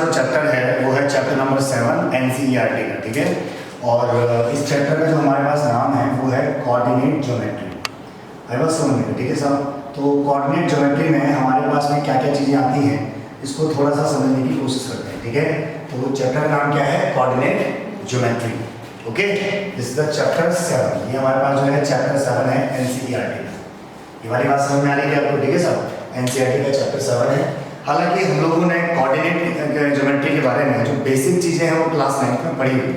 जो चैप्टर है वो है चैप्टर नंबर 7 एनसीईआरटी का, ठीक है। और इस चैप्टर का जो हमारे पास नाम है वो है कोऑर्डिनेट ज्योमेट्री। आई बात समझ में, ठीक है साहब। तो कोऑर्डिनेट ज्योमेट्री में हमारे पास में क्या क्या चीज़ें आती हैं इसको थोड़ा सा समझने की कोशिश करते हैं, ठीक है। तो चैप्टर का नाम क्या है? Coordinate geometry. Okay, this is the chapter 7। ये हमारे पास जो है चैप्टर 7 है एनसीईआरटी का। ये वाली बात समझ में आ रही है आपको, ठीक है साहब। एनसीईआरटी का चैप्टर 7 है। हालांकि हम लोगों ने कोऑर्डिनेट ज्योमेट्री के बारे में जो बेसिक चीज़ें हैं वो क्लास 9 में पढ़ी हुई।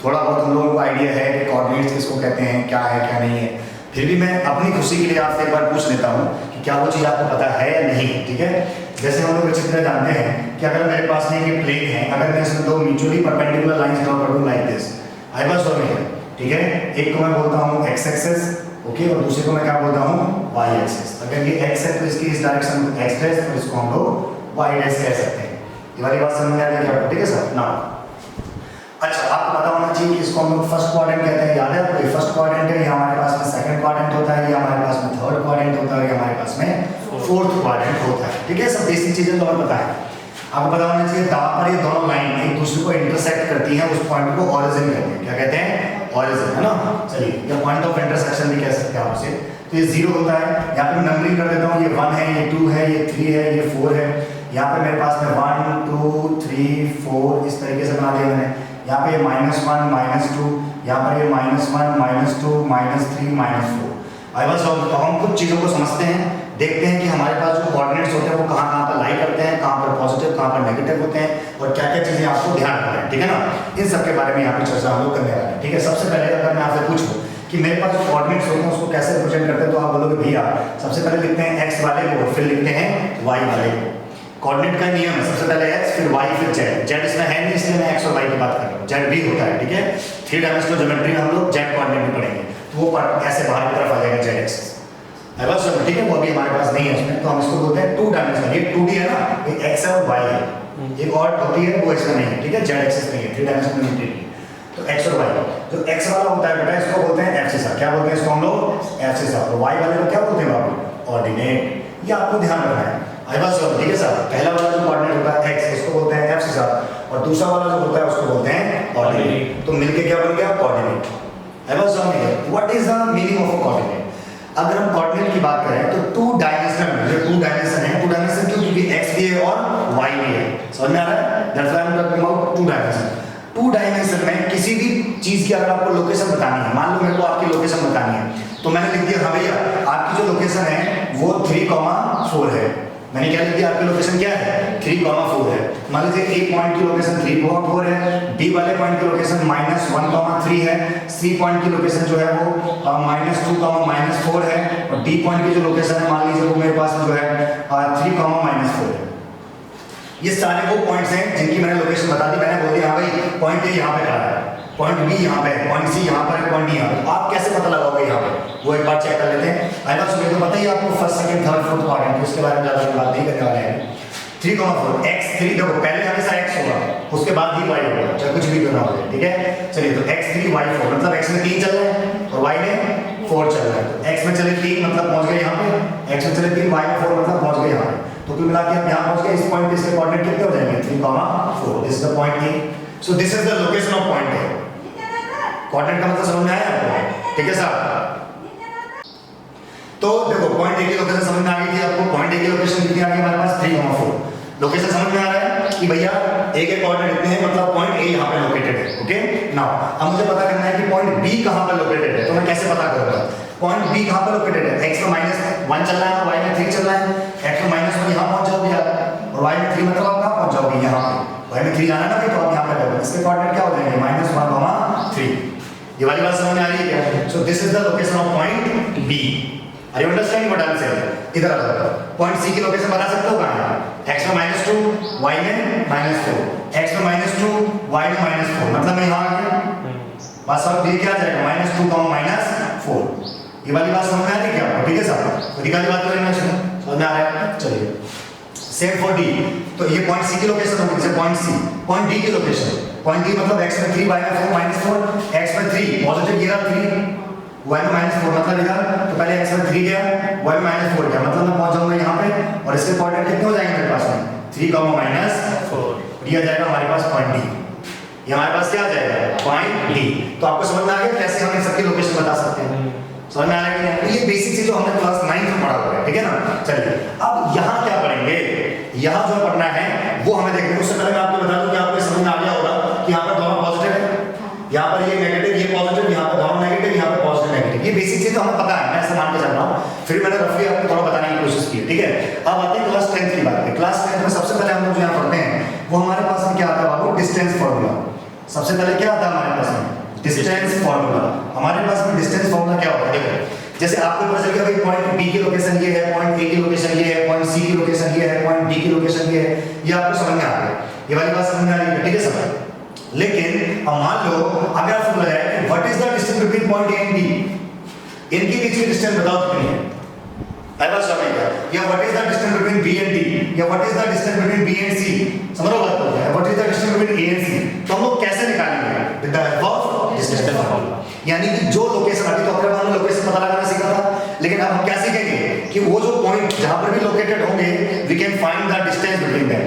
थोड़ा बहुत हम लोगों को आइडिया है कि कोऑर्डिनेट्स किसको कहते हैं, क्या है क्या नहीं है। फिर भी मैं अपनी खुशी के लिए आपसे एक बार पूछ लेता हूँ कि क्या वो चीज़ आपको पता है या नहीं, ठीक है। जैसे हम लोग अच्छी तरह जानते हैं कि अगर मेरे पास में ये प्लेन है, अगर मैं इसमें दो म्यूचुअली परपेंडिकुलर लाइंस ड्रॉ कर दूँ like this, I was so में, ठीक है। एक को मैं बोलता हूँ एक्स एक्सेस, ओके, और दूसरे को मैं क्या बोलता हूँ वाई एक्सेस। अगर ये एक्स है तो इसकी इस डायरेक्शन में एक्स डैश और इसको हम लोग वाई डैश कह सकते हैं। ये वाली बात समझ में आ रही है आपको, ठीक है सर ना। अच्छा, आपको पता होना चाहिए कि इसको हम लोग फर्स्ट क्वाड्रेंट कहते हैं, याद है आपको? ये फर्स्ट क्वाड्रेंट है, ये हमारे पास में सेकंड क्वाड्रेंट होता है, ये हमारे पास में थर्ड क्वाड्रेंट होता है, ये हमारे पास में फोर्थ क्वाड्रेंट होता है, ठीक है। सब बेसिक चीजें तो हमें पता है। आपको पता होना चाहिए जहाँ पर ये दोनों लाइन एक दूसरे को इंटरसेक्ट करती हैं उस पॉइंट को ऑरिजिन कहते हैं। क्या कहते हैं? ऑरिजिन, है ना। चलिए, या पॉइंट ऑफ इंटरसेक्शन भी कह सकते हैं आप उसे। तो ये 0 होता है, यहाँ पे नंबरिंग कर देता हूँ, ये 1 है, ये 2 है, ये 3 है, ये 4 है। यहाँ पे मेरे पास में 1 2 3 4 इस तरीके से बना दिया मैंने। यहाँ पे -1 -2, यहाँ पर ये -1 -2 -3 -4। आई वाज तो हम कुछ चीज़ों को समझते हैं, देखते हैं कि हमारे पास जो कोऑर्डिनेट्स होते हैं वो कहाँ कहाँ पर लाई करते हैं, कहाँ पर पॉजिटिव कहाँ पर नेगेटिव होते हैं और क्या क्या चीज़ें आपको ध्यान रखना है, ठीक है ना। इन सब के बारे में यहाँ पे चर्चा हम लोग करने वाले हैं, ठीक है। सबसे पहले अगर मैं आपसे पूछूं कि मेरे पास जो कोऑर्डिनेट्स होते हैं उसको कैसे रिप्रेजेंट करते हैं, तो आप बोलोगे भैया सबसे पहले लिखते हैं एक्स वाले को, फिर लिखते हैं वाई वाले को। कोऑर्डिनेट का नियम है, सबसे पहले एक्स फिर वाई फिर जेड। जेड इसमें है नहीं इसलिए मैं एक्स और वाई की बात कर रहा हूँ, जेड भी होता है, ठीक है। 3 डायमेंशनल ज्योमेट्री में हम लोग जेड कोऑर्डिनेट भी पढ़ेंगे, तो वो ऐसे बाहर की तरफ आ जाएगा जेड एक्सिस, ठीक है। वो अभी हमारे पास नहीं है उसमें, तो हम इसको बोलते हैं 2 डायमेंशनल। ये 2D है ना, ये एक्स है और वाई है। एक और होती है वो इसमें नहीं है, ठीक है, जेड एक्सिस नहीं है, 3 डायमेंशनल ज्योमेट्री नहीं है। तो एक्स और वाई, जो एक्स वाला होता है बेटा इसको बोलते हैं एफ सीसा। क्या बोलते हैं इसको हम लोग? एफ सीसा। तो वाई वाले को क्या बोलते हैं बाबू? ऑर्डिनेट। ये आपको ध्यान रखना है, ठीक है सर। पहला वाला जो कोऑर्डिनेट होता है एक्स, इसको बोलते हैं एफ सीसा, और दूसरा वाला जो होता है उसको बोलते हैं ऑर्डिनेट। तो मिलके क्या बन गया? Coordinate. What is the meaning of a coordinate? अगर हम कोऑर्डिनेट की बात करें तो 2 डायमेंशन में, जो 2 डायमेंशन है, 2 डायमेंशन क्यों? क्योंकि x भी है और y भी है। समझ में आ रहा है? That's why I am talking about 2 dimension. 2 dimension में किसी भी चीज की अगर आपको लोकेशन बतानी है, मान लो मेरे को आपकी लोकेशन बतानी है, तो मैंने लिख दिया हाँ भैया आपकी जो लोकेशन है वो 3,4 है। मैंने क्या लिख दिया? आपकी लोकेशन क्या है? 3,4 है। मान लीजिए ए पॉइंट की लोकेशन 3,4 है, बी वाले पॉइंट की लोकेशन -1,3 है, सी पॉइंट की लोकेशन जो है वो -2, -4 है, और डी पॉइंट की जो लोकेशन है मान लीजिए वो मेरे पास जो है 3, -4 है। ये सारे वो पॉइंट्स हैं जिनकी मैंने लोकेशन बता दी। मैंने बोल दिया हाँ भाई पॉइंट ए यहाँ पे खड़ा है, पॉइंट बी यहाँ पे है, पॉइंट सी यहाँ पर है, पॉइंट डी यहाँ पे। आप कैसे पता लगाओगे यहाँ पे? वो एक बार चेक कर लेते हैं। आई नो सुबह तो पता ही आपको first second third fourth quadrant, उसके बारे में ज़्यादा बात नहीं करने वाले हैं। 3,4 x3, देखो पहले हमेशा x होगा उसके बाद ही y होगा, चाहे कुछ भी करना हो, ठीक है। चलिए, तो x3 y4 मतलब x में 3 चल रहे हैं और y में 4 चल रहा है। तो x में चले 3 मतलब पहुंच गए यहाँ पे, x में चले 3 y में 4 मतलब पहुंच गए यहाँ पे। तो कुल मिला के आप यहाँ पहुंच गए। इस पॉइंट पे इसके कोऑर्डिनेट कितने हो जाएंगे? 3,4। This is the point A. So this is the location of point A. Coordinate का मतलब समझ में आया आपको, ठीक है साहब। तो देखो पॉइंट ए की लोकेशन समझ में आ गई थी आपको। पॉइंट ए की लोकेशन कितनी आ गई हमारे पास? 3,4। लोकेशन समझ में आ रहा है कि भैया ए के कोऑर्डिनेट इतने हैं, मतलब पॉइंट ए यहाँ पे लोकेटेड है। ओके, नाउ अब मुझे पता करना है कि पॉइंट बी कहाँ पर लोकेटेड है। तो मैं कैसे पता करूँगा पॉइंट बी कहाँ पर लोकेटेड है? x में -1 चल रहा है और y में 3 चल रहा है। x में -1 यहाँ पहुँच जाओगे आप, और y में 3 मतलब आप कहाँ पहुँच जाओगे? यहाँ पे। y में 3 जाना ना भाई, तो आप यहाँ पे जाओगे। इसके कोऑर्डिनेट क्या हो जाएंगे? -1, 3। ये वाली बात समझ में आ रही है क्या? So this is the location of point B. Are you understanding what I am saying? इधर आ जाओ। पॉइंट सी की लोकेशन बता सकते हो कहाँ है? x में -2, y में -4, x में -2, y में -4, मतलब मैं यहाँ आ गया। बस अब ये क्या आ जाएगा? -2, -4। ये वाली बात समझ में आ रही है क्या आपको? ठीक है साहब, तो दिखाने बात करेंगे इसमें, समझ में आ रहा है? चलिए, सेम फॉर डी। तो ये पॉइंट सी की लोकेशन होगी, जैसे पॉइंट सी। पॉइंट डी की लोकेशन, पॉइंट डी मतलब x में 3, y में 4, -4, x में 3 पॉजिटिव गिरा 3, y में -4 मतलब इधर। तो पहले x में 3 गया, y में -4 गया, मतलब मैं पहुंच जाऊंगा यहाँ पे, और इसके कोऑर्डिनेट कितने हो जाएंगे मेरे पास में? 3, -4। ये आ जाएगा हमारे पास पॉइंट डी, ये हमारे पास क्या आ जाएगा पॉइंट डी। तो आपको समझ में आ गया कैसे हम इन सबकी लोकेशन बता सकते हैं, समझ में आ रहा है कि नहीं? ये बेसिक चीज जो हमने क्लास 9 में पढ़ा हुआ है, ठीक है ना। चलिए अब यहाँ क्या पढ़ेंगे, यहाँ जो पढ़ना है वो हमें देखना है। उससे पहले मैं आपको बता दूं कि आपको समझ में आ गया होगा कि यहाँ पर दोनों पॉजिटिव है, यहाँ पर ये नेगेटिव ये पॉजिटिव, यहाँ पर दोनों नेगेटिव, यहाँ पर पॉजिटिव नेगेटिव। ये बेसिक चीज तो हमें पता है, मैं ऐसे मान के चल रहा हूँ, फिर मैंने रफली आपको थोड़ा बताने की कोशिश की, ठीक है। अब आते हैं क्लास 10 की बात पे। क्लास 10 में सबसे पहले हम लोग जो यहाँ पढ़ते हैं वो हमारे पास में क्या आता है बाबू, डिस्टेंस फॉर्मूला। सबसे पहले क्या आता है हमारे पास में, डिस्टेंस फॉर्मूला। हमारे पास में डिस्टेंस फॉर्मूला क्या होता है, देखो जैसे आपको पता चल गया भाई पॉइंट बी की लोकेशन ये है, पॉइंट ए की लोकेशन ये है, पॉइंट सी की लोकेशन ये है, पॉइंट डी की लोकेशन ये है, ये आपको समझ में आ गया, ये वाली बात समझ में आ रही है, ठीक है सब। लेकिन अब मान लो अगर आपको बोला जाए कि what is the distance between point A and B, इनके बीच की डिस्टेंस बताओ कितनी है, आई बात समझ गया, या what is the distance between B and D, या what is the distance between B and C, समझ लो बात को, what is the distance between A and C, तो हम लोग कैसे निकालेंगे, with the help of distance formula. यानी कि जो लोकेशन, अभी तो अपने बारे में लोकेशन पता लगाना सीखा था, लेकिन अब हम क्या सीखेंगे कि वो जो पॉइंट जहां पर भी लोकेटेड होंगे we can find the distance between them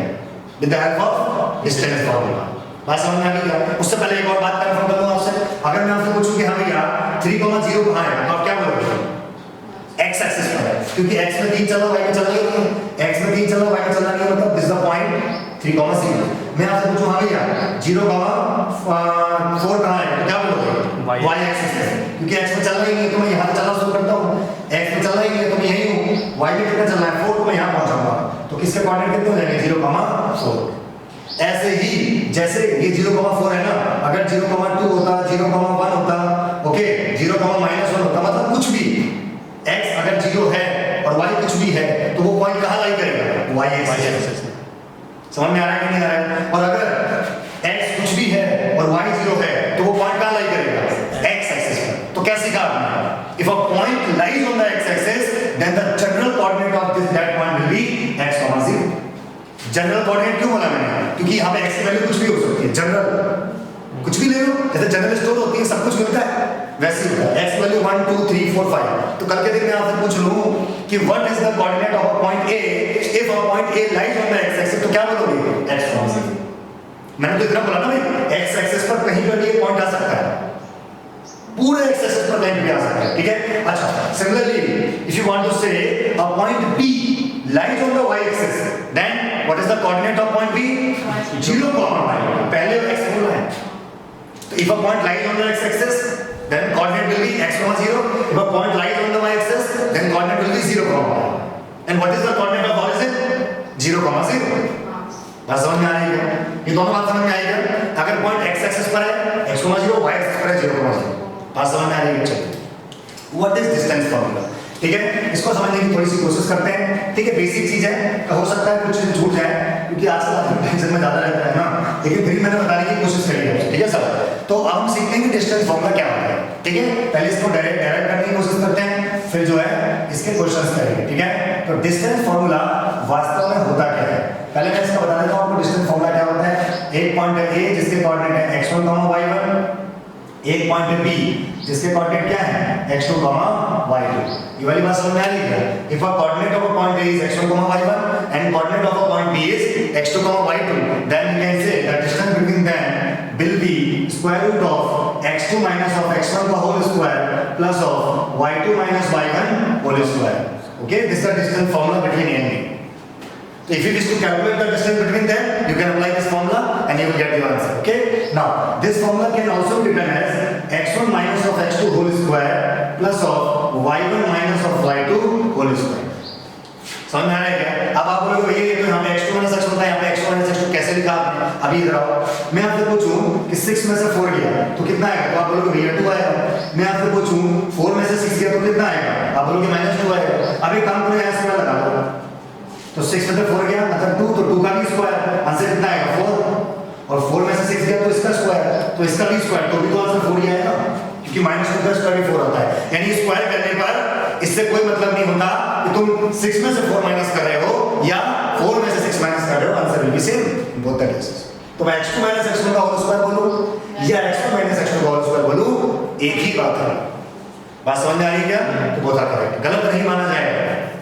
with the help of distance formula. बात समझ में आ गई क्या? उससे पहले एक और बात कंफर्म कर दूं आपसे, अगर मैं आपसे पूछूं कि हाँ भैया 3,0 कहां है, तो आप क्या बोलोगे, x एक्सिस पर है, क्योंकि x में 3 चल रहा है y में चल रहा है, x में 3 चल रहा है y में चल रहा है, मतलब दिस द पॉइंट 3,0। मैं आपसे पूछूं हाँ भैया 0,4 कहां है, तो क्या बोलोगे y एक्सिस पे, क्योंकि x में चल रहा ही नहीं है तो मैं यहां से चलना शुरू करता हूं, x में चल रहा ही नहीं है तो मैं यहीं हूं, y में कितना चल रहा है 4, तो मैं यहां पहुंचाऊंगा, तो किसके कोऑर्डिनेट कितने हो जाएंगे 0,4। ऐसे ही जैसे ये 0,4 है ना, अगर 0,2 होता, 0,1 होता, ओके 0,-1 होता, मतलब कुछ भी x अगर 0 है और y कुछ भी है तो वो पॉइंट कहां लाई करेगा, y एक्सिस। समझ में आ रहा है कि नहीं आ रहा है? और अगर x कुछ भी है और y 0 है तो वो पॉइंट कहां लाई करेगा, x एक्सिस पर। तो क्या सीखा आपने, if a point lies on the x axis then the general coordinate of this that point will be x, 0। General coordinate क्यों बोला मैंने, क्योंकि यहाँ पे x की वैल्यू कुछ भी हो सकती है, जनरल कुछ भी ले लो, जैसे जनरल स्टोर होती है सब कुछ मिलता है वैसे ही होता है, x वैल्यू 1 2 3 4 5। तो कल के दिन में आपसे पूछ लूं कि what is the coordinate of a point a if a point a lies on the x axis, तो क्या बोलोगे x, 0। मैंने तो इतना बोला ना भाई x एक्सिस पर कहीं पर भी ये पॉइंट आ सकता है, पूरे x एक्सिस पर कहीं भी आ सकता है, ठीक है। अच्छा similarly if you want to say a point p lies on the y axis then what is the coordinate of point b, 0, y, पहले x बोलना है, तो if a point lies on the x axis then coordinate will be x, 0, if a point lies on the y axis then coordinate will be 0, y, and what is the coordinate of origin, 0, 0। बात समझ में आ रही है, ये दोनों बात समझ में आएगा, अगर पॉइंट x एक्सिस पर है x, 0, y एक्सिस पर है 0, 0। बात समझ में आ रही है, व्हाट इज डिस्टेंस फॉर्मूला, ठीक है। इसको समझने की थोड़ी सी कोशिश करते हैं, ठीक है। बेसिक चीज है, हो सकता है कुछ छूट जाए क्योंकि आजकल टेंशन में ज्यादा रहता है ना, लेकिन फिर मैंने बताने की कोशिश करी है, ठीक है सर। तो अब हम सीखते हैं कि डिस्टेंस फॉर्मूला क्या होता है, ठीक है। पहले इसको डायरेक्ट करने की कोशिश करते हैं, फिर जो है इसके क्वेश्चंस करेंगे, ठीक है। तो डिस्टेंस फॉर्मूला वास्तव में होता क्या है, पहले मैं इसका बता देता हूं आपको। डिस्टेंस फॉर्मूला क्या होता है, एक पॉइंट है A जिसके कोऑर्डिनेट है x1, y1, एक पॉइंट है B जिसके कोऑर्डिनेट क्या है x2, y2। ये वाली बात समझ में आ रही है, if a coordinate of a point A is x1, y1 and coordinate of a point B is x2, y2 then we can say the distance between them will be square root of x2 minus of x1 का whole square plus of y2 minus y1 whole square, okay। This is the distance formula between A and B. So if you wish to calculate the distance between them, you can apply this formula and you will get your answer, okay। Now this formula can also be written as x1 minus of x2 whole square plus of y1 minus of y2 whole square। समझ में आ रहा है क्या? अब आप बोलोगे भैया ये तो यहाँ पे x2 minus x होता है, यहाँ पे x1 minus x2 कैसे लिखा आपने? अभी इधर आओ, मैं आपसे पूछूं कि 6 में से 4 गया तो कितना आएगा, तो आप बोलोगे भैया 2 आएगा। मैं आपसे पूछूं 4 में से 6 गया तो कितना आएगा, आप बोलोगे -2 आएगा। अब एक काम करो यहाँ स्क्वायर लगा दो, तो 6 में से 4 गया मतलब 2, तो 2 का भी स्क्वायर, आंसर कितना आएगा 4, और 4 में से 6 गया तो इसका स्क्वायर, तो इसका भी स्क्वायर, तो भी तो आंसर 4 ही आएगा, क्योंकि -2 का स्क्वायर भी 4 होता है। यानी स्क्वायर करने पर इससे कोई मतलब नहीं होता कि तुम 6 में से 4 माइनस कर रहे हो या 4 में से 6 माइनस कर रहे हो, answer will be same in both the cases. तो मैं x2 minus x1 का होल स्क्वायर बोलूं या x1 minus x2 का होल स्क्वायर बोलूं, एक ही बात है। बात समझ में आ रही है क्या? तो बहुत करेक्ट, गलत नहीं माना जाएगा,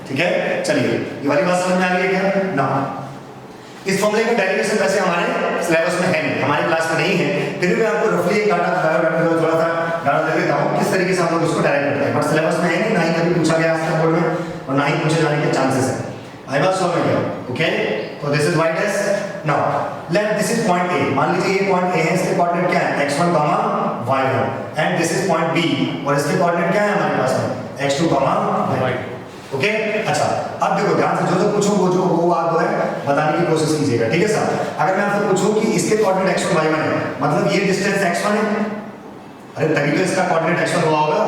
ठीक है। चलिए ये वाली बात समझ में आ रही है क्या ना। इस फॉर्मूले का डेरिवेशन वैसे हमारे सिलेबस में है नहीं, हमारी क्लास में नहीं है, फिर भी मैं आपको रफली एक डाटा थोड़ा सा डाटा दे देता हूँ किस तरीके से हम लोग उसको डायरेक्ट करते हैं, बट सिलेबस में है नहीं, ना ही कभी पूछा गया आज तक बोर्ड में और ना ही पूछे जाने के चांसेस है। I was solve here, okay, तो this is Y test. Now let this is point A, मान लीजिए ये पॉइंट ए है, इसके कोऑर्डिनेट क्या है x1, y1 and this is point B और इसके कोऑर्डिनेट क्या है हमारे पास में x2, y2, ओके। अच्छा अब देखो ध्यान से, जो पूछूं वो आप है बताने की कोशिश कीजिएगा, ठीक है सर। अगर मैं आपसे पूछूं कि इसके कोऑर्डिनेट x1, y1 है, मतलब ये डिस्टेंस x1 है, अरे तभी तो इसका कोऑर्डिनेट x1 हुआ होगा,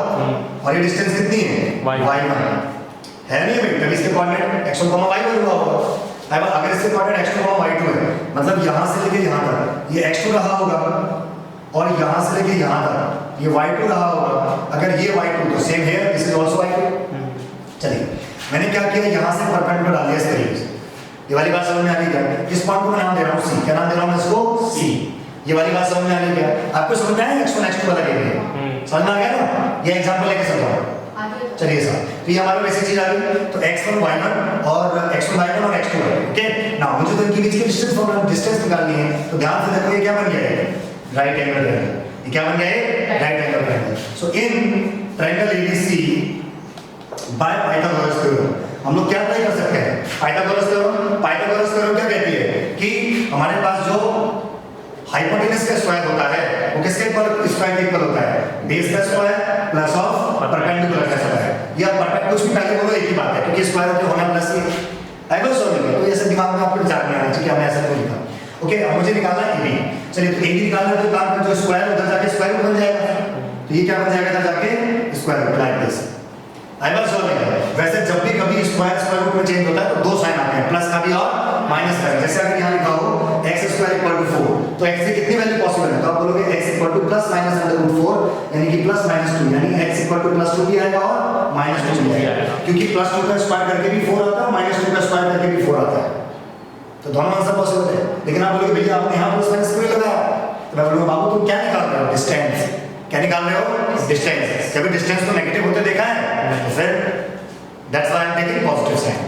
और ये डिस्टेंस कितनी है y1 है नहीं भाई, तभी इसके कोऑर्डिनेट x1, y1 हुआ होगा। अब अगर इसके कोऑर्डिनेट x2, y2 है, मतलब यहां से लेके यहां तक ये x2 रहा होगा और यहां से लेके यहां तक ये y2 रहा होगा। अगर ये y2 तो सेम है, दिस इज आल्सो y2। चलिए मैंने क्या किया, यहां से परपेंडिकुलर डाल दिया इस तरीके से, ये वाली बात समझ में आ गई क्या? इस पॉइंट को मैं नाम दे रहा हूं C, क्या नाम दे रहा हूं मैं इसको C। ये वाली बात समझ में आ गई क्या? आपको समझ में आया x1 x2 वाला गेम है, समझ में आ गया ना? ये एग्जांपल लेके समझाओ। चलिए सर, तो ये हमारे बेसिक चीज आ गई, तो x1 y1 और x1 y1 और x2 y, ओके। नाउ मुझे तो इनके बीच की डिस्टेंस निकालनी है, तो ध्यान से देखो ये क्या बन गया है, राइट एंगल ट्रायंगल। ये क्या बन गया है, right angle triangle. So in triangle ABC by Pythagoras theorem हम लोग क्या अप्लाई कर सकते हैं, पाइथागोरस थ्योरम क्या कहती है कि हमारे पास जो हाइपोटेनस का स्क्वायर होता है वो किसके इक्वल, स्क्वायर के इक्वल होता है, बेस का स्क्वायर प्लस ऑफ परपेंडिकुलर का स्क्वायर। या परपेंडिकुलर कुछ भी पहले बोलो एक ही बात है, क्योंकि स्क्वायर होते होना प्लस ये आई बस हो गया, तो ऐसे दिमाग में आपको विचार नहीं आना चाहिए कि हमने ऐसा क्यों लिखा, ओके। अब मुझे निकालना है AB, चलिए तो AB निकालना है तो काम कर, जो स्क्वायर उधर जाके स्क्वायर रूट बन जाएगा, तो ये क्या बन जाएगा इधर जाके स्क्वायर रूट, लाइक दिस। आई बात समझ में आया? वैसे जब भी कभी स्क्वायर रूट में चेंज होता है तो दो साइन आते हैं, प्लस का भी और माइनस का भी। जैसे अगर यहाँ लिखा हो x² = 4, तो x की कितनी वैल्यू पॉसिबल है, तो आप बोलोगे x = +-√4 यानी कि +-2, यानी x = +2 भी आएगा और -2 भी आएगा, क्योंकि +2 का स्क्वायर करके भी 4 आता है, -2 का स्क्वायर करके भी 4 आता है, तो दोनों आंसर पॉसिबल है। लेकिन आप बोलोगे भैया आपने यहाँ प्लस क्यों लगाया, तो मैं बोलूँगा बाबू तुम क्या निकाल रहे हो, डिस्टेंस। क्या निकाल रहे हो, डिस्टेंस। कभी डिस्टेंस को नेगेटिव होते देखा है, तो फिर that's why I am taking positive sign,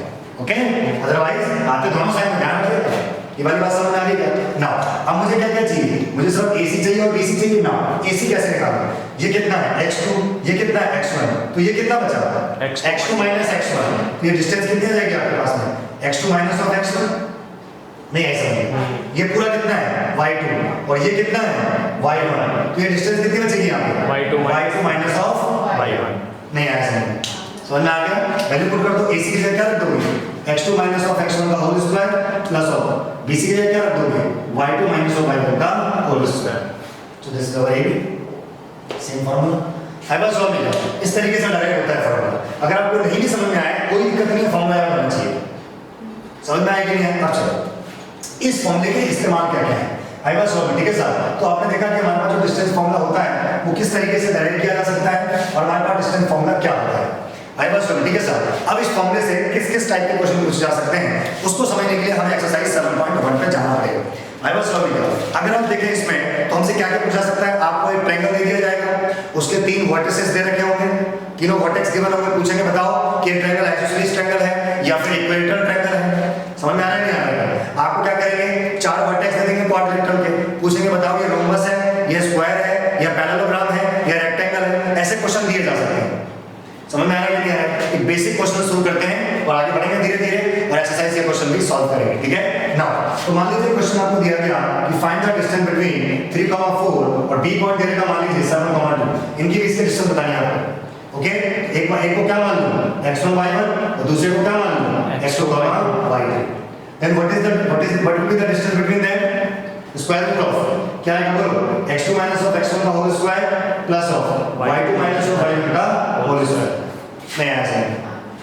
okay. Otherwise आते दोनों साइन में ध्यान रखिएगा। ये वाली बात समझ में आ रही है? नाउ अब मुझे क्या क्या चाहिए, मुझे सिर्फ AC चाहिए और BC चाहिए। नाउ AC कैसे निकालूं, ये कितना है x2, ये कितना है x1, तो ये कितना बचा x2 - x1, तो ये डिस्टेंस कितनी आ जाएगी आपके पास में, x2 - x1 नहीं ऐसा नहीं, ये पूरा कितना है y2 और ये कितना है y1, तो ये डिस्टेंस कितनी बचेगी यहाँ पे y2 - y1 नहीं ऐसा नहीं, समझ में आ गया? वैल्यू पुट कर दो, AC की जगह क्या रख दोगे, x2 - x1 का whole square plus of BC की जगह क्या रख दोगे, y2 - y1 का whole square. So this is our AB, same formula. I बस सॉल्व किया, इस तरीके से डायरेक्ट होता है फार्मूला। अगर आपको नहीं भी समझ में आए कोई दिक्कत नहीं, फार्मूला याद होना चाहिए। समझ में आया कि नहीं? अच्छा इस फॉर्मूले के इस्तेमाल क्या क्या है, आई बस सॉल्व, ठीक है सर। तो आपने देखा कि हमारे पास जो डिस्टेंस फार्मूला होता है वो किस तरीके से डायरेक्ट किया जा सकता है, और हमारे पास डिस्टेंस फार्मूला क्या होता है, आई बस सॉल्व, ठीक है सर। अब इस फॉर्मूले से किस किस टाइप के क्वेश्चन पूछे जा सकते हैं उसको समझने के लिए हमें एक्सरसाइज 7.1 पे जाना पड़ेगा। आई बस सॉल्व किया, अगर आप देखें इसमें तो हमसे क्या क्या पूछा सकता है, आपको एक ट्रायंगल दे दिया जाएगा, उसके 3 वर्टिसेस दे रखे होंगे, तीनों वर्टेक्स गिवन होंगे, पूछेंगे बताओ कि ये ट्रायंगल आइसोसेलेस ट्रायंगल है या फिर इक्विलेटरल ट्रायंगल है। समझ में आ रहा है नहीं आ रहा है? आपको क्या करेंगे, 4 वर्टेक्स दे देंगे क्वाड्रिलेटरल के, पूछेंगे बताओ ये रोम्बस है, ये स्क्वायर है या पैरेललोग्राम है या रेक्टेंगल है, ऐसे क्वेश्चन दिए जा सकते हैं। समझ में आ रहा है नहीं आ रहा है? एक बेसिक क्वेश्चन शुरू करते हैं और आगे बढ़ेंगे धीरे धीरे और एक्सरसाइज के क्वेश्चन भी सॉल्व करेंगे, ठीक है। नाउ तो मान लीजिए क्वेश्चन आपको दिया गया कि फाइंड द डिस्टेंस बिटवीन 3,4 और B पॉइंट दे रखा मान लीजिए 7,2, इनके बीच के डिस्टेंस बतानी है आपको, ओके। एक को क्या मान लूं x1 y1 और दूसरे को क्या मान लूं x2 y2, then what will be the distance between them, square root of क्या है बोलो x2 - x1 का whole square plus of y2 - y1 का होल स्क्वायर। नहीं ऐसा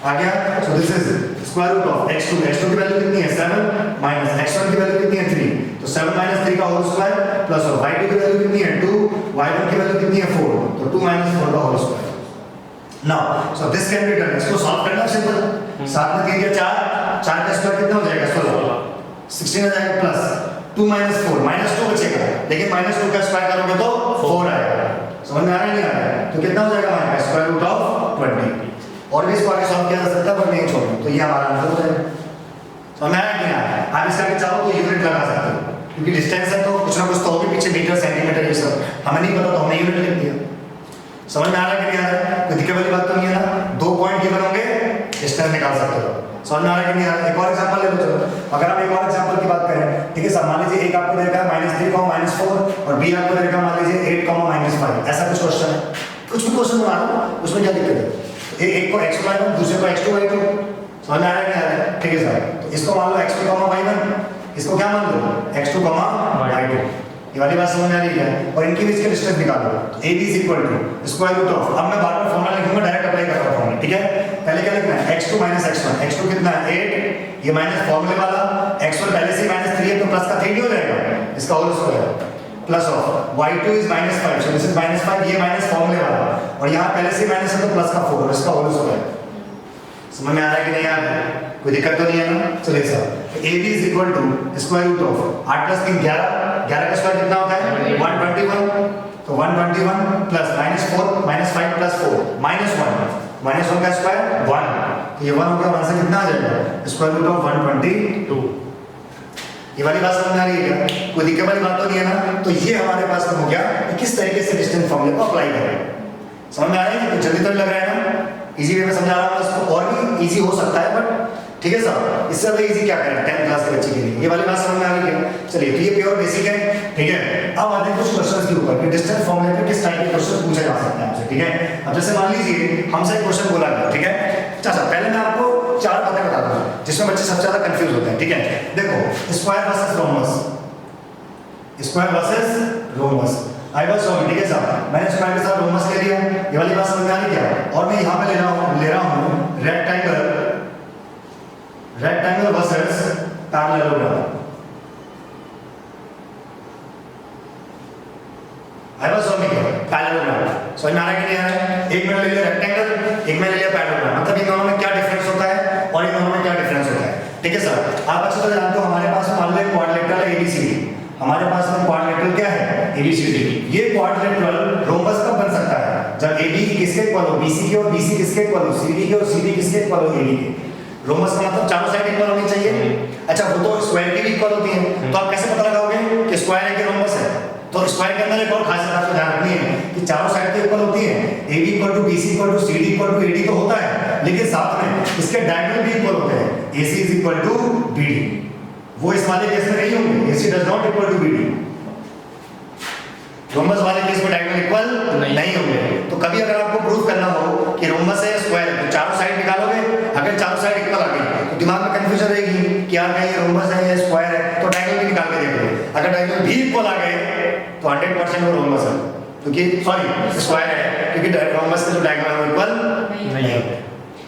आ गया, so this is square root of x2 की वैल्यू कितनी है 7 माइनस x1 की वैल्यू कितनी है 3, तो 7 - 3 का whole square plus of y2 की वैल्यू कितनी है 2, y1 की वैल्यू कितनी है 4, तो 2 - 4 का whole square. Now so this can be done, इसको सॉल्व करना सिंपल, 7 में 3 या 4 का स्क्वायर कितना हो जाएगा 16, 16 आ जाएगा प्लस 2 - 4 -2 बचेगा, लेकिन -2 का स्क्वायर करोगे तो 4 आएगा। समझ में आ रहा है नहीं आ रहा है? तो कितना हो जाएगा हमारे पास स्क्वायर रूट ऑफ 20, और भी इसको आगे सॉल्व किया जा सकता है पर नहीं छोड़ो, तो ये हमारा आंसर हो जाएगा। समझ में आया कि नहीं आया? आप इसका भी चाहो तो यूनिट लगा सकते हो, क्योंकि डिस्टेंस है तो कुछ ना कुछ तो होगी पीछे, मीटर सेंटीमीटर ये सब हमें नहीं पता, तो हमने यूनिट लिख दिया। समझ में आ रहा है कि नहीं आ रहा है? कोई दिक्कत वाली बात तो नहीं है ना? 2 पॉइंट गिवन होंगे, डिस्टेंस निकाल सकते हो। समझ में आ रहा है कि नहीं आ रहा है? एक और एग्जांपल ले लो चलो। अगर हम एक और एग्जांपल की बात करें, ठीक है साहब, मान लीजिए एक आपको दे रखा है -3, -4 और बी आपको दे रखा है मान लीजिए 8, -5, ऐसा कुछ क्वेश्चन है। कुछ भी क्वेश्चन बना लो, उसमें क्या दिक्कत है? एक को x1, दूसरे को x2, y2। समझ में आ रहा है कि नहीं आ रहा है? ठीक है साहब, तो इसको मान लो x2, y1, इसको क्या मान लो x2, y2। ये वाली बात समझ में आ रही है? और इनके बीच का डिस्टेंस निकालो, तो AB = स्क्वायर रूट ऑफ, अब मैं बार बार फॉर्मूला लिखूंगा, डायरेक्ट अप्लाई कर रहा हूं, ठीक है? पहले क्या लिखना है? x2 - x1, x2 कितना है 8, ये माइनस फॉर्मूले वाला, x1 पहले से -3 है तो प्लस का 3 नहीं हो जाएगा, इसका whole square, plus of y2 is -5, so this is -5, ये माइनस फॉर्मूले वाला, और यहाँ पहले से माइनस है तो प्लस का 4, इसका होल स्क्वायर। समझ में आ रहा है कि नहीं आ रहा है? कोई दिक्कत तो नहीं है ना? चलिए साहब, AB = स्क्वायर रूट ऑफ 8 + 3 11, 11 का स्क्वायर कितना होता है 121, तो 121 प्लस -4 -5 + 4 -1 का स्क्वायर 1, तो ये 1 हो गया, 1 से कितना आ जाएगा स्क्वायर रूट ऑफ 122। ये वाली बात समझ में आ रही है क्या? कोई दिक्कत वाली बात तो नहीं है ना? तो ये हमारे पास में हो गया कि किस तरीके से डिस्टेंस फॉर्मूले को अप्लाई करें। समझ में आ रहा है कि जल्दी तो लग रहा है ना? इजी वे में समझा रहा हूं, इसको और भी इजी हो सकता है, बट ठीक है साहब, इससे ज्यादा इजी क्या करें 10th क्लास के बच्चे के लिए? ये वाली बात समझ में आ रही है? चलिए, तो ये प्योर बेसिक है, ठीक है? अब आते हैं कुछ क्वेश्चंस के ऊपर कि डिस्टेंस फॉर्मूले पे किस टाइप के क्वेश्चन पूछे जा सकते हैं आपसे, ठीक है? अब जैसे मान लीजिए हमसे एक क्वेश्चन बोला गया, ठीक है? अच्छा, पहले मैं आपको 4 बातें बता दूं जिसमें बच्चे सबसे ज्यादा कंफ्यूज होते हैं, ठीक है? देखो, square versus rhombus, square versus rhombus, I was sorry, ठीक है साहब, मैंने स्क्वायर के साथ रोमस ले लिया, ये वाली बात समझ में आ रही क्या? और मैं यहां पे ले रहा हूं rectangle versus parallelogram. I was sorry, parallelogram समझ में आ रहा है कि नहीं आ रहा है? एक मैंने ले लिया रेक्टेंगल, एक मैंने ले लिया पैरेललोग्राम, मतलब इन दोनों में क्या डिफरेंस होता है और इन दोनों में क्या डिफरेंस होता है, ठीक है सर? आप अच्छे तरह जानते हो, हमारे पास मान लो क्वाड्रिलेटरल है ABCD, हमारे पास में क्वाड्रिलेटरल क्या है ABCD। ये क्वाड्रिलेटरल रोमबस कब बन सकता है? जब AB किसके इक्वल हो BC के और BC किसके इक्वल हो CD के और CD किसके इक्वल हो AD के। रोमबस का मतलब चारों साइड इक्वल होनी चाहिए। अच्छा, वो तो स्क्वायर की भी इक्वल होती है, तो आप कैसे पता लगाओगे कि स्क्वायर है कि रोमबस है? तो स्क्वायर के अंदर एक और खासियत आपको ध्यान रखनी है कि चारों साइड तो इक्वल होती है, AB = BC = CD = AD तो होता है, लेकिन साथ में इसके डायगोनल भी इक्वल होते हैं, AC = BD। वो इस वाले केस में नहीं होंगे, AC does not equal to BD। Rhombus वाले केस में डायगोनल इक्वल नहीं होंगे। तो कभी अगर आपको प्रूफ करना हो कि रोमबस है स्क्वायर है, तो चारों साइड निकालोगे, अगर चारों साइड इक्वल आ गई तो दिमाग में कंफ्यूजन रहेगी कि यार ये रोमबस है या स्क्वायर है, तो डायगोनल भी निकाल के देख लो। अगर डायगोनल भी इक्वल आ गए तो 100% वो रोमबस है, क्योंकि सॉरी स्क्वायर है, क्योंकि रोमबस के जो डायगोनल है इक्वल नहीं है।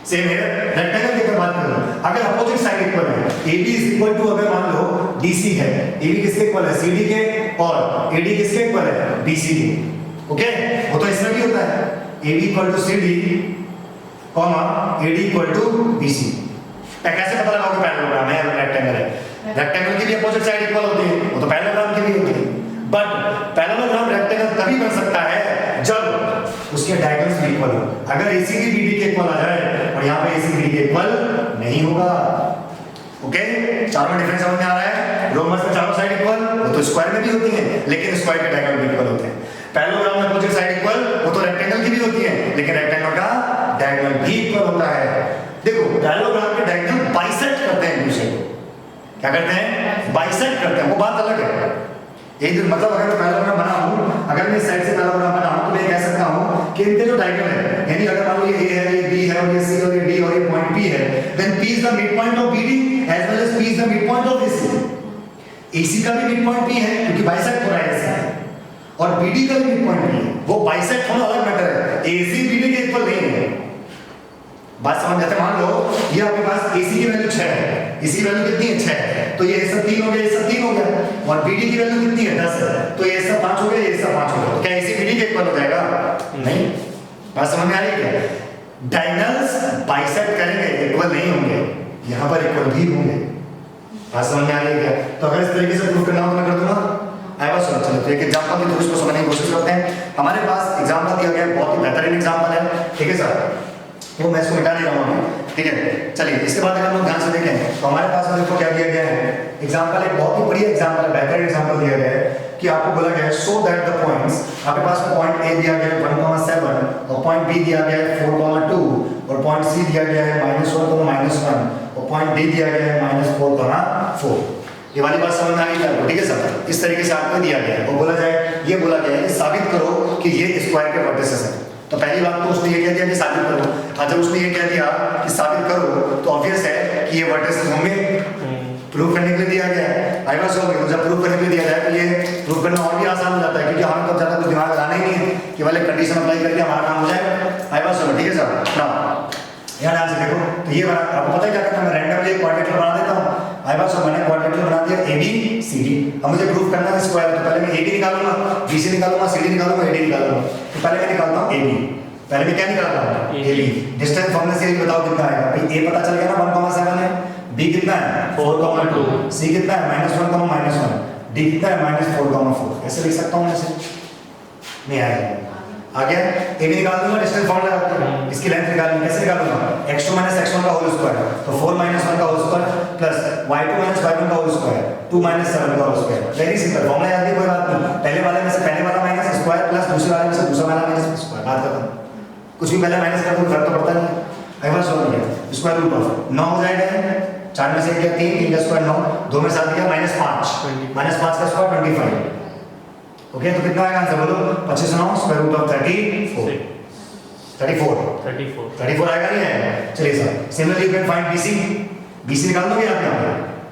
सेम है रेक्टेंगल की बात करो, अगर अपोजिट साइड इक्वल है, AB = अगर मान लो DC है, AB किसके इक्वल है CD के, और AD किसके इक्वल है BC के, ओके? वो तो इसमें भी होता है, AB = CD, AD = BC। कैसे पता लगाओगे? पैरेललोग्राम है, रेक्टेंगल है, रेक्टेंगल की भी अपोजिट साइड इक्वल होती है, वो तो पैरेललोग्राम की भी होती है, बट पैरेललोग्राम रेक्टेंगल तभी बन सकता है जब उसके डायगोनल्स भी इक्वल हो। अगर AC भी BD के इक्वल आ जाए और यहाँ पे AC BD के इक्वल नहीं होगा, ओके? चारों में डिफरेंस समझ में आ रहा है? रोमबस में चारों साइड इक्वल, वो तो स्क्वायर में भी होती है, लेकिन स्क्वायर के डायगोनल भी इक्वल होते हैं। पैरेललोग्राम में अपोजिट साइड इक्वल, वो तो रेक्टेंगल की भी होती है, लेकिन रेक्टेंगल का डायगोनल भी इक्वल होता है। देखो, पैरेललोग्राम के डायगोनल बाइसेक्ट करते हैं एक दूसरे को, क्या करते हैं? बाइसेक्ट करते हैं, वो बात अलग है। एक मतलब अगर मैं पैरेललोग्राम बना हूं, अगर मैं इस साइड से पैरेललोग्राम बना हूं, तो मैं कह सकता हूं कि इनके जो डायगोनल है, यानी अगर मान लो ये A है, ये B है, और ये C और ये D और ये पॉइंट P है, then P is the midpoint of BD as well as P is the midpoint of AC। AC का भी midpoint P है क्योंकि बाइसेक्ट हो रहा है AC, और BD का भी midpoint P है, वो बाइसेक्ट होना अलग मैटर है, AC BD के इक्वल नहीं है। बात समझ जाते? मान लो ये आपके पास AC की वैल्यू 6 है, इसकी वैल्यू कितनी है 6 है, तो ये इसका 3 हो गया, इसका 3 हो गया, और BD की वैल्यू कितनी है 10 है, तो ये इसका 5 हो गया, ये इसका 5 हो गया, तो क्या AC BD के इक्वल हो जाएगा? नहीं। बात समझ में आ रही है क्या? डायगोनल्स बाइसेक्ट करेंगे, इक्वल नहीं होंगे, यहाँ पर इक्वल भी होंगे। बात समझ में आ रही है क्या? तो अगर इस तरीके से प्रूफ करना हो तो मैं कर दूंगा। आई वाज सॉरी, चलो तो एक एग्जांपल के थ्रू इसको समझने की कोशिश करते हैं। हमारे पास एग्जांपल दिया गया है, बहुत ही बेहतरीन एग्जांपल है, ठीक है सर? वो मैं इसको मिटा नहीं रहा हूँ, ठीक है। चलिए इसके बाद अगर हम लोग ध्यान से देखें तो हमारे पास में देखो क्या दिया गया है, एग्जांपल एक बहुत ही बढ़िया एग्जांपल है, बेहतर एग्जांपल दिया गया है कि आपको बोला गया है सो दैट द पॉइंट्स, आपके पास में पॉइंट ए दिया गया है 1,7 और पॉइंट बी दिया गया है 4,2 और पॉइंट सी दिया गया है -1,-1 और पॉइंट डी दिया गया है -4,4। ये वाली बात समझ में आ गई क्या? ठीक है सर, इस तरीके से आपको दिया गया है और बोला जाए, ये बोला गया है कि साबित करो कि ये स्क्वायर के वर्टिसेस हैं। तो पहली बात तो उसने ये कह दिया कि साबित करो, और जब उसने ये कह दिया कि साबित करो तो ऑब्वियस है कि ये वर्टिसेस होंगे, प्रूफ करने के लिए दिया गया है। आई वाज होंगे, तो जब प्रूफ करने के लिए दिया जाए तो ये प्रूफ करना और भी आसान हो जाता है, क्योंकि हमें तो ज़्यादा कुछ दिमाग लगाना ही नहीं है कि वाले कंडीशन अप्लाई करके हमारा काम हो जाएगा। आई वाज होंगे, ठीक है सर ना। यहाँ ध्यान से देखो, तो ये आपको पता है क्या करता है, मैं रैंडमली एक क्वाड्रेटिक बना देता हूँ। आई बात मैंने क्वाड्रेटिक बना दिया ABCD। अब मुझे प्रूफ करना है स्क्वायर, तो पहले मैं AB निकालूंगा, BC निकालूंगा, CD निकालूंगा, AD निकालूंगा। तो पहले मैं निकालता हूँ AB, पहले मैं क्या निकालता हूँ AB। डिस्टेंस फॉर्मूले से बताओ कितना आएगा भाई। A पता चल गया ना 1,7 है, B कितना है 4,2, C कितना है -1,-1, D कितना है -4,4। ऐसे लिख सकता हूँ ऐसे, नहीं आएगा। आ गया, AB निकाल दूंगा, डिस्टेंस फॉर्मूला लगाते हैं, इसकी लेंथ निकालनी, कैसे निकालूंगा x2 - x1 का होल स्क्वायर, तो 4 - 1 का whole square plus y2 - y1 का होल स्क्वायर 2 - 7 का whole square. Very simple formula, याद नहीं कोई बात नहीं। पहले वाले में से पहले वाला माइनस स्क्वायर प्लस दूसरे वाले में से दूसरा वाला माइनस स्क्वायर, बात खत्म। कुछ भी पहले माइनस कर दो फर्क तो पड़ता नहीं। आई बार सॉल्व किया, स्क्वायर रूट ऑफ 9 हो जाएगा, 4 में से 1 गया 3, 3 का स्क्वायर 9, 2 में 7 गया -5 का स्क्वायर 25। ओके, तो कितना आएगा आंसर बोलो? 25 9 स्क्वायर रूट ऑफ 34 आएगा, नहीं आएगा? चलिए sir, similarly you can find BC निकाल दोगे आप यहाँ पे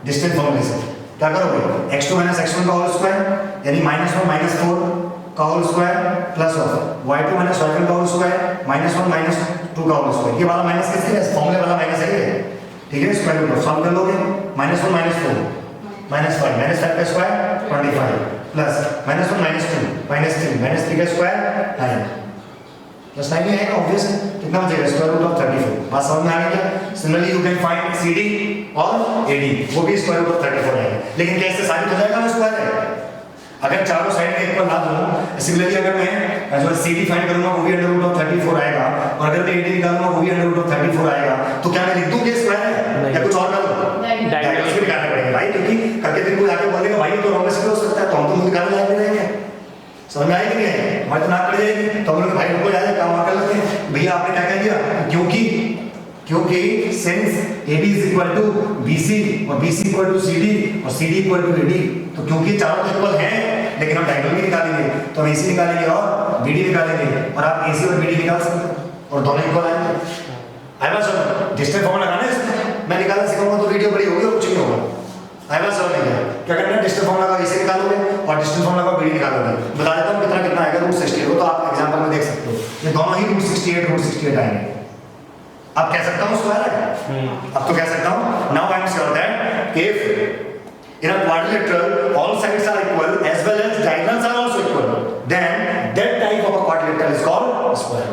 डिस्टेंस फॉर्मूले से। क्या करोगे, x2 - x1 का होल स्क्वायर यानी -1 - 4 का whole square plus of y2 - y1 का होल स्क्वायर -1 - 2 का होल स्क्वायर। ये वाला माइनस किसके है? फॉर्मूले वाला माइनस है ये, ठीक है। स्क्वायर रूट ऑफ सॉल्व कर लोगे, -1 - 4 -5 -5 का स्क्वायर 25 प्लस -1 - 2 -3 -3 का स्क्वायर 9 प्लस 9 ही आएगा, ऑब्वियस है। कितना बचेगा? Square root of 34। बात समझ में आ गई क्या? Similarly you can find CD और AD, वो भी स्क्वायर रूट ऑफ 34 आएगा। लेकिन क्या इससे साबित हो जाएगा वो स्क्वायर है? अगर चारों साइड में इक्वल ना दूं, सिमिलरली अगर मैं जो CD फाइंड करूंगा वो भी अंडर रूट ऑफ 34 आएगा, और अगर मैं AD निकालूंगा वो भी अंडर रूट ऑफ 34 आएगा, तो क्या मैं लिख दूं कि स्क्वायर है या कुछ और कर दूं? डायरेक्ट भी निकालना पड़ेगा भाई, क्योंकि करके फिर कोई आके बोलेगा भाई ये तो रॉन्ग हो सकता है, तो हम तो निकालने लायक नहीं रहेंगे। समझ में आएगी कि नहीं? हमारे तो नाक कट जाएगी, तो हम लोग भाई रुको जाए काम कर लेते हैं। भैया आपने क्या कह दिया? क्योंकि since AB is equal to BC और BC इक्वल टू CD और CD इक्वल टू AD, तो क्योंकि चारों तो इक्वल हैं, लेकिन हम डायगोनल भी निकालेंगे, तो हम AC निकालेंगे और BD निकालेंगे, और आप AC और BD निकाल सकते हैं और दोनों इक्वल आएंगे। आई बात समझ, डिस्टेंस फॉर्मूला लगाना है इसमें, मैं निकालना सिखाऊंगा तो वीडियो बड़ी होगी और कुछ नहीं होगा। आई बात समझ नहीं गया? क्या करना है, डिस्टेंस फॉर्मूला का AC निकालोगे और डिस्टेंस फॉर्मूला का BD निकालोगे। बता देता हूँ कितना कितना आएगा, रूट 68 हो, तो आप एग्जांपल में देख सकते हो, ये दोनों ही रूट 68 आएंगे। अब कह सकता हूँ स्क्वायर है, अब तो कह सकता हूँ। Now I am sure that if in a quadrilateral all sides are equal as well as diagonals are also equal, then that type of a quadrilateral is called square.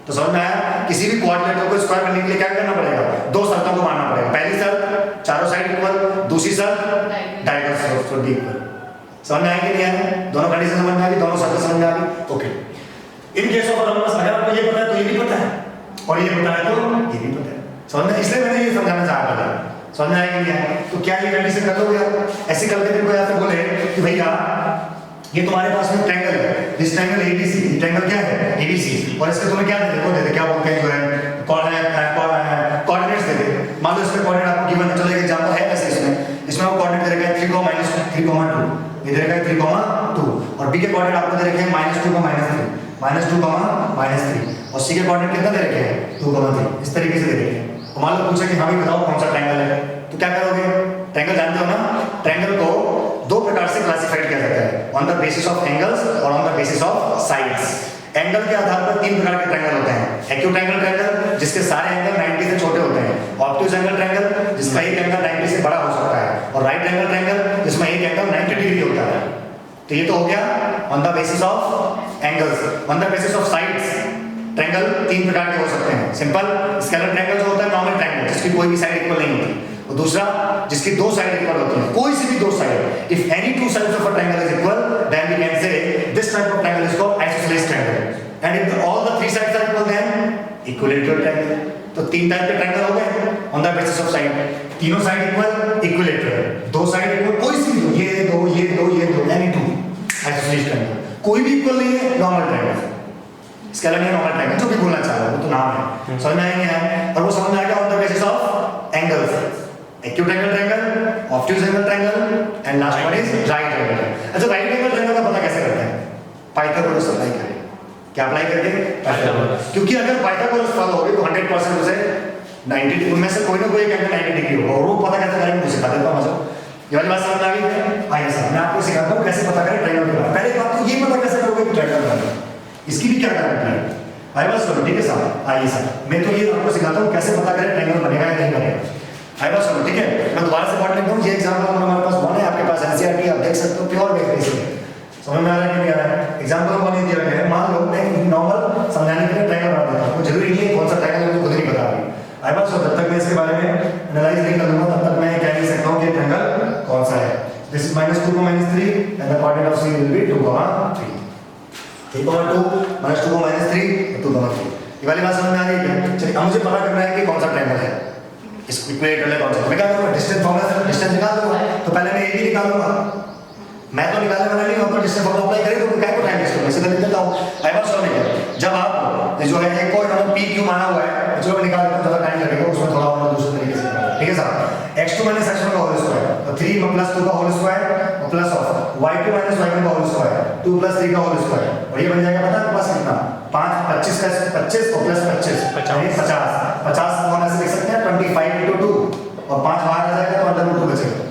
तो समझ में आया? किसी भी क्वाड्रिलेटरल को स्क्वायर करने के लिए क्या करना पड़ेगा? दो शर्तों को मानना पड़ेगा। पहली शर्त चारों साइड इक्वल, दूसरी शर्त डायगोनल्स शुड बी इक्वल। समझ में आया कि नहीं आया? दोनों कंडीशन समझ में आ गई, दोनों शर्तें समझ में आ गई। Okay, in case of rhombus अगर आपको ये पता है तो ये भी पता है, और ये पता है तो ये भी पता है। समझ में, इसलिए मैंने ये समझाना चाहा था। समझ में आया कि नहीं आया? तो क्या ये कंडीशन कर दोगे आप? ऐसे करके फिर कोई आपसे बोले कि भैया ये तुम्हारे पास में ट्रायंगल है, दिस ट्रायंगल ABC, ट्रायंगल क्या है ABC, और इसके तुम्हें क्या देते हैं, क्या बोलते हैं जो है कोऑर्डिनेट्स देते हैं। मान लो इसमें कोऑर्डिनेट आपको गिवन है, चलो एक एग्जांपल है ऐसे, इसमें आपको कोऑर्डिनेट दे रखा है 3, -3, 2, ये दे रखा है 3, 2, और B के कोऑर्डिनेट आपको दे रखे हैं -2, -3, और C के कोऑर्डिनेट कितना दे रखे हैं 2, 3, इस तरीके से दे रखे हैं। तो मान लो पूछे कि हाँ भी बताओ कौन सा ट्रायंगल है, तो क्या करोगे? ट्रायंगल जानते हो ना, ट्रायंगल को दो प्रकार से क्लासिफाइड किया जाता है, on the basis of angles और on the basis of sides. Angle के आधार पर तीन प्रकार के ट्रायंगल होते हैं। एक्यूट एंगल ट्रायंगल जिसके सारे एंगल 90 से छोटे होते हैं, ऑब्ट्यूज एंगल ट्रायंगल जिसका एक एंगल 90 से बड़ा हो सकता है, और राइट एंगल ट्रायंगल जिसमें एक एंगल 90 डिग्री होता है। तो ये तो हो गया on the basis of angles. On the basis of sides triangle तीन प्रकार के हो सकते हैं। सिंपल स्केलर ट्रायंगल जो होता है, नॉर्मल ट्रायंगल जिसकी कोई भी साइड इक्वल नहीं होती, और दूसरा जिसकी दो साइड इक्वल होती है, कोई सी भी दो side. If any two sides of a triangle is equal, then we can say this type of triangle is called isosceles triangle, and if all the three sides are equal, then equilateral triangle. तो तीन type के triangle basis of side, तीनों side equal equilateral, दो side equal, कोई सी दो, ये दो ये दो ये दो, एनी टू आइसोसेलेस ट्रायंगल, कोई भी इक्वल नहीं है नॉर्मल ट्रायंगल, इसका नहीं नॉर्मल ट्रायंगल जो भी बोलना चाह रहा है वो तो नाम है, समझ में आएंगे है। और वो समझ में आ गया on the basis of angles, acute angle triangle, obtuse angle triangle and last one is right angle. अच्छा राइट एंगल ट्रायंगल का पता कैसे करते हैं? पाइथागोरस अप्लाई करें, क्या अप्लाई करके? पाइथागोरस, क्योंकि अगर पाइथागोरस फॉलो हो गई तो 100% उसे 90 डिग्री में से कोई ना कोई एक एंगल 90 डिग्री होगा, और वो पता कैसे करेंगे मुझे सिखा देता हूं। मतलब ये वाली बात समझ आ गई? आइए सर मैं आपको सिखाता हूं कैसे पता करें ट्रायंगल के बारे में। पहले बात तो ये पता कैसे करोगे कि ट्रायंगल है, इसकी भी क्या गारंटी है? आई बस सुनो, ठीक है साहब, आइए सर मैं तो ये आपको सिखाता हूं कैसे पता करें ट्रायंगल बनेगा या नहीं बनेगा। आई बस सुनो, ठीक है, मैं दोबारा से पढ़ लेता हूं। ये एग्जांपल हमारे पास वन है, आपके पास एनसीईआरटी आप देख सकते हो, प्योर बेसिक है, समझ में आ रहा है कि नहीं आ रहा है? एग्जांपल वन दिया गया है, मान लो मैं नॉर्मल समझाने के लिए ट्रायंगल बना देता हूं, जरूरी नहीं है कौन सा ट्रायंगल है मुझे खुद नहीं पता है। आई बस जब तक मैं इसके बारे में एनालाइज नहीं कर लूंगा तब तक मैं कह नहीं सकता हूं कि ट्रायंगल कौन सा है। This is -2 -3 and the coordinate of C will be 2, 3, 3, 2 -2 -3 2, 3। ये वाली बात समझ में आ रही है? चलिए अब मुझे पता करना है कि कौन सा ट्रायंगल है, इस इक्वेटर है कौन सा। मैं क्या करूंगा, डिस्टेंस फॉर्मूला से डिस्टेंस निकाल दूंगा, तो पहले मैं ए भी निकालूंगा, मैं तो निकालने वाला नहीं हूं, पर डिस्टेंस फॉर्मूला अप्लाई करें तो क्या को टाइम वेस्ट करूंगा, सीधा लिख देता हूं। आई बात समझ में? जब आप जो है एक को इन्होंने पी क्यू माना हुआ है, चलो मैं निकाल देता हूं, थोड़ा टाइम लगेगा उसमें, थोड़ा और दूसरे तरीके से, ठीक है साहब। x2 - x1 का होल स्क्वायर, तो 3 + 2 का whole square plus of y2 - y1 का होल स्क्वायर, 2 + 3 का होल स्क्वायर, और ये बन जाएगा पता है आपके पास कितना? 5 25 का 25 और प्लस 25 यानी 50 50 को हम ऐसे लिख सकते हैं 25 × 2, और 5 बाहर आ जाएगा तो √2 बचेगा।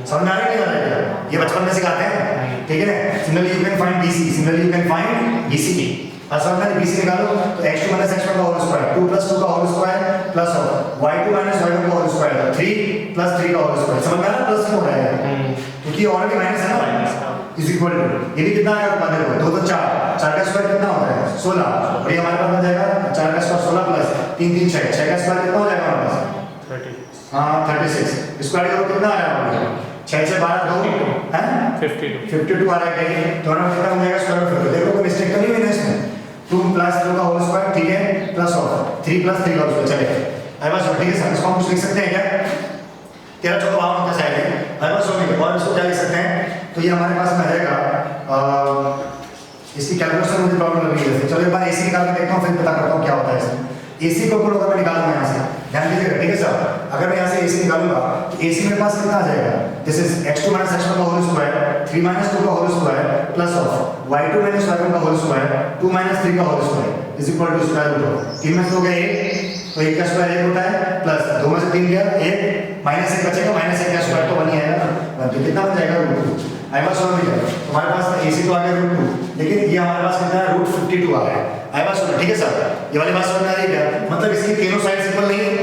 समझ में आ रहा है नहीं आ रहा है? ये बचपन में सिखाते हैं, ठीक है। Similarly you can find BC, similarly you can find BC। असल में BC निकालो तो x2 - x1 का होल स्क्वायर, 2 + 2 का whole square plus of y2 - y1 का होल स्क्वायर, 3 + 3 का होल स्क्वायर। समझ में आ रहा है? प्लस क्यों हो रहा है? क्योंकि ऑलरेडी माइनस है ना, इज इक्वल टू, ये भी कितना आएगा बता दो, 2 तो 4, 4 का स्क्वायर कितना होता है? 16, और ये हमारे पास बन जाएगा 4 का स्क्वायर 16 प्लस 3 3 6, 6 का स्क्वायर कितना हो जाएगा हमारे पास? 36। हां 36, स्क्वायर करो कितना आ रहा है? 6 से 12 2 हैं 52 आ रहा है। कहीं दोनों कितना हो जाएगा स्क्वायर रूट? देखो कोई मिस्टेक तो नहीं हुई ना इसमें। 2 + 2 का होल स्क्वायर, ठीक है, प्लस ऑफ 3 + 3 का होल स्क्वायर, चलेगा। आई बस ठीक है सर, इसको हम कुछ लिख सकते हैं क्या? 13 चौका 52 होता साइड है। आई बस और इसको क्या लिख सकते हैं? तो ये हमारे पास में रहेगा, इसकी कैलकुलेशन मुझे प्रॉब्लम लग रही है, चलो एक बार AC निकाल के देखता हूं, फिर पता करता हूं क्या होता है इसमें। AC को अगर मैं निकालूंगा यहां से, ध्यान दीजिएगा, ठीक है सर, अगर मैं यहां से AC निकालूंगा तो AC मेरे पास कितना आ जाएगा? दिस इज x2 - x1 का होल स्क्वायर, 3 - 2 का whole square plus of y2 - y1 का होल स्क्वायर, 2 - 3 का whole square is equal to square root of 3 में से हो गया 1, तो 1 का स्क्वायर 1 होता है, प्लस 2 में से 3 गया 1, -1 बचेगा, -1 का स्क्वायर तो 1 ही आएगा ना, तो कितना बन जाएगा √2। आई बात समझ में? हमारे पास AC तो आ गया √2, लेकिन ये हमारे पास कितना है? √52 आ रहा है। आई बात सुनो, ठीक है सर, ये वाली बात समझ में आ रही है क्या? मतलब इसकी तीनों साइड्स इक्वल नहीं है,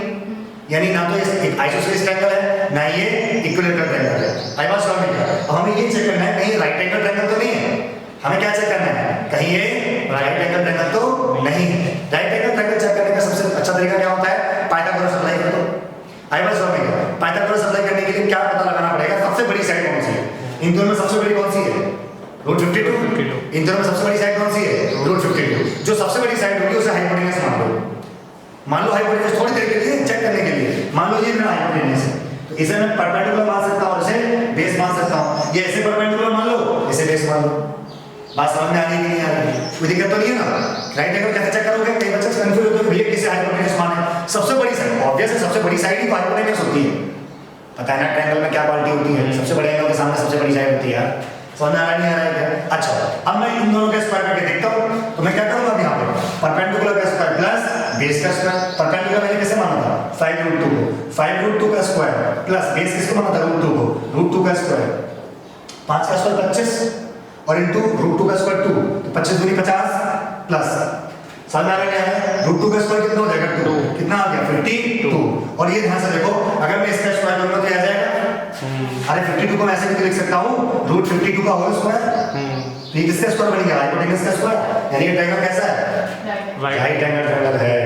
यानी ना तो एक आइसोसेलेस ट्रायंगल है ना ये इक्विलेटरल ट्रायंगल है। आई बात समझ में? अब हमें ये चेक करना है कहीं राइट एंगल ट्रायंगल तो नहीं है, हमें क्या चेक करना है? कहीं ये राइट एंगल ट्रायंगल तो नहीं है। राइट एंगल ट्रायंगल चेक करने का सबसे अच्छा तरीका क्या होता है? पाइथागोरस अप्लाई कर दो। आई बात समझ में? पाइथागोरस अप्लाई करने के लिए क्या पता लगाना पड़ेगा? सबसे बड़ी साइड कौन सी है? इन दोनों में सबसे बड़ी कौन सी है? √52। इन दोनों में सबसे बड़ी साइड कौन सी है? √52। जो सबसे बड़ी साइड होगी उसे हाइपोटेनस मान लो। मान लो हाइपोटेनस थोड़ी देर के लिए चेक करने के लिए, मान लो ये मेरा हाइपोटेनस है, तो इसे मैं परपेंडिकुलर मान सकता हूं और इसे बेस मान सकता हूं। ये ऐसे परपेंडिकुलर मान लो, इसे बेस मान लो। बात समझ में आ रही है कि नहीं आ रही? कोई दिक्कत तो नहीं है ना? राइट एंगल कैसे चेक करोगे? कई बच्चे कंफ्यूज होते हैं भैया किसे हाइपोटेनस माने। सबसे बड़ी साइड ऑब्वियस है, सबसे बड़ी साइड ही हाइपोटेनस होती है। पता है ना ट्रायंगल में क्या क्वालिटी होती है? सबसे बड़े एंगल के सामने सबसे बड़ी साइड होती है। समझ आ रहा नहीं आ रहा है क्या? अच्छा, अब मैं इन दोनों का स्क्वायर करके देखता हूं, तो मैं क्या करूंगा यहाँ पे? परपेंडिकुलर का स्क्वायर प्लस बेस का स्क्वायर। परपेंडिकुलर मैंने कैसे माना था? 5√2 को, 5√2 का स्क्वायर प्लस बेस किसको माना था? √2 को, √2 का स्क्वायर, 5 का स्क्वायर 25 और इनटू √2 का स्क्वायर 2, तो 25 दूनी 50 प्लस समझ में आ रहा है? √2 का स्क्वायर कितना हो जाएगा? 2, कितना आ गया? 52। और ये ध्यान से देखो, अगर मैं इसका स्क्वायर करूंगा तो आ जाएगा, अरे 52 को मैं ऐसे भी लिख सकता हूं √52 का होल स्क्वायर। ये किसका स्क्वायर बन गया? हाइपोटेनस का स्क्वायर। यानी ये ट्रायंगल कैसा है? राइट एंगल ट्रायंगल है।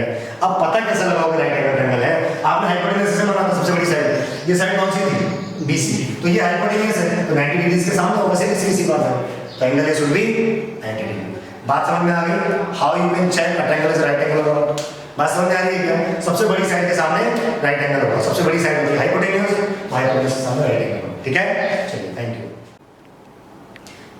अब पता कैसे लगाओगे राइट एंगल ट्रायंगल है? आपने हाइपोटेनस से माना था सबसे बड़ी साइड, ये साइड कौन सी थी? BC, तो ये हाइपोटेनस है, तो 90 डिग्री के सामने होगा, सीधी सी बात है, तो एंगल शुड बी 90 डिग्री। बात समझ में आ गई? How you can check a triangle is right angle और नॉट। बात समझ में आ रही है क्या? सबसे बड़ी साइड के सामने राइट एंगल होगा, सबसे बड़ी साइड होगी हाइपोटेन्यूज, हाइपोटेन्यूज के सामने राइट एंगल होगा। ठीक है, चलिए थैंक यू।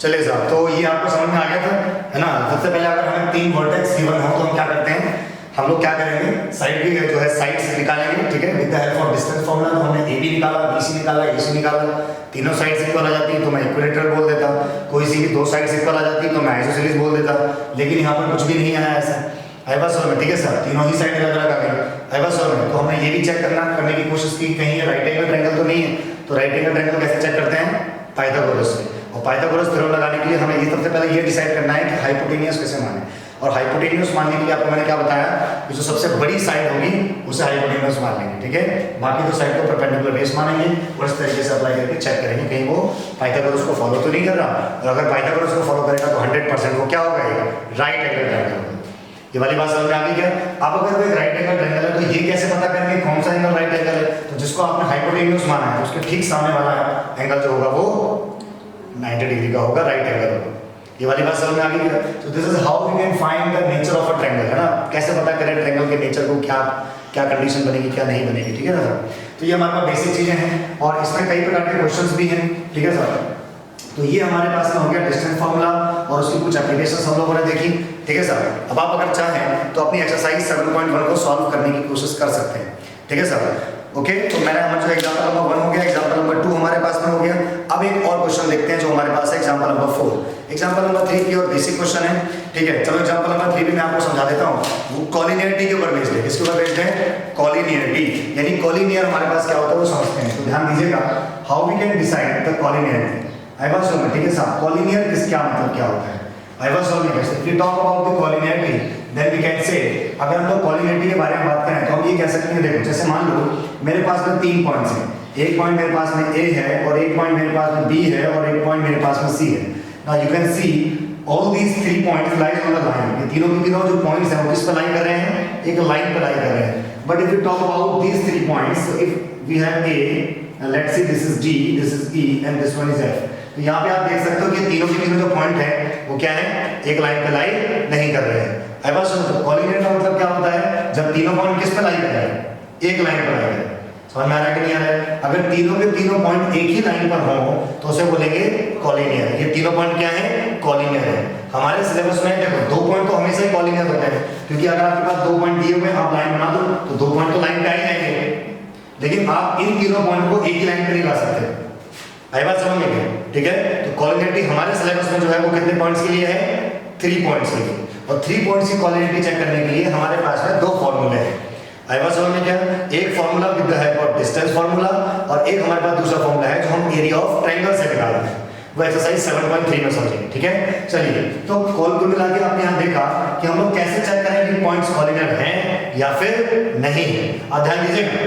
चलिए साहब, तो ये आपको समझ में आ गया था, है ना? सबसे पहले अगर हमें 3 वर्टेक्स गिवन हो तो हम क्या करते हैं, हम लोग क्या करेंगे, साइड की जो है साइड्स निकालेंगे। ठीक है, with the help of distance formula. तो हमने AB निकाला, BC निकाला, AC निकाला, तीनों साइड्स इक्वल आ जाती तो मैं इक्विलेटरल बोल देता, कोई सी भी 2 साइड्स इक्वल आ जाती तो मैं आइसोसेलेस बोल देता, लेकिन यहाँ पर कुछ भी नहीं आया ऐसा। आइसोसेलेस में, ठीक है सर, तीनों ही साइड अलग अलग आ गई आइसोसेलेस में। तो हमने ये भी चेक करने की कोशिश की कहीं राइट एंगल ट्रायंगल तो नहीं है। तो राइट एंगल ट्रायंगल कैसे चेक करते हैं? पाइथागोरस से। और पाइथागोरस थ्योरम लगाने के लिए हमें ये सबसे पहले ये डिसाइड करना है कि हाइपोटेन्यूज कैसे माने। और हाइपोटेन्यूज मानने के लिए आपको मैंने क्या बताया कि जो सबसे बड़ी साइड होगी उसे हाइपोटेन्यूज मान लेंगे। ठीक है, बाकी दो साइड को परपेंडिकुलर बेस मानेंगे और इस तरीके से अप्लाई करके चेक करेंगे कहीं वो पाइथागोरस को फॉलो तो नहीं कर रहा। और अगर पाइथागोरस को फॉलो करेगा तो 100% वो क्या होगा, राइट एंगल ट्रायंगल होगा। ये वाली बात समझ में आ गई क्या? अब अगर कोई राइट एंगल ट्रायंगल है तो ये कैसे पता करेंगे कौन सा एंगल राइट एंगल है? तो जिसको आपने हाइपोटेन्यूज माना है उसके ठीक सामने वाला एंगल जो होगा वो 90 डिग्री का होगा, राइट एंगल होगा। ये वाली बात समझ में आ गई क्या? तो this is how we can find the nature of a triangle, है ना? कैसे पता करें ट्रायंगल के नेचर को, क्या क्या कंडीशन बनेगी, क्या नहीं बनेगी। ठीक है ना सर? तो ये हमारे पास बेसिक चीजें हैं और इसमें कई प्रकार के क्वेश्चंस भी हैं। ठीक है सर? तो ये हमारे पास में हो गया डिस्टेंस फार्मूला और उसकी कुछ एप्लीकेशंस हम लोगों ने देखी। ठीक है सर? अब आप अगर चाहें तो अपनी एक्सरसाइज 7.1 को सॉल्व करने की कोशिश कर सकते हैं। ठीक है सर? ओके, तो मैंने हमारा जो एग्जांपल नंबर 1 हो गया, एग्जांपल नंबर 2 हमारे पास में हो गया। अब एक और क्वेश्चन देखते हैं जो हमारे पास है, एग्जांपल नंबर 4। एग्जांपल नंबर 3 की और बेसिक क्वेश्चन है। ठीक है, चलो एग्जांपल नंबर 3 भी मैं आपको समझा देता हूँ। वो कॉलिनियरिटी के ऊपर बेस्ड है। किसके ऊपर बेस्ड है? कॉलिनियरिटी, यानी कॉलिनियर हमारे पास क्या होता है वो समझते हैं। तो ध्यान दीजिएगा, how we can decide the collinearity. Isosceles, ठीक है साहब, कॉलिनियर किस क्या मतलब क्या होता है? Isosceles, if we talk about the collinearity then we can say, अगर हम लोग कॉलिनियरिटी के बारे में बात करें तो हम ये कह सकते हैं, देखो जैसे मान लो मेरे पास में 3 पॉइंट्स हैं, एक पॉइंट मेरे पास में A है और एक पॉइंट मेरे पास में B है और एक पॉइंट मेरे पास में C है। Now you can see all these 3 points lies on the line. ये तीनों के तीनों जो पॉइंट्स हैं वो किस पर लाई कर रहे हैं? एक लाइन पर लाई कर रहे हैं। But if you talk about these 3 points, if we have A and let's say this is D, this is E and this one is F, तो यहाँ पे आप देख सकते हो कि तीनों के तीनों जो पॉइंट है वो क्या है? एक लाइन पे लाई नहीं कर रहे हैं। कॉलिनियर का मतलब क्या होता है? जब तीनों पॉइंट किस पे लाई कर रहे हैं? एक लाइन पर लाई कर रहे हैं। समझ में आ रहा है कि नहीं आ रहा है? अगर तीनों के तीनों पॉइंट एक ही लाइन पर हो तो उसे बोलेंगे कॉलिनियर। ये तीनों पॉइंट क्या है? कॉलिनियर है। हमारे सिलेबस में देखो 2 पॉइंट तो हमेशा ही कॉलिनियर होते हैं, क्योंकि अगर आपके पास 2 पॉइंट दिए हुए हैं, आप लाइन बना दो तो 2 पॉइंट तो लाइन पे आ ही जाएंगे, लेकिन आप इन तीनों पॉइंट को एक ही लाइन पे नहीं ला सकते। आई बात समझ में गई? ठीक है, तो कॉलिनियरिटी हमारे सिलेबस में जो है वो कितने पॉइंट्स के लिए है? 3 पॉइंट्स के लिए। और 3 पॉइंट्स की कॉलिनियरिटी चेक करने के लिए हमारे पास में 2 फॉर्मूले हैं। आई बात समझ में क्या? एक formula with the help of distance formula और एक हमारे पास दूसरा फॉर्मूला है जो हम एरिया ऑफ ट्रायंगल से निकालते हैं। वो एक्सरसाइज 7.3 में समझेंगे। ठीक है, चलिए तो कॉल को मिला के आपने यहाँ देखा कि हम लोग कैसे चेक करें कि पॉइंट्स कॉलिनियर हैं या फिर नहीं है। अब ध्यान दीजिएगा,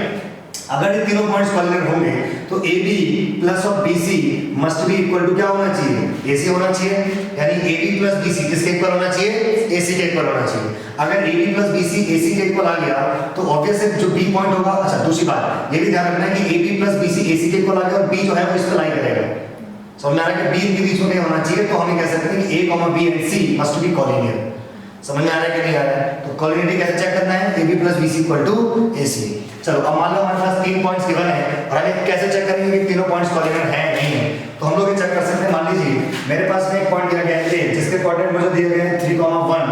अगर ये तीनों पॉइंट्स कॉलिनियर होंगे तो AB plus of BC must be equal to क्या होना चाहिए? AC होना चाहिए। यानी AB प्लस BC किसके इक्वल होना चाहिए? AC के इक्वल होना चाहिए। अगर AB प्लस BC AC के इक्वल आ गया तो ऑब्वियस है जो B पॉइंट होगा। अच्छा, दूसरी बात ये भी ध्यान रखना है कि AB प्लस BC AC के इक्वल आ गया और B जो है वो इस पर लाई करेगा। समझ में आ रहा है कि B के बीच में नहीं होना चाहिए, तो हम कह सकते हैं कि A, B and C must be collinear. समझ में आ रहा है कि नहीं आ रहा है? तो कॉलिनियरिटी कैसे चेक करना है? AB plus BC equal to AC। चलो अब मान लो हमारे पास 3 पॉइंट्स गिवन है और हमें कैसे चेक करेंगे कि तीनों पॉइंट्स कॉलिनियर हैं नहीं है? तो हम लोग ये चेक कर सकते हैं। मान लीजिए मेरे पास में एक पॉइंट दिया गया है A जिसके कोऑर्डिनेट मुझे दिए गए हैं 3,1,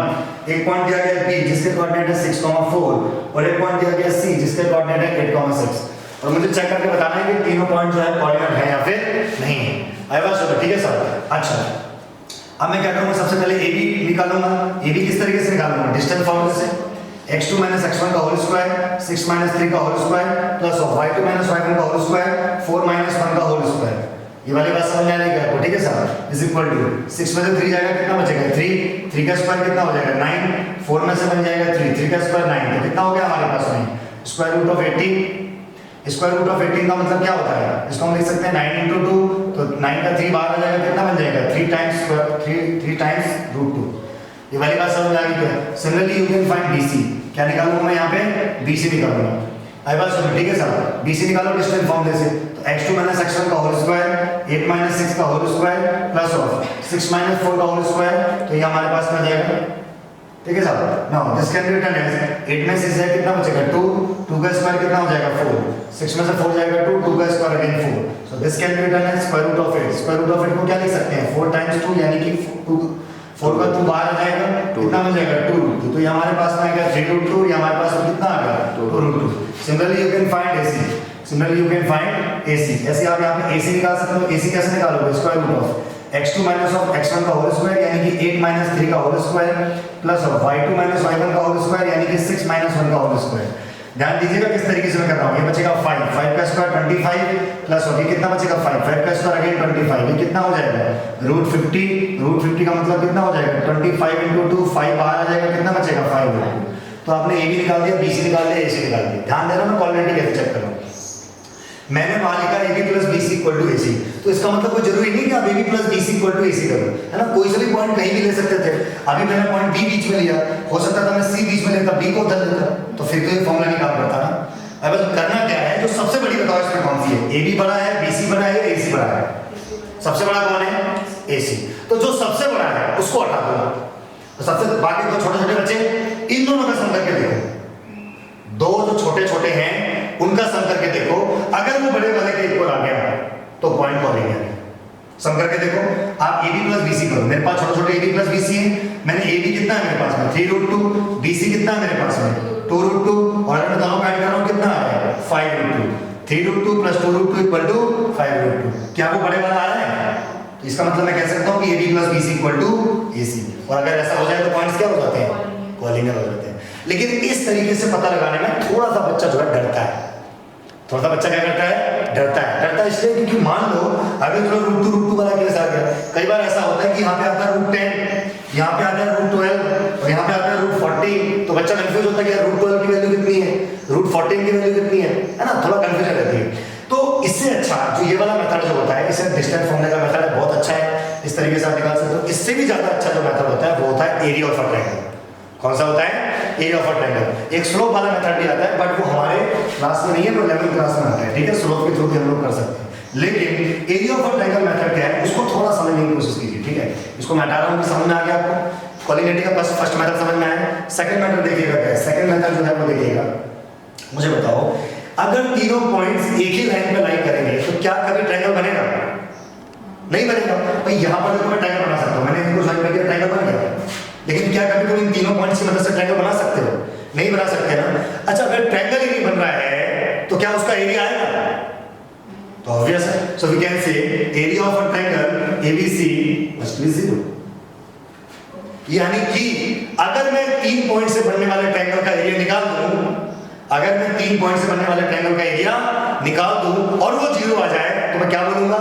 एक पॉइंट दिया गया है B जिसके कोऑर्डिनेट है 6,4 और एक पॉइंट दिया गया है C जिसके कोऑर्डिनेट है 8,6 और मुझे चेक करके बताना है कि तीनों पॉइंट जो है कॉलिनियर है या फिर नहीं है। आई बात समझ? ठीक है सर। अच्छा, अब मैं क्या करूंगा? सबसे पहले AB निकालूंगा। AB किस तरीके से निकालूंगा? डिस्टेंस फॉर्मूले से। x2 minus x1 का होल स्क्वायर 6 minus 3 का whole square plus of y2 minus y1 का होल स्क्वायर 4 minus 1 का होल स्क्वायर। ये वाली बात समझ में आ रही है आपको? ठीक है सर। इज इक्वल टू 6 में से 3 जाएगा कितना बचेगा? 3 का स्क्वायर कितना हो जाएगा? 9 4 में से बन जाएगा 3 का स्क्वायर 9, तो कितना हो गया हमारे पास में? Square root of 18। Square root of 18 का मतलब क्या होता है? इसको हम लिख सकते हैं 9 into 2, तो 9 का 3 बाहर आ जाएगा, कितना बन जाएगा? 3 टाइम्स रूट 2। ये वाली बात समझ में आ गई क्या? Similarly you can find BC। क्या निकालूंगा मैं यहाँ पे? BC निकालूंगा। आई बात सुनो, ठीक है सर। BC निकालो डिस्टेंस फॉर्मूले से, तो x2 माइनस x1 का होल स्क्वायर, 8 माइनस 6 का whole square plus of 6 minus 4 का होल स्क्वायर, तो ये हमारे पास में आ जाएगा। ठीक है साहब, now this can be written as 8 में 6 है कितना बचेगा 2, 2 का स्क्वायर कितना हो जाएगा 4, 6 में से 4 जाएगा 2, 2 का square again 4, so this can be written as square root of 8। Square root of 8 को क्या लिख सकते हैं 4 टाइम्स 2 यानी कि 4 का 2 बाहर आ जाएगा, कितना मिल जाएगा 2 रूट 2, तो ये हमारे पास में आ गया 3 रूट 2, ये हमारे पास में कितना आ गया 2 root 2। Similarly you can find AC, similarly you can find AC। ऐसे आप यहाँ पे AC निकाल सकते हो। AC कैसे निकालोगे, square root of x2 minus of x1 का होल स्क्वायर यानी कि 8 माइनस 3 का whole square plus of y2 माइनस y1 का होल स्क्वायर यानी कि 6 माइनस 1 का होल स्क्वायर। ध्यान दीजिएगा किस तरीके से मैं कर रहा हूँ। ये बचेगा 5, 5 का स्क्वायर 25 प्लस और ये कितना बचेगा 5, 5 का स्क्वायर अगेन 25, ये कितना हो जाएगा रूट 50, रूट 50 का मतलब कितना हो जाएगा 25 इंटू 2, 5 बाहर आ जाएगा, कितना बचेगा 5 रूट 2। तो आपने AB निकाल दिया, BC निकाल दिया, AC निकाल दिया। ध्यान देना मैं क्वालिटी कैसे चेक कर रहा हूँ। मैंने वहां लिखा AB plus BC equal to AC, तो इसका मतलब कोई जरूरी नहीं कि आप AB plus BC equal to AC करो, है ना। कोई सा भी पॉइंट कहीं भी ले सकते थे। अभी मैंने पॉइंट B बीच में लिया, हो सकता था मैं C बीच में लेता, B को उधर लेता, तो फिर तो ये फॉर्मूला नहीं काम करता ना। अब बस करना क्या है, जो सबसे बड़ी बताओ इसमें कौन सी है, AB बड़ा है, BC बड़ा है, AC बड़ा है। सबसे बड़ा कौन है, AC। तो जो सबसे बड़ा है उसको हटा दो, तो सबसे बाकी दो छोटे छोटे बच्चे, इन दोनों का सम करके देखो। दो जो छोटे छोटे हैं उनका सम करके देखो, अगर वो बड़े वाले के इक्वल आ गया तो पॉइंट कॉल लेंगे। सम करके देखो, आप AB प्लस BC करो। मेरे पास छोटे छोटे AB प्लस BC है, मैंने AB कितना है मेरे पास में 3 रूट 2, BC कितना है मेरे पास में 2 रूट 2, और अगर मैं दोनों का ऐड कर रहा हूं कितना आ रहा है 5 root 2। 3 root 2 plus 2 root 2 equal to 5 root 2। क्या वो बड़े वाला आ रहा है, तो इसका मतलब मैं कह सकता हूं कि AB plus BC equal to AC। और अगर ऐसा हो जाए तो पॉइंट्स क्या हो जाते हैं, कॉलिनियर हो जाते हैं। लेकिन इस तरीके से पता लगाने में थोड़ा सा बच्चा जो है डरता है। थोड़ा सा बच्चा क्या करता है, डरता है। डरता है इसलिए क्योंकि मान लो अभी तो रूट 2 वाला केस आ गया। कई बार ऐसा होता है कि यहाँ पे आता है रूट 10, यहाँ पे आता है रूट 12 और यहाँ पे आता है रूट 40, तो बच्चा कंफ्यूज होता है कि रूट 12 की वैल्यू कितनी है, रूट 14 की वैल्यू कितनी है ना, थोड़ा कंफ्यूजन रहती है। तो इससे अच्छा जो ये वाला मेथड जो होता है, इसे डिस्टेंस फॉर्मूले का मेथड है, बहुत अच्छा है, इस तरीके से आप निकाल सकते हो। इससे भी ज्यादा अच्छा जो मेथड होता है वो होता है एरिया ऑफ अ ट्रायंगल। कौन सा होता है, एरिया ऑफ अ ट्रायंगल। एक स्लोप वाला मेथड भी आता है, बट वो हमारे क्लास में नहीं है, वो 11th क्लास में आता है। ठीक है, स्लोप के थ्रू भी हम लोग कर सकते हैं, लेकिन area of a triangle method क्या है उसको थोड़ा समझने की कोशिश कीजिए। ठीक है, इसको मैं हटा रहा हूँ, समझ में आ गया आपको। कोलिनिटी का फर्स्ट मेथड समझ में आया। सेकंड मेथड देखिएगा क्या है। सेकंड मेथड जो है वो देखिएगा, मुझे बताओ अगर तीनों पॉइंट्स एक ही लाइन पे लाई करेंगे तो क्या कभी ट्रायंगल बनेगा, नहीं बनेगा। भाई यहाँ पर देखो मैं ट्रायंगल बना सकता हूँ, मैंने इनको ज्वाइन करके ट्रायंगल बन गया, लेकिन क्या कभी तुम इन तीनों पॉइंट्स की मदद से ट्रायंगल बना सकते हो, नहीं बना सकते ना। अच्छा, अगर ट्रायंगल ही नहीं बन रहा है तो क्या उसका एरिया आएगा, तो ऑब्वियस है। So we can say area of a triangle ABC must be 0। यानी कि अगर मैं 3 पॉइंट से बनने वाले ट्रायंगल का एरिया निकाल दूं, अगर मैं 3 पॉइंट से बनने वाले ट्रायंगल का एरिया निकाल दूं और वो 0 आ जाए तो मैं क्या बोलूंगा,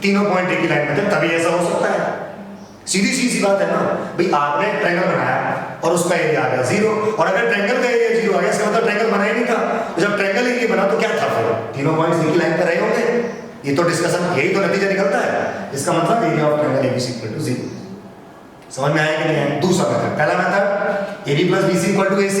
तीनों पॉइंट एक ही लाइन में थे, तभी ऐसा हो सकता है। सीधी सी बात है ना भाई, आपने ट्रायंगल बनाया और उसका एरिया आ गया 0, और अगर ट्रायंगल का एरिया 0 आ गया इसका मतलब ट्रायंगल बना ही नहीं था। तो जब ट्रायंगल ही नहीं बना तो क्या था फिर, तीनों पॉइंट्स एक ही लाइन पर रहे होंगे। ये तो डिस्कशन, यही तो नतीजा निकलता है। इसका मतलब area of triangle ABC equal to 0। समझ में आया कि नहीं आया। दूसरा मेथड, पहला method AB plus BC equal to AC,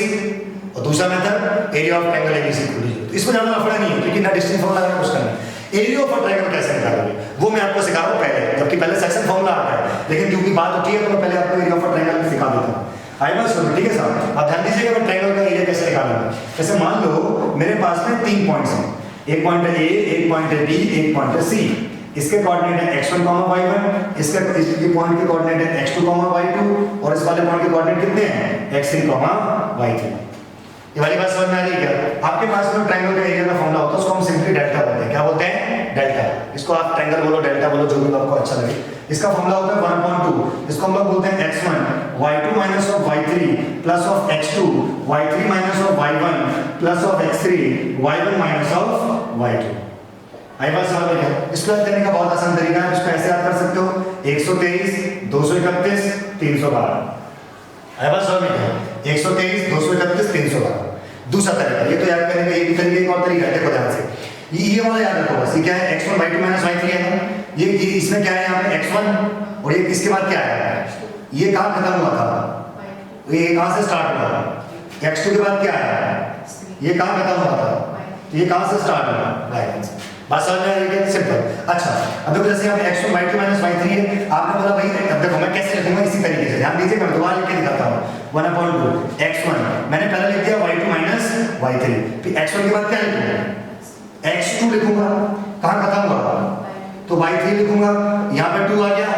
और दूसरा method area of triangle ABC equal to 0। इसमें ज्यादा लफड़ा नहीं है क्योंकि ना डिस्टेंस फॉर्मूला लगाना कुछ करना है। एरिया ऑफ अ ट्रायंगल कैसे निकालोगे वो मैं आपको सिखा रहा हूं पहले, जबकि पहले सेक्शन फॉर्मूला आता है, लेकिन क्योंकि बात होती है तो मैं पहले आपको एरिया ऑफ अ ट्रायंगल सिखा देता हूं। आई बस सुनो, ठीक है साहब। आप ध्यान दीजिएगा मैं ट्रायंगल का एरिया कैसे निकालूंगा। जैसे मान लो मेरे पास में 3 पॉइंट्स हैं, एक पॉइंट है A, एक पॉइंट है B, एक पॉइंट है C। इसके कोऑर्डिनेट है x1, y1, इसके पॉइंट के कोऑर्डिनेट है x2, y2, और इस वाले पॉइंट के कोऑर्डिनेट कितने हैं x3, y3। ये वाली बात समझ में आ रही है क्या। आपके पास में ट्रायंगल का एरिया का फॉर्मूला होता है, उसको हम सिंपली डेल्टा बोलते हैं। क्या बोलते हैं, डेल्टा। इसको आप ट्रायंगल बोलो, डेल्टा बोलो, जो भी आपको अच्छा लगे। इसका फॉर्मूला होता है 1/2, इसको हम लोग बोलते हैं x1 y2 minus of y3 plus of x2 y3 minus of y1 plus of x3 y1 minus of y2। आई बात समझ में क्या। इसको याद करने का बहुत आसान तरीका है, इसको ऐसे याद कर सकते हो 123 231 312। आई बात समझ में क्या, 123 231 312। दूसरा तरीका, ये तो याद करने का ये भी तरीका, एक और तरीका है, देखो ध्यान से। ये वाला याद रखो बस। ये क्या है, x1 y2 माइनस y3 है ना। ये इसमें क्या है, यहाँ पे x1 और ये इसके बाद क्या है, ये कहाँ खत्म हुआ था, ये कहाँ से स्टार्ट हुआ, x2 के बाद क्या है, ये कहाँ खत्म हुआ था, ये कहाँ से स्टार्ट हुआ, y1 से। बात समझ में आ रही है? सिंपल। अच्छा अब देखो जैसे यहाँ x1 y2 माइनस y3 है, आपने बोला भाई अब देखो मैं कैसे लिखूंगा इसी तरीके से, ध्यान दीजिए मैं दोबारा लिख के दिखाता हूँ। 1/2 x1 मैंने पहले लिख दिया y2 माइनस y3, फिर x1 के बाद क्या लिखूंगा? x2 लिखूंगा, कहाँ खत्म हुआ? तो y3 लिखूंगा, यहाँ पे 2 आ गया,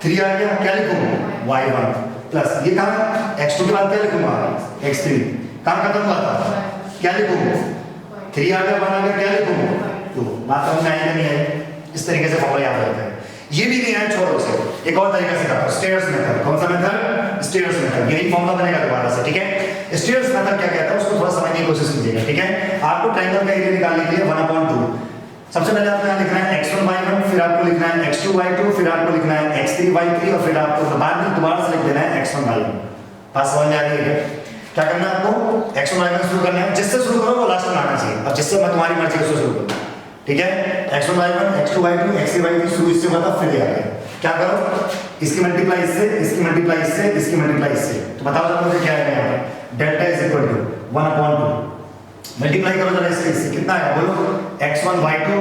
3 आ गया, क्या लिखूंगा? y1 प्लस ये कहाँ? x2 के बाद क्या लिखूंगा? x3, कहाँ खत्म हुआ था? क्या लिखूंगा? 3 आ गया, 1 आ गया, क्या लिखूंगा? 2। बात समझ में आएगा नहीं है? इस तरीके से फॉर्मूला याद रहता है। ये भी नहीं आया छोड़ो उसे, एक और तरीका सिखाता हूं, स्टेयर्स मेथड। कौन सा मेथड? Stairs method. यही फॉर्मूला बनेगा दोबारा से, ठीक है? स्टेयर्स मेथड क्या कहता है उसको थोड़ा समझने की कोशिश कीजिएगा, ठीक है? आपको ट्रायंगल का एरिया निकालने के लिए 1/2 सबसे पहले आपको यहाँ लिखना है x1 y1, फिर आपको लिखना है x2 y2, फिर आपको लिखना है x3 y3 और फिर आपको बाद में दोबारा से लिख देना है x1 y1। बात समझ में आ रही है? क्या करना है आपको? x1 y1 शुरू करना है, जिससे शुरू करो वो लास्ट में आना चाहिए, अब जिससे मैं तुम्हारी मर्जी से शुरू करूँ, ठीक है? x1 y1, x2 y2, x3 y3 शुरू इससे होता फिर आ गया। क्या करो? इसकी मल्टीप्लाई इससे, इसकी मल्टीप्लाई इससे, इसकी मल्टीप्लाई इससे, तो बताओ जरा मुझे क्या आएगा यहाँ पे? Delta is equal to 1/2 multiply करो जरा इससे, कितना आएगा बोलो? x1 y2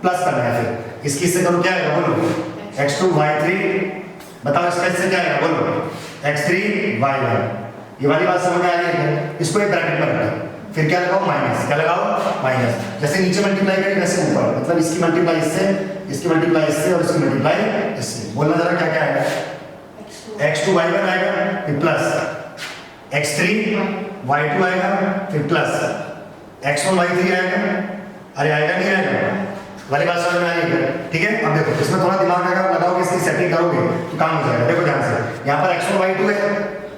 प्लस करना है, फिर इसकी से करो क्या आएगा बोलो? x2 y3, बताओ इसका इससे क्या आएगा बोलो? x3 y1। ये वाली बात समझ में आ रही है? इसको एक ब्रैकेट में रखो, फिर क्या लगाओ? माइनस। क्या लगाओ? माइनस। जैसे नीचे मल्टीप्लाई करें वैसे ऊपर, मतलब इसकी मल्टीप्लाई इससे, इसकी मल्टीप्लाई इससे और इसकी मल्टीप्लाई इससे। बोलना जरा क्या क्या आएगा? x2 y1 आएगा, फिर प्लस x3 y2 आएगा, फिर प्लस x1 y3 आएगा। अरे आएगा नहीं आएगा? वाली बात समझ में आ रही है? ठीक है? अब देखो इसमें थोड़ा दिमाग लगाओगे, इसकी सेटिंग करोगे तो काम हो जाएगा। देखो ध्यान से, यहाँ पर x1 y2 है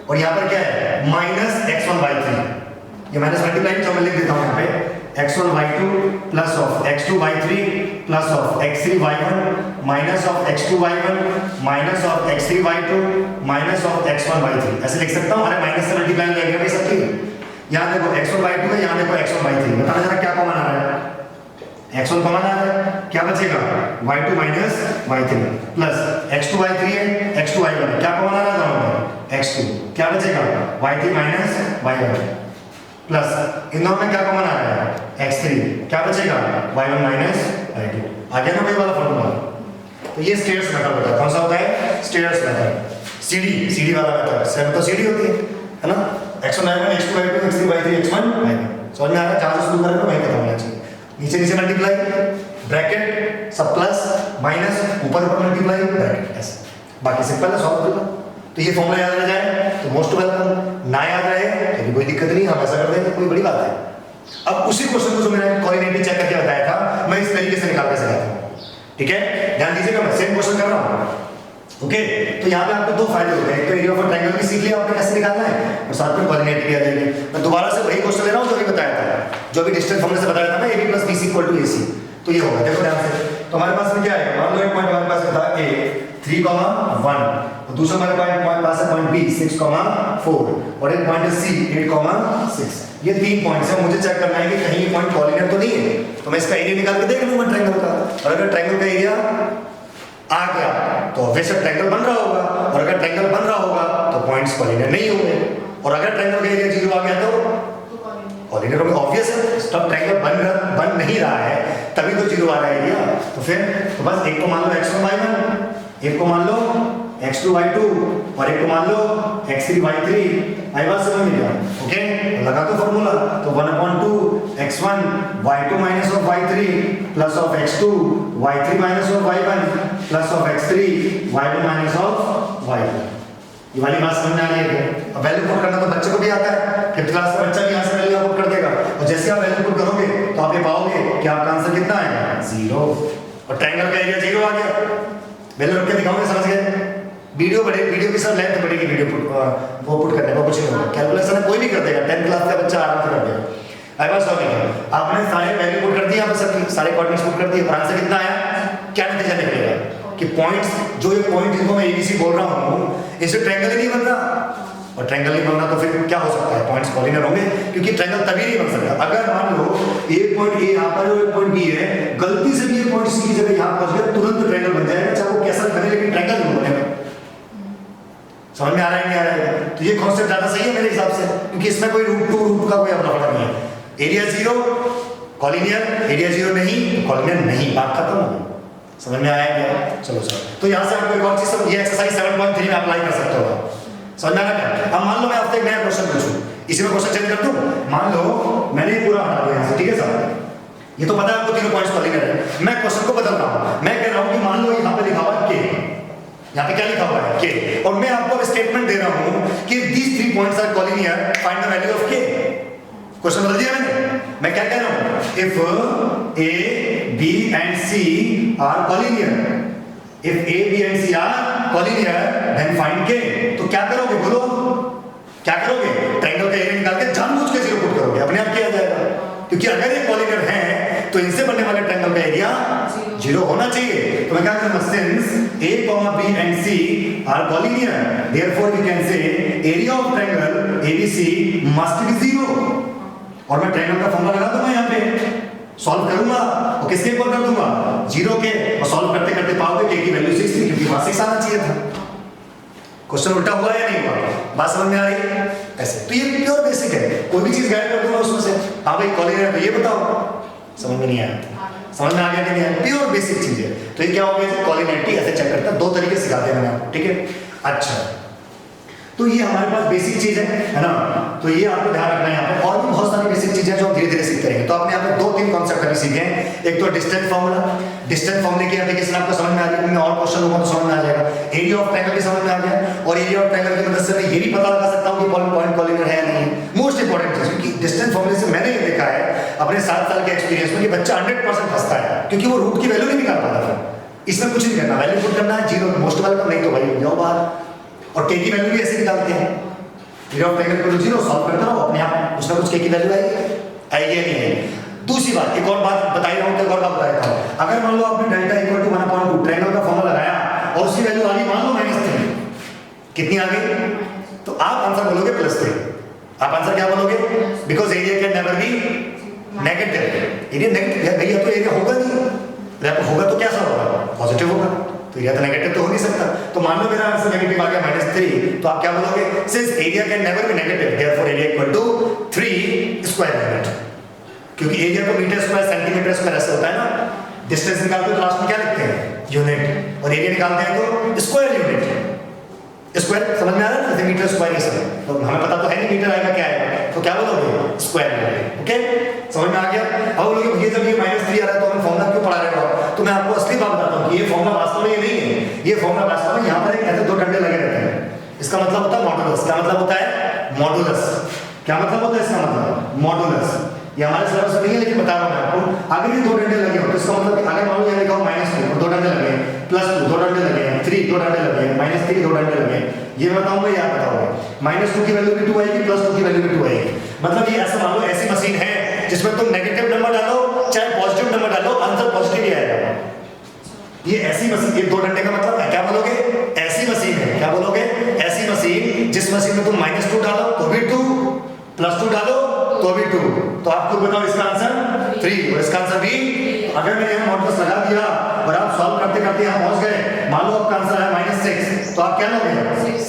और यहाँ पर क्या है? Minus x1 y3। ये माइनस मल्टीप्लाई जो मैं लिख देता हूँ यहाँ पे, x1 y2 plus of x2 y3 plus of x3 y1 minus of x2 y1 minus of x3 y2 minus of x1 y3। ऐसे लिख सकता हूँ? अरे माइनस से मल्टीप्लाई लगेगा भाई सबकी। यहाँ देखो x1 y2 है, यहाँ देखो x1 y3, बताना जरा क्या कॉमन आ रहा है? x1 कॉमन आ रहा है, क्या बचेगा? y2 minus y3 plus x2 y3 है, x2 y1 है, क्या कॉमन आ रहा है दोनों में? x2, क्या बचेगा? y3 माइनस y1 प्लस इन दोनों में क्या कॉमन आ रहा है? x3, क्या बचेगा? y1 minus y2। आ गया ना वही वाला फॉर्मूला? तो ये स्टेयर्स मेथड होता है। कौन सा होता है? Stairs method. सीढ़ी वाला मेथड। सेम तो सीढ़ी होती है ना? x1 y1 x2 y2 x3 y3 x1 y1। समझ में आ रहा है? जहां से शुरू करेंगे वहीं खत्म होना चाहिए। नीचे नीचे मल्टीप्लाई, ब्रैकेट, सब प्लस माइनस, ऊपर ऊपर मल्टीप्लाई, ब्रैकेट, ऐसे। बाकी सिंपल है, सॉल्व कर लो। तो ये फॉर्मूला याद रह जाए तो मोस्ट वेलकम, ना याद रहे तो कोई दिक्कत नहीं, हम ऐसा कर देंगे, कोई बड़ी बात है। अब उसी क्वेश्चन को जो मैंने कोऑर्डिनेट चेक करके बताया था, मैं इस तरीके से निकाल के सिखाता हूँ, ठीक है? ध्यान दीजिएगा, मैं सेम क्वेश्चन कर रहा हूँ, ओके? तो यहाँ पे आपको दो फायदे होते हैं, एक तो एरिया ऑफ ट्रायंगल भी सीख लिया आपने कैसे निकालना है, और साथ में कोऑर्डिनेट भी आ जाएंगे। मैं दोबारा से वही क्वेश्चन ले रहा हूँ जो भी बताया था, जो भी डिस्टेंस फॉर्मूले से बताया था ना, AB + BC = AC। तो ये होगा, देखो ध्यान से। तो हमारे पास में क्या है? मान लो एक पॉइंट हमारे पास था A 3,1 और दूसरा हमारे पास है पॉइंट B 6,4 और एक पॉइंट है C 8,6। ये 3 पॉइंट्स हैं, मुझे चेक करना है कि कहीं ये पॉइंट कोऑर्डिनेट तो नहीं है। तो मैं इसका एरिया निकाल के देख लूंगा ट्रायंगल का, और अगर ट्रायंगल का एरिया आ गया तो ऑब्वियसली ट्रायंगल बन रहा होगा, और अगर ट्रायंगल बन रहा होगा तो पॉइंट्स कोऑर्डिनेट नहीं होंगे, और अगर ट्रायंगल का एरिया 0 आ गया तो कोऑर्डिनेट होंगे। ऑब्वियस है, तब ट्रायंगल बन नहीं रहा है तभी तो 0 आ रहा है एरिया। तो फिर तो बस एक को मान लो x1 y1, एक को मान लो x2 y2 और एक को मान लो x3 y3। आई बात समझ में गया? ओके, लगा दो फॉर्मूला। तो 1/2 x1 y2 minus of y3 plus of x2 y3 minus of y1 plus of x3 y1 minus of y1। ये वाली बात समझ में आ रही है? अब वैल्यू पुट करना तो बच्चे को भी आता है, 5th क्लास का बच्चा भी यहाँ से वैल्यू पुट कर देगा, और जैसे आप वैल्यू पुट करोगे तो आप ये पाओगे कि आपका आंसर कितना आएगा? 0। और ट्रायंगल का एरिया 0 आ गया। वैल्यू रख के दिखाऊंगे, समझ गए? वीडियो की सब लेंथ बढ़ेगी, वीडियो वो पुट करने का कुछ नहीं होगा, कैलकुलेशन कोई भी कर देगा, 10th क्लास का बच्चा आराम से कर देगा। आई बात समझ में? आपने सारे वैल्यू पुट कर दिए, यहाँ पर सबकी सारे कोऑर्डिनेट्स पुट कर दिए, और आंसर कितना आया? क्या नतीजा निकलेगा कि पॉइंट्स, जो ये पॉइंट जिनको मैं ABC बोल रहा हूँ, इससे ट्रायंगल ही नहीं बन रहा, और ट्रायंगल नहीं बनना तो फिर क्या हो सकता है? पॉइंट्स कोऑर्डिनेट होंगे, क्योंकि ट्रायंगल तभी नहीं बन सकता अगर मान लो एक पॉइंट A यहाँ पर और एक पॉइंट B है, गलती से भी ये पॉइंट C की जगह यहाँ पहुंच गया, तुरंत ट्रायंगल बन जाएगा, चाहे वो कैसा बने लेकिन ट्रायंगल नहीं बनेगा। समझ में आ रहा है नहीं आ रहा है? तो ये कॉन्सेप्ट ज्यादा सही है मेरे हिसाब से, क्योंकि इसमें कोई रूट 2 रूट का कोई अपना पता नहीं है। एरिया 0, कॉलिनियर, एरिया 0 नहीं तो कॉलिनियर नहीं, बात खत्म हो गई। समझ में आया क्या? चलो सर, तो यहाँ से आपको एक और चीज, ये एक्सरसाइज 7.3 में अप्लाई कर सकते हो। समझ में आ रहा है? अब मान लो मैं आपसे एक नया क्वेश्चन पूछूं, इसी में क्वेश्चन चेंज कर दूं। मान लो मैंने ये पूरा हटा दिया यहाँ से, ठीक है सर? ये तो पता है आपको, तीनों पॉइंट्स कॉलिनियर है। मैं क्वेश्चन को बदल रहा हूँ, मैं कह रहा हूँ कि मान लो यहाँ पे लिखा हुआ है के, यहाँ पे क्या लिखा हुआ है के, और मैं आपको स्टेटमेंट दे रहा हूँ कि these 3 points are collinear, find the value of k। Question बदल दिया मैंने। मैं क्या कह रहा हूँ? If A, B and C are collinear, if A, B and C are collinear, then find k। तो क्या करोगे बोलो? क्या करोगे? ट्रायंगल का एरिया निकाल के जानबूझ के 0 पुट करोगे, अपने आप किया जाएगा। क्योंकि अगर ये कॉलिनियर है तो इनसे बनने वाले ट्रायंगल का एरिया 0 होना चाहिए। तो मैं क्या करूंगा? Since A, B and C are collinear, therefore we can say area of triangle ABC must be 0। और मैं ट्रायंगल का फॉर्मूला लगा दूंगा, यहाँ पे सॉल्व करूंगा और किसके इक्वल कर दूंगा? 0 के। और सॉल्व करते करते पाओगे k की वैल्यू 6 थी, क्योंकि वहां 6 आना चाहिए था। क्वेश्चन उल्टा हुआ या नहीं हुआ? बात समझ में आ रही है? ऐसे तो ये प्योर बेसिक है, कोई भी चीज गाइड कर दूंगा उसमें से, हाँ भाई कॉलिनियर है तो ये बताओ। समझ में नहीं आया? समझ में आ गया कि नहीं आया? प्योर बेसिक चीज है। तो ये क्या हो गया? कॉलिनियरिटी ऐसे चेक करता है, 2 तरीके से सिखाते हैं मैंने आपको, ठीक है? अच्छा, तो ये हमारे पास बेसिक चीज है ना? तो ये आपको ध्यान रखना है यहाँ पे। और भी बहुत सारी बेसिक चीजें जो हम धीरे धीरे सीखते रहेंगे। तो आपने यहाँ पे 2-3 कॉन्सेप्ट अभी सीखे हैं। एक तो डिस्टेंस फार्मूला, डिस्टेंस फार्मूले की एप्लीकेशन आपको समझ में आ गई, मैं और क्वेश्चन लूंगा तो समझ में आ जाएगा। एरिया ऑफ ट्रायंगल भी समझ में आ गया, और एरिया ऑफ ट्रायंगल की मदद से मैं ये भी पता लगा सकता हूँ कि पॉइंट कॉलिनियर है या नहीं। मोस्ट इंपॉर्टेंट चीज, क्योंकि डिस्टेंस फार्मूले से मैंने ये देखा है अपने 7 साल के एक्सपीरियंस में कि बच्चा 100% फंसता है, क्योंकि वो रूट की वैल्यू नहीं निकाल पाता। फिर इसमें कुछ नहीं करना, वैल्यू पुट करना है 0 मोस्ट वेलकम, नहीं तो भाई जाओ बाहर। और k की वैल्यू भी ऐसे निकालते हैं, एरिया ऑफ ट्रायंगल को 0 सॉल्व करते रहो, अपने आप कुछ ना कुछ k की वैल्यू आएगी या नहीं आएगी। दूसरी बात, एक और बात बताई रहा हूँ, एक और बात बता देता हूँ। अगर मान लो आपने डेल्टा इक्वल टू 1/2 ट्रायंगल का फॉर्मूला लगाया और उसकी वैल्यू आ गई मान लो -3, कितनी आ गई? तो आप आंसर बोलोगे +3। आप आंसर क्या बोलोगे? Because area can never be negative. Area negative भैया, तो एरिया होगा नहीं, होगा तो कैसा होगा? पॉजिटिव होगा। तो एरिया तो नेगेटिव तो हो नहीं सकता। तो मान लो मेरा आंसर नेगेटिव आ गया -3, तो आप क्या बोलोगे? Since area can never be negative, therefore area equal to 3 square unit. क्योंकि एरिया को मीटर स्क्वायर सेंटीमीटर स्क्वायर ऐसे होता है ना। डिस्टेंस निकालते हो तो लास्ट में क्या लिखते हैं? यूनिट। और एरिया निकालते हैं तो स्क्वायर यूनिट। स्क्वायर समझ में आ रहा है? जैसे मीटर स्क्वायर ये सब, तो हमें पता तो है नहीं मीटर आएगा क्या आएगा, तो क्या बोलोगे? Square unit. ओके, समझ में आ गया? अब बोलोगे भैया जब ये -3 आ रहा है तो हमें फॉर्मूला क्यों पढ़ा रहे हो? तो मैं आपको असली बात बताता हूँ कि ये फॉर्मूला वास्तव में ये नहीं है। ये फॉर्मूला वास्तव में यहाँ पर एक ऐसे 2 डंडे लगे रहते हैं। इसका मतलब होता है मॉडुलस। क्या मतलब होता है? मॉडुलस। क्या मतलब होता है इसका मतलब? मॉडुलस। ये हमारे सिलेबस में नहीं है, लेकिन बता रहा हूं मैं आपको। अगर ये 2 डंडे लगे हो तो इसका मतलब कि अगर मान लो ये लिखा हो -2 और 2 डंडे लगे, +2 2 डंडे लगे, 3 2 डंडे लगे, -3 2 डंडे लगे, ये बताऊंगा या बताओगे? -2 की वैल्यू भी 2 आएगी, +2 की वैल्यू भी 2 आएगी। मतलब ये ऐसा मान लो ऐसी मशीन है जिसमें तुम नेगेटिव नंबर डालो चाहे पॉजिटिव नंबर डालो, आंसर पॉजिटिव ही आएगा। ये ऐसी मशीन, ये 2 डंडे का मतलब है क्या बोलोगे? ऐसी मशीन है। क्या बोलोगे? ऐसी मशीन जिस मशीन में तुम -2 डालो तो भी 2, +2 डालो तो भी 2। तो आप खुद बताओ इसका आंसर 3 और इसका आंसर भी। अगर मैंने यहाँ मॉडुलस लगा दिया और आप सॉल्व करते करते यहाँ पहुंच गए, मान लो आपका आंसर है -6, तो आप क्या लोगे?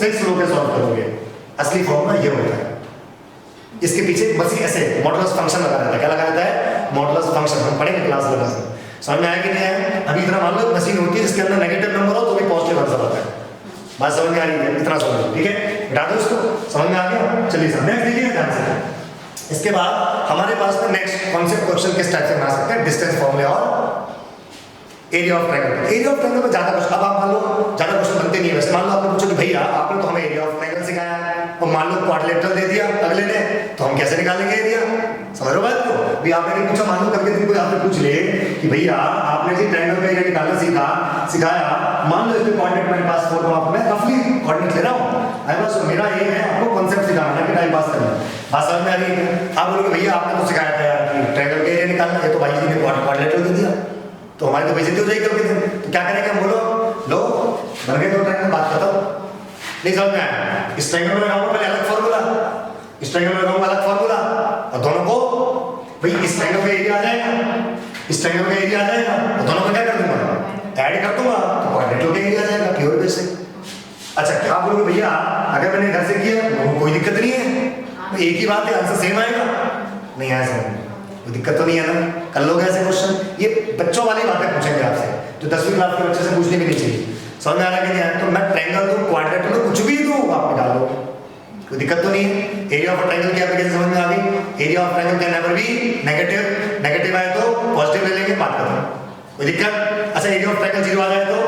6 लोगे, सॉल्व करोगे। असली फॉर्मूला ये होता है। इसके पीछे बस ऐसे मॉडुलस फंक्शन लगा रहता है। क्या लगा रहता है? Modulus function. हम पढ़ेंगे क्लास में, समझ में आया कि नहीं आया? अभी इतना मान लो मशीन होती है जिसके अंदर नेगेटिव नंबर हो तो भी पॉजिटिव आंसर आता है। बात समझ में आ रही है? इतना समझ, ठीक है? हटा दो इसको, समझ में आ गया? चलिए सर नेक्स्ट देखिए ध्यान से। इसके बाद हमारे पास में नेक्स्ट कॉन्सेप्ट क्वेश्चन किस टाइप से बना सकते हैं? डिस्टेंस फॉर्मूले और area of triangle. Area of triangle में ज्यादा क्वेश्चन, अब आप मान लो ज्यादा क्वेश्चन बनते नहीं है वैसे। मान लो आपने पूछा कि भैया आपने तो हमें एरिया ऑफ ट्रायंगल सिखाया है, और मान लो क्वाड्रिलेटरल दे दिया अगले ने, तो हम कैसे निकालेंगे एरिया? समझ रहे हो बात को? भी आपने नहीं पूछा, मान लो करके दिन कोई आपने पूछ ले कि भैया आपने जी ट्रायंगल का एरिया निकालना सिखाया, मान लो इसमें कोऑर्डिनेट मेरे पास 4 को आपको मैं रफली कोऑर्डिनेट ले रहा हूं, बस मेरा ये है आपको कांसेप्ट सिखाना है कि टाइम पास करना। बात समझ में आ रही है? आप बोलोगे भैया आपने तो सिखाया था यार कि ट्रायंगल का एरिया निकालना है, तो भाई जी ने क्वाड्रिलेटरल दे दिया, तो हमारी तो बेइज्जती हो जाएगी कल के दिन। तो क्या करेंगे हम? बोलो लो बन गए 2 ट्रायंगल, बात खत्म। नहीं समझ में आया? इस ट्रायंगल में लगाऊंगा पहले अलग फार्मूला, इस ट्रायंगल में लगाऊंगा अलग फार्मूला, और दोनों को भाई इस ट्रायंगल का एरिया आ जाएगा, इस ट्रायंगल का एरिया आ जाएगा, और दोनों को क्या कर दूंगा? ऐड कर दूंगा, तो क्वाड्रिलेटरल का एरिया आ जाएगा प्योर बेसिक। अच्छा क्या बोलोगे भैया अगर मैंने घर से किया तो कोई दिक्कत नहीं है, एक ही बात है, आंसर सेम आएगा? नहीं आया समझ? कोई दिक्कत तो नहीं है ना? कर लोगे ऐसे क्वेश्चन? ये बच्चों वाली बातें पूछेंगे आपसे जो 10वीं क्लास के बच्चे से पूछनी भी नहीं चाहिए। समझ में आ रहा है कि नहीं आया? तो मैं ट्रायंगल दूं, क्वाड्रेंट दूं, कुछ भी दूं, आप निकाल लो, कोई दिक्कत तो नहीं है। एरिया ऑफ ट्रायंगल की एप्लीकेशन समझ में आ गई? Area of triangle can never be negative, negative आए तो पॉजिटिव ले लेंगे, बात खत्म, कोई दिक्कत? अच्छा एरिया ऑफ ट्रायंगल 0 आ जाए तो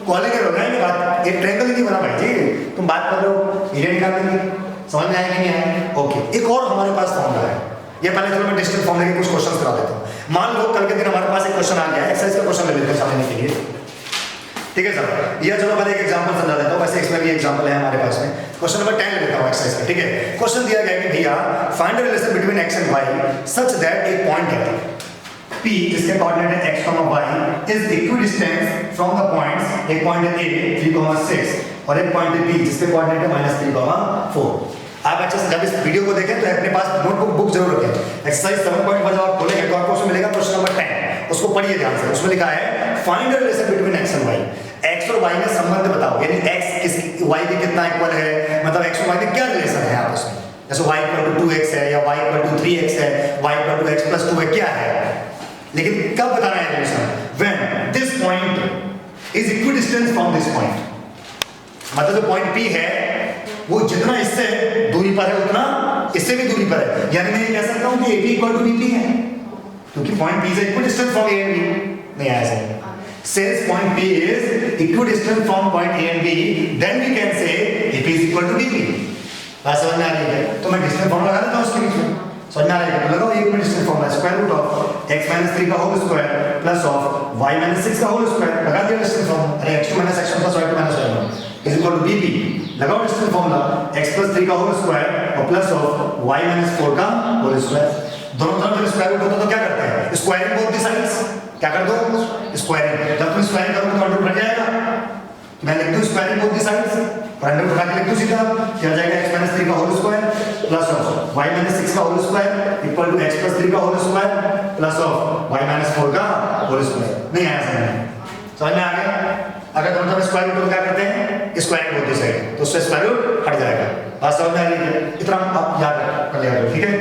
कॉलिनियर हो जाएंगे बात। ये ट्रायंगल ही नहीं बना भाई जी, तुम बात कर रहे हो, एरिया निकाल देंगे। समझ में आया कि नहीं आया? ओके, एक और हमारे पास फॉर्मूला है, ये पहले चलो मैं डिस्टेंस फॉर्मूले के कुछ क्वेश्चन करा देता हूँ। मान लो कल के दिन हमारे पास एक क्वेश्चन आ गया है, एक्सरसाइज का क्वेश्चन ले लेते हैं समझने के लिए, ठीक है सर? ये चलो पहले एक एग्जांपल समझा देता हूँ, वैसे इसमें भी एग्जांपल है हमारे पास में। क्वेश्चन नंबर 10 ले लेता हूँ एक्सरसाइज का, ठीक है? क्वेश्चन दिया गया है कि भैया find the relation between x and y such that एक पॉइंट है P जिसके कोऑर्डिनेट है x, y is equidistant from the points, एक पॉइंट है A 3,6 और एक पॉइंट है B जिसके कोऑर्डिनेट है -3,4। आप अच्छे से जब इस वीडियो को देखें तो अपने पास नोटबुक बुक जरूर रखें। एक्सरसाइज 7.1 जब आप खोलेंगे तो आपको उसमें मिलेगा क्वेश्चन नंबर 10, उसको पढ़िए ध्यान से। उसमें लिखा है find the relation between x and y, x और y में संबंध बताओ, यानी x किस y के कितना इक्वल है, मतलब x और y में क्या रिलेशन है आपस में। जैसे y = 2x है या y = 3x है, y = x + 2 है, क्या है, लेकिन कब बताना है relation? When this point is equidistant from this point, मतलब जो पॉइंट P है वो जितना इससे दूरी पर है उतना इससे भी दूरी पर है, यानी मैं ये कह सकता हूं कि AP = BP है, क्योंकि point P is equidistant from A and B। नहीं आया समझ? Since point P is equidistant from point A and B, then we can say AP is equal to BP। बात समझ में आ रही है? तो मैं डिस्टेंस फॉर्मूला लगा देता हूं उसके बीच में, समझ में आ रही है? तो लगाओ equidistance formula, square root of x - 3 का whole square plus of y - 6 का होल स्क्वायर, लगा दिया डिस्टेंस फॉर्मूला। अरे x2 - x1 + y2 - y1 is equal to BP, लगाओ डिस्टेंस फॉर्मूला, x + 3 का होल स्क्वायर और प्लस ऑफ y - 4 का whole square. दोनों तरफ जब स्क्वायर रूट होता है तो क्या करते हैं? Squaring both the sides. क्या कर दो? स्क्वायरिंग। जब तुम स्क्वायरिंग करोगे तो अंडर रूट हट जाएगा, तो मैं लिख दूं स्क्वायरिंग बोथ द साइड्स, और अंडर रूट हटा के लिख दूं सीधा, क्या हो जाएगा? x - 3 का whole square plus of y - 6 का whole square equal to x + 3 का whole square plus of y - 4 का होल स्क्वायर। नहीं आया समझ में आ गया? अगर दोनों तरफ स्क्वायर रूट तो क्या करते हैं? स्क्वायरिंग बोथ द साइड, तो उससे स्क्वायर रूट हट जाएगा। बात समझ में आ रही है? इतना आप याद कर लिया करो, ठीक है?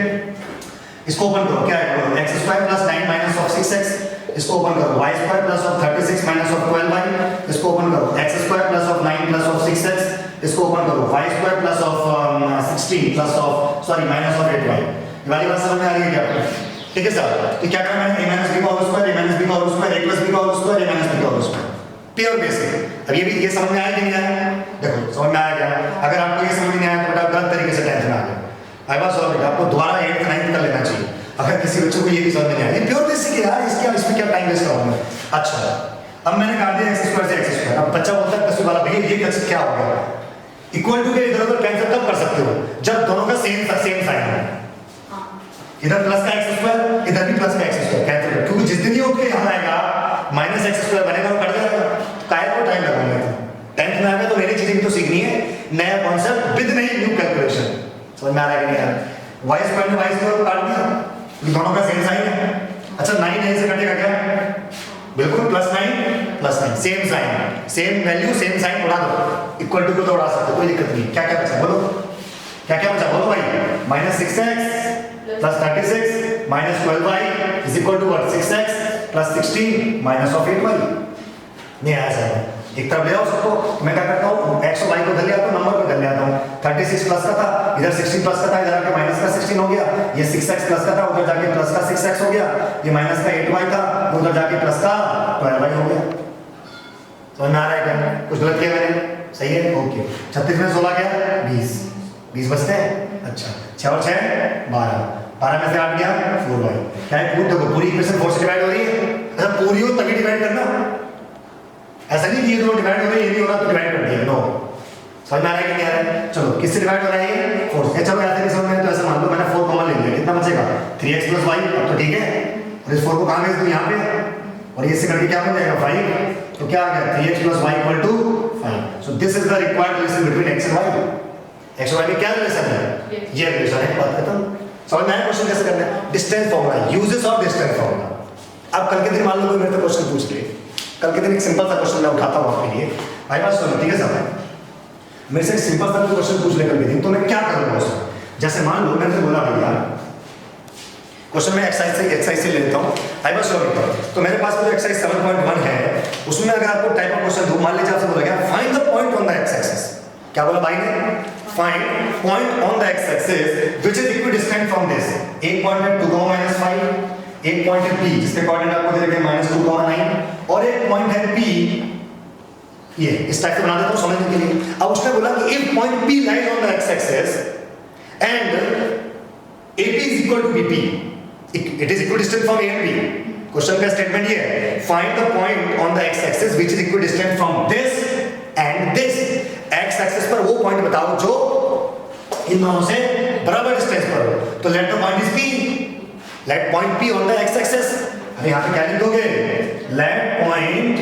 इसको ओपन करो, क्या है? x² + 9 - 6x, इसको ओपन करो, y² + 36 - 12y, इसको ओपन करो, x² + 9 + 6x, इसको ओपन करो, y² + 16 + सॉरी -8y। ये वाली बात समझ में आ रही है क्या आपको? ठीक है सर? तो क्या करना है? a - b का होल स्क्वायर, a - b का होल स्क्वायर, a + b का होल स्क्वायर, a - b का होल स्क्वायर, प्योर बेसिक। अब ये समझ में आया कि नहीं आया? देखो समझ में आया क्या? अगर आपको ये समझ नहीं आया तो बेटा गलत तरीके से टेंशन आ गया। आई बात समझ में? आपको दोबारा 8th 9th कर लेना चाहिए अगर किसी बच्चे को ये भी समझ में नहीं आया। ये प्योर बेसिक है यार, इसमें क्या टाइम वेस्ट करूंगा। अच्छा, अब मैंने काट दिया x² से x²। अब बच्चा बोलता है 10वीं वाला भैया ये क्या हो गया? इक्वल टू के इधर उधर कैंसिल कब कर सकते हो? जब दोनों का सेम साइन है। इधर प्लस का x², इधर भी प्लस का x², कैंसिल कर, क्योंकि जिस दिन ये उठ के यहाँ आएगा -x² बनेगा वो कट जाएगा। काय को टाइम लगाऊंगा? 10th में आएगा तो नई चीजें भी तो सीखनी है, नया कॉन्सेप्ट विद नई न्यू कैलकुलेशन। समझ में आ रहा है कि नहीं आ रहा? y² ने y² काट दिया, दोनों का सेम साइन है। अच्छा 9 9 से कटेगा क्या? बिल्कुल +9 same sign, same value same sign उड़ा दो, इक्वल टू को तो उड़ा सकते हो, कोई दिक्कत नहीं। क्या क्या बचा बोलो, क्या क्या बचा बोलो भाई? -6x + 36 - 12y is equal to what? 6x + 16 -8y। नहीं आया सर? एक तरफ ले आओ सबको, तो मैं क्या करता हूँ x और y को धर ले आता हूँ, नंबर पे धर ले आता हूँ। 36 प्लस का था, इधर 16 प्लस का था, इधर आके माइनस का 16 हो गया। ये 6x प्लस का था, उधर जाके प्लस का 6x हो गया। ये माइनस का 8y था, उधर जाके प्लस का 12y हो गया। समझ में आ रहा है क्या? कुछ गलत किया मैंने? सही है? ओके। 36 में 16 गया 20 बचते हैं। अच्छा 6 और 6 12, 12 में से 8 गया 4y। क्या है? पूरी देखो पूरी इक्वेशन 4 से डिवाइड हो रही है। अच्छा पूरी हो तभी डिवाइड करना, ऐसा नहीं कि ये दोनों डिवाइड हो रहे, ये नहीं हो रहा तो डिवाइड कर दिया। नो, समझ में आ रहा है कि नहीं आ रहा है? चलो किससे डिवाइड हो रहा है? ये 4 से। चलो ऐसे नहीं समझ में तो ऐसे मान लो मैंने 4 कॉमन ले लिया, कितना बचेगा? 3x + y। अब तो ठीक है, और इस 4 को कहां भेज दूं? यहाँ पे, और ये से करके क्या बन जाएगा? 5। तो क्या आ गया? 3x + y = 5। So this is the required relation between x and y। x और y में क्या रिलेशन है? ये रिलेशन है। बात खत्म। समझ में आया? क्वेश्चन कैसे करना है? Distance formula, uses of distance formula. अब कल के दिन मान लो कोई मेरे से क्वेश्चन पूछ ले, कल के दिन एक सिंपल सा क्वेश्चन मैं उठाता हूं आपके लिए। भाई बात सुनो, ठीक है साहब? मेरे से एक सिंपल सा क्वेश्चन पूछ ले कल के दिन, तो मैं क्या करूंगा उसमें? जैसे मान लो मैंने बोला भैया क्वेश्चन में एक्सरसाइज से लेता हूँ। आई बस तो मेरे पास जो एक्सरसाइज 7.1 है उसमें अगर आपको टाइप ऑफ क्वेश्चन दो, मान लीजिए आपसे बोला गया find the point on the x axis. क्या बोला भाई ने? Find point on the x axis which is equidistant from this. एक पॉइंट है 2,-5, एक पॉइंट है P जिसके कोऑर्डिनेट आपको दे रखे हैं -2,9 और एक पॉइंट है P, ये इस टाइप से बना देता हूं समझने के लिए। अब उसने बोला कि if point P lies on the x axis and AP is equal to BP, it is equidistant from A and B। Question का स्टेटमेंट ये है, find the point on the x axis which is equidistant from this and this. X axis पर वो point बताओ जो इन दोनों से बराबर डिस्टेंस पर हो। तो let the point is P, let point P on the x axis. अरे यहां पे क्या लिख दोगे? Let point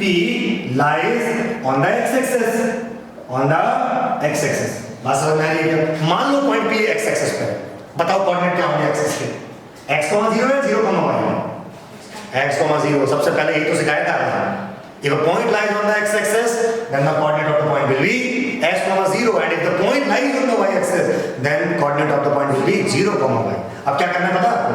P lies on the x axis, on the x axis. बात समझ में आ रही है क्या? मान लो पॉइंट P एक्स एक्सिस पे, बताओ कोऑर्डिनेट क्या होंगे एक्सिस के? x, 0 है, 0, y। x, 0 सबसे पहले यही तो सिखाया था। If a point lies on the x-axis, then the coordinate of the point will be x, 0, and if the point lies on the y-axis, then coordinate of the point will be 0, y। अब क्या करना है पता आपको?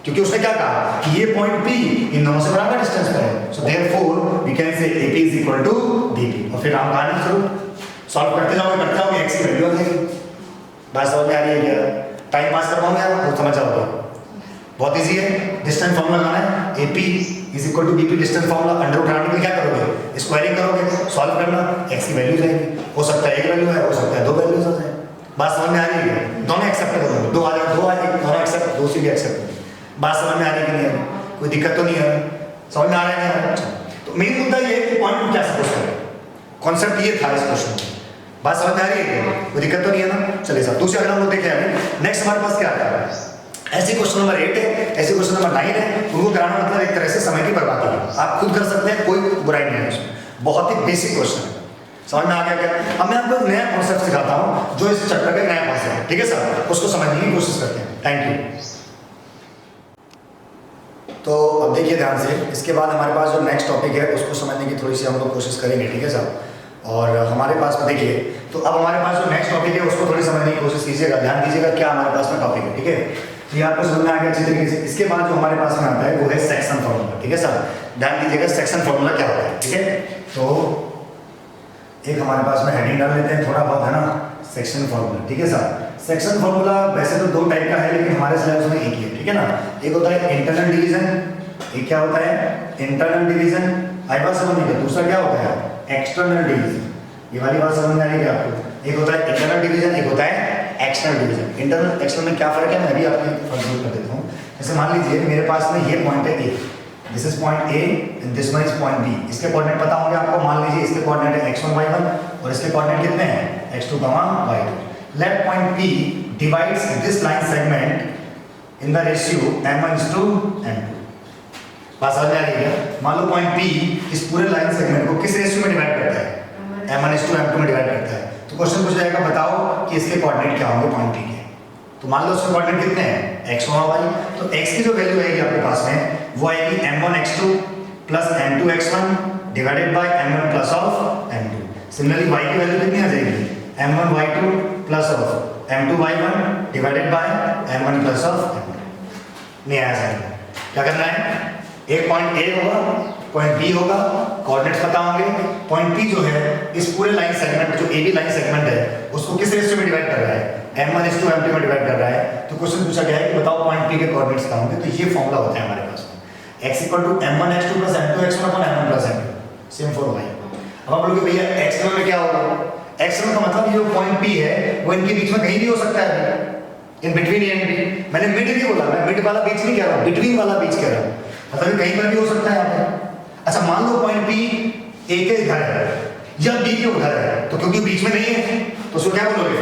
क्योंकि उसने क्या कहा कि ये पॉइंट P इन दोनों से बराबर डिस्टेंस पर है, so therefore we can say AP is equal to DP। और फिर हम कहानी शुरू सॉल्व करते जाओगे x की वैल्यू आ जाएगी। बात समझ में आ रही है क्या? टाइम पास करवाऊंगा यार, वो समझ जाओगे। बहुत इजी है, डिस्टेंस फार्मूला लगाना है। AP is equal to BP distance formula. Under root हटाने के लिए क्या करोगे? स्क्वायरिंग करोगे, सॉल्व करना, x की वैल्यू जाएगी। हो सकता है एक वैल्यू है, हो सकता है दो वैल्यूज आ जाए। बात समझ में आ रही है? दोनों एक्सेप्ट करोगे, दो आ जाए, दोनों एक्सेप्ट, दो से भी एक्सेप्ट करोगे। बात समझ में आ रही है कि नहीं है? कोई दिक्कत तो नहीं है? समझ में आ रहा है? तो मेन मुद्दा ये है कि पॉइंट क्या सपोज करें। कॉन्सेप्ट ये था इस क्वेश्चन में। बात समझ में आ रही है? कोई दिक्कत तो नहीं है ना? चलिए सर, दूसरे अगर हम लोग देखें अभी नेक्स्ट हमारे पास क्या आता है? ऐसे क्वेश्चन नंबर 8 है, ऐसे क्वेश्चन नंबर 9 है। उनको कराना मतलब एक तरह से समय की बर्बादी है। आप खुद कर सकते हैं, कोई बुराई नहीं है उसमें। बहुत ही बेसिक क्वेश्चन है। समझ में आ गया क्या? अब मैं आपको एक नया कॉन्सेप्ट सिखाता हूँ जो इस चैप्टर का नया कॉन्सेप्ट है। ठीक है सर, उसको समझने की कोशिश करते हैं। Thank you. तो अब देखिए ध्यान से, इसके बाद हमारे पास जो नेक्स्ट टॉपिक है उसको समझने की थोड़ी सी हम लोग कोशिश करेंगे। ठीक है सर, और हमारे पास में देखिए, तो अब हमारे पास जो नेक्स्ट टॉपिक है उसको थोड़ी समझने की कोशिश कीजिएगा, ध्यान दीजिएगा क्या हमारे पास में टॉपिक है। ठीक है, तो ये आपको समझ में आ गया अच्छी तरीके से। इसके बाद जो हमारे पास में आता है वो है सेक्शन फार्मूला। ठीक है सर, ध्यान दीजिएगा सेक्शन फार्मूला क्या होता है। ठीक है, तो एक हमारे पास में हेडिंग डाल लेते हैं थोड़ा बहुत, है ना, सेक्शन फार्मूला। ठीक है सर, सेक्शन फार्मूला वैसे तो दो टाइप का है, लेकिन हमारे सिलेबस में एक ही है। ठीक है ना, एक होता है इंटरनल डिवीजन, एक क्या होता है? Internal division. आई बात समझ में? दूसरा क्या होता है? External division. ये वाली बात समझ में आ रही है आपको? एक होता है इंटरनल डिवीजन, एक होता है एक्सटर्नल डिवीजन। इंटरनल एक्सटर्नल में क्या फर्क है मैं अभी आपको फर्क कर देता हूँ। जैसे मान लीजिए मेरे पास में ये पॉइंट है A, this is point A and this one is point B। इसके कोऑर्डिनेट पता होंगे आपको। मान लीजिए इसके कोऑर्डिनेट है x1 y1 और इसके कोऑर्डिनेट कितने हैं? x2 y2। Let point P divides this line segment in the ratio m1:m2। बात समझ में आ रही है? मान लो पॉइंट P इस पूरे लाइन सेगमेंट को किस रेशियो में डिवाइड करता है? m1:m2 में डिवाइड करता है। तो क्वेश्चन पूछा जाएगा बताओ कि इसके कोऑर्डिनेट क्या होंगे पॉइंट P के। तो मान लो उसके कोऑर्डिनेट कितने हैं? x1 और y। तो x की जो वैल्यू आएगी आपके पास में वो आएगी m1x2 plus m2x1 divided by m1 plus of m2। Similarly y की वैल्यू कितनी आ जाएगी? m1y2 plus of m2y1 divided by m1 plus of m2। नहीं आया जाएगा। क्या करना है? एक पॉइंट A होगा, पॉइंट B होगा, कोऑर्डिनेट्स पता होंगे। पॉइंट P जो है इस पूरे लाइन सेगमेंट जो AB लाइन सेगमेंट है उसको किस रेशियो में डिवाइड कर रहा है? m1:m2 में डिवाइड कर रहा है। तो क्वेश्चन पूछा गया है कि बताओ पॉइंट P के कोऑर्डिनेट्स क्या होंगे। तो ये फॉर्मूला होता है हमारे पास में x = m1x2 + m2x1 / m1 + m2 same for y। अब आप बोलोगे भैया एक्सटर्नल में क्या होगा? एक्सटर्नल का मतलब ये जो पॉइंट P है वो इनके बीच में कहीं भी हो सकता है, in between A and B. मैंने मिड नहीं बोला, मैं मिड वाला बीच नहीं कह रहा हूं, बिटवीन वाला बीच कह रहा हूं। मतलब कहीं पर भी हो सकता है यहाँ पे। अच्छा मान लो पॉइंट P A के इधर है या B के उधर है, तो क्योंकि बीच में नहीं है तो उसको क्या बोलोगे?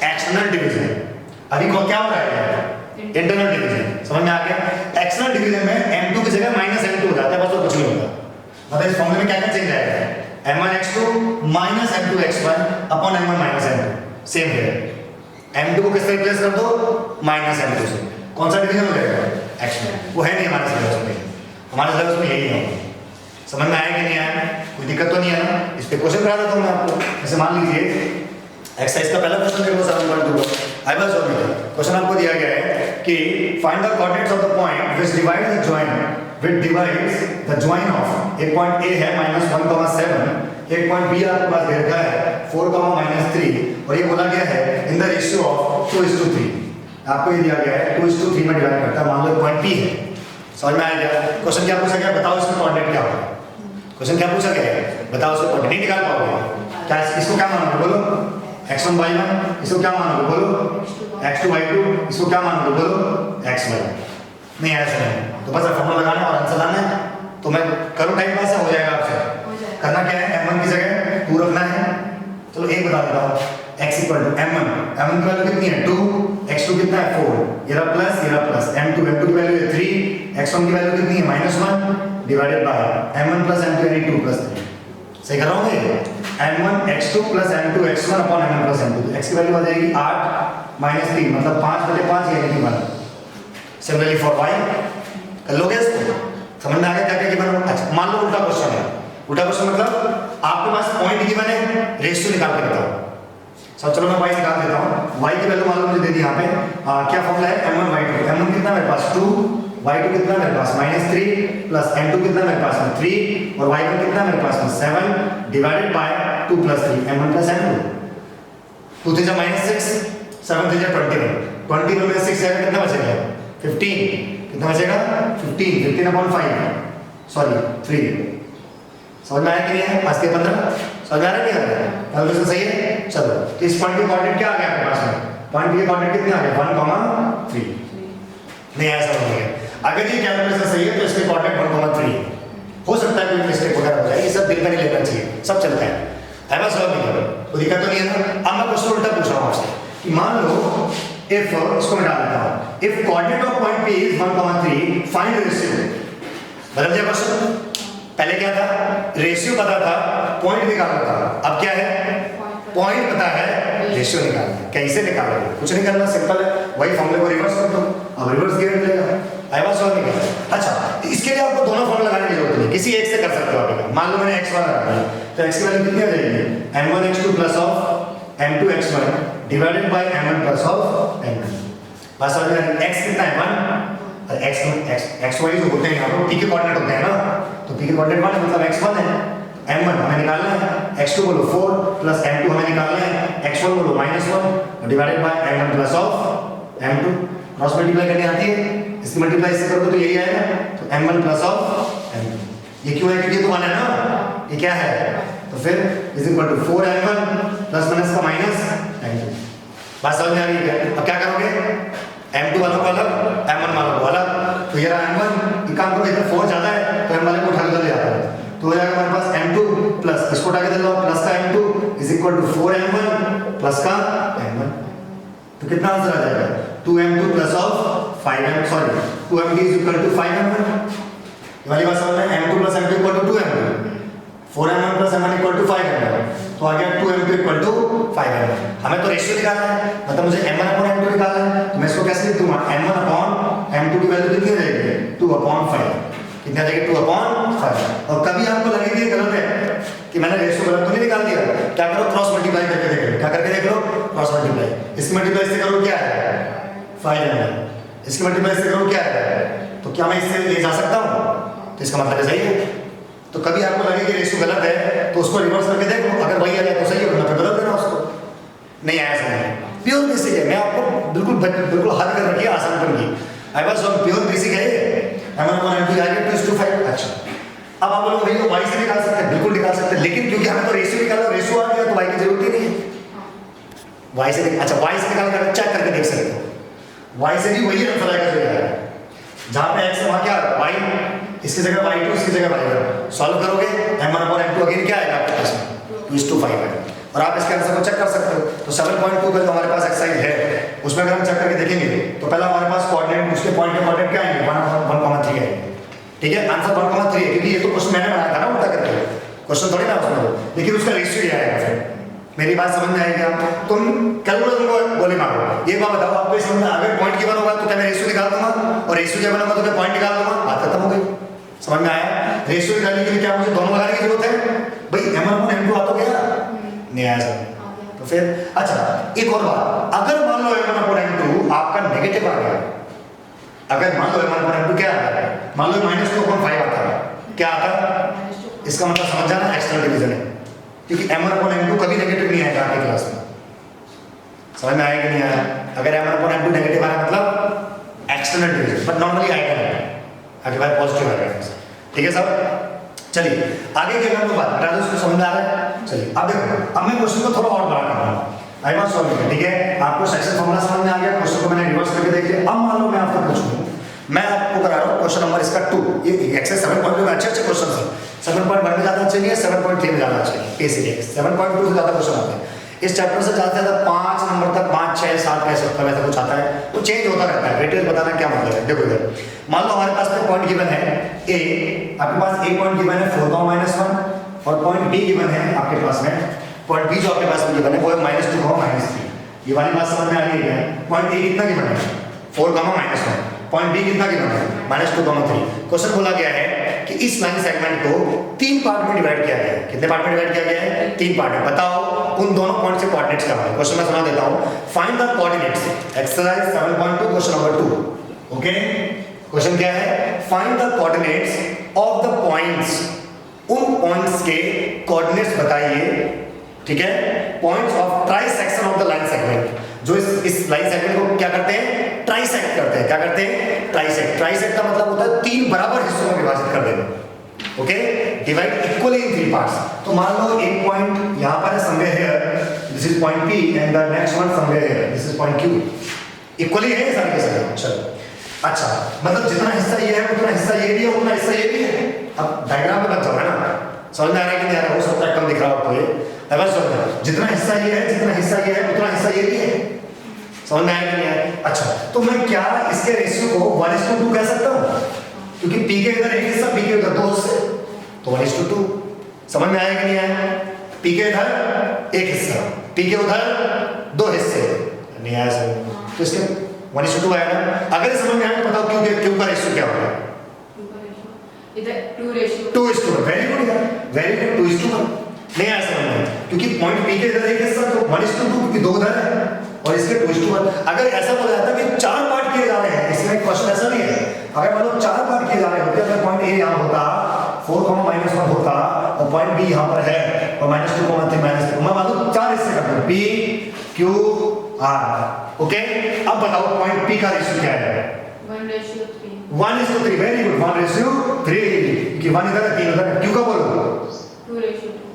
External division. अभी को क्या हो रहा है? Internal division. समझ में आ गया? एक्सटर्नल डिवीजन में m2 की जगह -m2 हो जाता है, बस और कुछ नहीं होता। मतलब इस फॉर्मूले में क्या क्या चेंज आएगा? m1x2 - m2x1 / m1 - m2 same है। m2 को किससे रिप्लेस कर दो? -m2 से। कौन सा डिवीजन हो जाएगा? एक्सटर्नल। वो है नहीं हमारे सिलेबस में, हमारे सिलेबस में यही है। समझ में आया कि नहीं आया? कोई दिक्कत तो नहीं है ना? इस पे क्वेश्चन करा देता हूं मैं आपको। जैसे मान लीजिए एक्सरसाइज का पहला क्वेश्चन देखो 7.2 आई बस और क्वेश्चन आपको दिया गया है कि find the coordinates of the point which divide the joint which divides the joint of एक पॉइंट A है -1, 7 एक पॉइंट B आपके पास दे रखा है 4, -3 और ये बोला गया है इन द रेशियो ऑफ 2:3 आपको ये दिया गया है 2:3 में डिवाइड करता है। मान लो पॉइंट P है, समझ में आ गया। क्वेश्चन क्या पूछा गया, बताओ इसका कोऑर्डिनेट क्या होगा। क्वेश्चन क्या पूछा गया है, बताओ इसका कोऑर्डिनेट नहीं निकाल पाओगे क्या, इसको क्या मानोगे बोलो, x1 y1, इसको क्या मानोगे बोलो, x2 y2, इसको क्या मानोगे बोलो, xy। नहीं ऐसा नहीं, तो बस फॉर्मूला लगाना और आंसर लाना है। तो मैं करूँ टाइम पास हो जाएगा आपसे। करना क्या है, m1 की जगह 2 रखना है। चलो एक बता देता हूँ, x = m1 की वैल्यू कितनी है 2, x2 कितना है 4, ये रहा प्लस m2 की वैल्यू है 3, x1 की वैल्यू कितनी है -1 डिवाइडेड बाय m1 + m2 यानी 2 + 3। सही कर रहा हूँ ये, m1 x2 + m2 x1 upon m1 + m2, तो x की वैल्यू आ जाएगी 8 - 3 मतलब 5/5 यानी कि 1। सिमिलरली फॉर y कर लोगे इसको, समझ में आ गया क्या क्या गिवन। अच्छा मान लो उल्टा क्वेश्चन है, उल्टा क्वेश्चन मतलब आपके पास पॉइंट गिवन है, रेशियो निकाल के बताओ। सब चलो मैं y निकाल देता हूँ, y की वैल्यू मान लो मुझे दे दी यहाँ पे, क्या फॉर्मूला है m1 y2, m1 कितना मेरे पास 2, y2 कितना मेरे पास -3 प्लस m2 कितना मेरे पास में 3 और y1 कितना मेरे पास में 7 डिवाइडेड बाय 2 + 3 m1 + m2। 2 3 -6 7 3 21 में 6 जाएगा कितना बचेगा 15, कितना बचेगा 15/5 सॉरी 3। समझ में आया कि नहीं है, 5 के 15 समझ में आ रहा है नहीं आ रहा है, कैलकुलेशन सही है। चलो तो इस पॉइंट के कोऑर्डिनेट क्या आ गया आपके पास में, पॉइंट के कोऑर्डिनेट कितने आ गए 1, 3। नहीं ऐसा नहीं है, अगर ये कैलकुलेशन सही है तो इसके कोऑर्डिनेट 1, 3 हो सकता है कोई मिस्टेक वगैरह हो जाए, ये सब दिल का नहीं लेना चाहिए, सब चलता है ऐसा सॉल्व नहीं करो, तो दिक्कत तो नहीं है ना। अब मैं क्वेश्चन उल्टा पूछ रहा हूँ आपसे कि मान लो इफ, इसको मैं डाल देता हूँ, if coordinate of point P is 1, 3 find ratio. बदल दिया क्वेश्चन, पहले क्या था रेशियो पता था, पॉइंट निकालना था, अब क्या है पॉइंट पता है, रेशियो निकालना है। कैसे निकालोगे, कुछ नहीं करना, सिंपल है, वही फॉर्मूले को रिवर्स कर दो, अब रिवर्स गियर मिलेगा। आई बात समझ में क्या। अच्छा इसके लिए आपको दोनों फॉर्मूला लगाने की जरूरत नहीं, किसी एक से कर सकते हो आप। मान लो मैंने x1 रखा है तो x की वैल्यू कितनी आ जाएगी m1 x2 plus of m2 x1 divided by m1 plus of m2। बस समझ में, x कितना है 1 और xy जो होते हैं यहाँ पर p के कोऑर्डिनेट होते हैं ना, तो p के कोऑर्डिनेट 1 मतलब x1 है, m1 हमें निकालना है, x2 बोलो 4 प्लस m2 हमें निकालना है, x1 बोलो -1 divided by m1 plus of m2। Cross multiply करनी आती है, इसकी मल्टीप्लाई इससे करोगे तो यही आएगा, तो m1 प्लस ऑफ m2। ये क्यों है, क्योंकि ये तो 1 है ना, ये क्या है, तो फिर is equal to 4m1 plus minus का माइनस m2। बात समझ में आ रही है क्या। अब क्या करोगे, m2 वालों को अलग, m1 वालों को अलग, तो ये रहा m1, एक काम करो इधर 4 ज्यादा है तो m वाले को उठा के ले आता है, तो हो जाएगा हमारे पास m2 प्लस इसको उठा के दे लो प्लस का m2 is equal to 4m1 plus का m1। तो कितना आंसर आ जाएगा 2m2 plus of 5m, sorry 2m2 is equal to 5m1। ये वाली बात समझ में, m2 plus m2 equal to 2m2, 4m1 plus m1 equal to 5m1, तो आ गया 2m2 इक्वल टू 5m1। हमें तो रेशियो निकालना है, मतलब मुझे m1 अपॉन m2 निकालना है, तो मैं इसको कैसे लिख दूंगा, m1 अपॉन m2 की वैल्यू कितनी हो जाएगी 2/5, कितनी आ जाएगी 2/5। और कभी आपको लगे कि ये गलत है कि मैंने रेशियो गलत तो नहीं निकाल दिया, क्या करो क्रॉस मल्टीप्लाई करके देख लो, क्या करके देख लो क्रॉस मल्टीप्लाई, इसकी मल्टीप्लाई से करो क्या है 5m, इसकी मल्टीप्लाई से करो क्या है, तो क्या मैं इससे ले जा सकता हूँ, तो इसका मतलब सही है। तो कभी आपको लगे कि रेशियो गलत है तो उसको रिवर्स करके देख लो, अगर वही आ जाए तो सही है, वरना फिर बदल देना उसको। नहीं आया समझ, प्योर बेसिक है, मैं आपको बिल्कुल हद कर रखी है आसान कर दी, I was on pure basic है ये। अच्छा अब आप लोग भैया y से निकाल सकते हैं, बिल्कुल निकाल सकते हैं, लेकिन क्योंकि हमें तो रेशियो निकालना, रेशियो आ गया तो y की जरूरत ही नहीं है। y से अच्छा y से निकाल कर चेक करके देख सकते हो, y से भी वही आंसर आएगा जो है, जहां पे x है वहां क्या y, इसकी जगह y2 इसकी जगह y1, सॉल्व करोगे m1 अपॉन m2 अगेन क्या आएगा आपके पास में 2:5 है, और आप इसके आंसर को चेक कर सकते हो। तो 7.2 का जो हमारे पास एक्सरसाइज है उसमें अगर हम चेक करके देखेंगे तो पहला हमारे पास कोऑर्डिनेट, उसके पॉइंट के कोऑर्डिनेट क्या आएंगे 1,3 आएंगे, ठीक है, आंसर 1,3 है, क्योंकि ये तो क्वेश्चन मैंने बनाया था ना उल्टा करके, क्वेश्चन थोड़ी ना उसमें, लेकिन उसका रेशियो ये आएगा। फिर मेरी बात समझ में आएगी आप, तुम कैलकुलेटर को गोली मारो, ये बात बताओ आपको समझ में, अगर पॉइंट गिवन होगा तो क्या मैं रेशियो निकाल दूंगा, और रेशियो गिवन होगा तो क्या पॉइंट निकाल दूंगा, बात खत्म हो गई। समझ में आया, रेशियो निकालने के लिए क्या मुझे दोनों लगाने की जरूरत है भाई, m1 अपॉन m2 आ तो गया नहीं आया समझ, तो फिर अच्छा एक और बात, अगर मान लो m1/m2 आपका नेगेटिव आ गया, अगर मान लो m1/m2 क्या आता है, मान लो -2.5 आता है, क्या आता है, इसका मतलब समझ जाना एक्सटर्नल डिवीजन है, क्योंकि m1/m2 कभी नेगेटिव नहीं आएगा आपकी क्लास में। समझ में आया कि नहीं आया? अगर m1/m2 नेगेटिव आया मतलब एक्सटर्नल डिवीजन, बट नॉर्मली आएगा नहीं, आगे बार पॉजिटिव आएगा। ठीक है सब, चलिए आगे के हम लोग बात करें, उसको समझ में आ रहा है। चलिए अब देखो, अब मैं क्वेश्चन को थोड़ा और बड़ा कर रहा हूँ, आई वांट सॉल्व इट। ठीक है, आपको सेक्शन फॉर्मूला समझ में आ गया, क्वेश्चन को मैंने रिवर्स करके देख लिया। अब मान लो मैं आपको पूछूं, मैं आपको करा रहा हूँ क्वेश्चन नंबर इसका 2, ये एक्सरसाइज 7.2 में अच्छे क्वेश्चन है, 7.1 में ज्यादा अच्छे नहीं है, 7.3 में ज्यादा अच्छे है, बेसिक 7.2 से ज्यादा क्वेश्चन आते हैं इस चैप्टर से, ज्यादा से ज्यादा 5 नंबर तक, 5 6 7 कह सकता है, वैसा कुछ आता है, वो चेंज होता रहता है। वेटेज बताना क्या मतलब है, देखो इधर मान लो हमारे पास में पॉइंट गिवन है ए, आपके पास ए पॉइंट गिवन है 4,-1 और पॉइंट बी गिवन है आपके पास में, पॉइंट बी जो आपके पास में गिवन है वो है -2,-3। ये वाली बात समझ में आ रही है? पॉइंट ए कितना गिवन है 4,-1, पॉइंट बी कितना गिवन है -2,3। क्वेश्चन बोला गया है कि इस लाइन सेगमेंट को 3 पार्ट में डिवाइड किया गया है। कितने पार्ट में डिवाइड किया गया है? 3 पार्ट में। बताओ उन दोनों पॉइंट से कोऑर्डिनेट्स क्या होंगे। क्वेश्चन मैं सुना देता हूं, find the coordinates, exercise 7.2 question number 2। Okay, question क्या है, find the coordinates of the points, उन पॉइंट्स के कोऑर्डिनेट्स बताइए। ठीक है, points of trisection of the line segment, जो इस लाइन सेगमेंट को क्या करते हैं, ट्राइसेक्ट करते हैं। क्या करते हैं? ट्राइसेक्ट। ट्राइसेक्ट का मतलब होता है 3 बराबर हिस्सों में विभाजित कर देना। Okay, divide equally in 3 parts. तो मान लो एक पॉइंट यहां पर है somewhere here, this is point P and the next one somewhere here, this is point Q। Equally है सारे के सारे। चलो अच्छा, मतलब जितना हिस्सा ये है उतना हिस्सा ये भी है, उतना हिस्सा ये भी है। अब डायग्राम में बच जाओ, है ना, समझ में आ रहा है कि नहीं आ रहा? हो सकता है कम दिख रहा हो आपको ये, बस समझ, जितना हिस्सा ये है, जितना हिस्सा ये है, उतना हिस्सा ये भी है। समझ में आया कि नहीं आया? अच्छा, तो मैं क्या इसके रेशियो को 1:2 कह सकता हूँ, क्योंकि P के इधर एक हिस्सा, P के उधर 2 हिस्से, तो 1:2। समझ में आया कि नहीं आया? P के इधर एक हिस्सा, P के उधर 2 हिस्से, नहीं आया समझ? तो इसके 1:2 आया ना। अगर समझ में आया तो बताओ Q का रेशियो क्या होगा? इधर 2:1। 2:1। वेरी गुड यार, वेरी गुड, 2:1। नहीं आया समझ में, क्योंकि पॉइंट P के इधर एक हिस्सा, तो 1:2, क्योंकि 2 उधर है और इसके 2:1। अगर ऐसा बोला जाता कि 4 पार्ट किए जा रहे हैं, इसमें क्वेश्चन ऐसा नहीं है, अगर मतलब 4 पार्ट किए जा रहे होते, अगर पॉइंट A यहाँ होता, 4,-1 होता, और पॉइंट B यहाँ पर है और -2,3 -3, मैं मालूम 4 हिस्से कर दूं, P Q R। ओके, अब बताओ पॉइंट P का रेशियो क्या है? 1:3। 1:3। वेरी गुड, 1:3, कि 1 इधर है 3 उधर है। Q का बोलो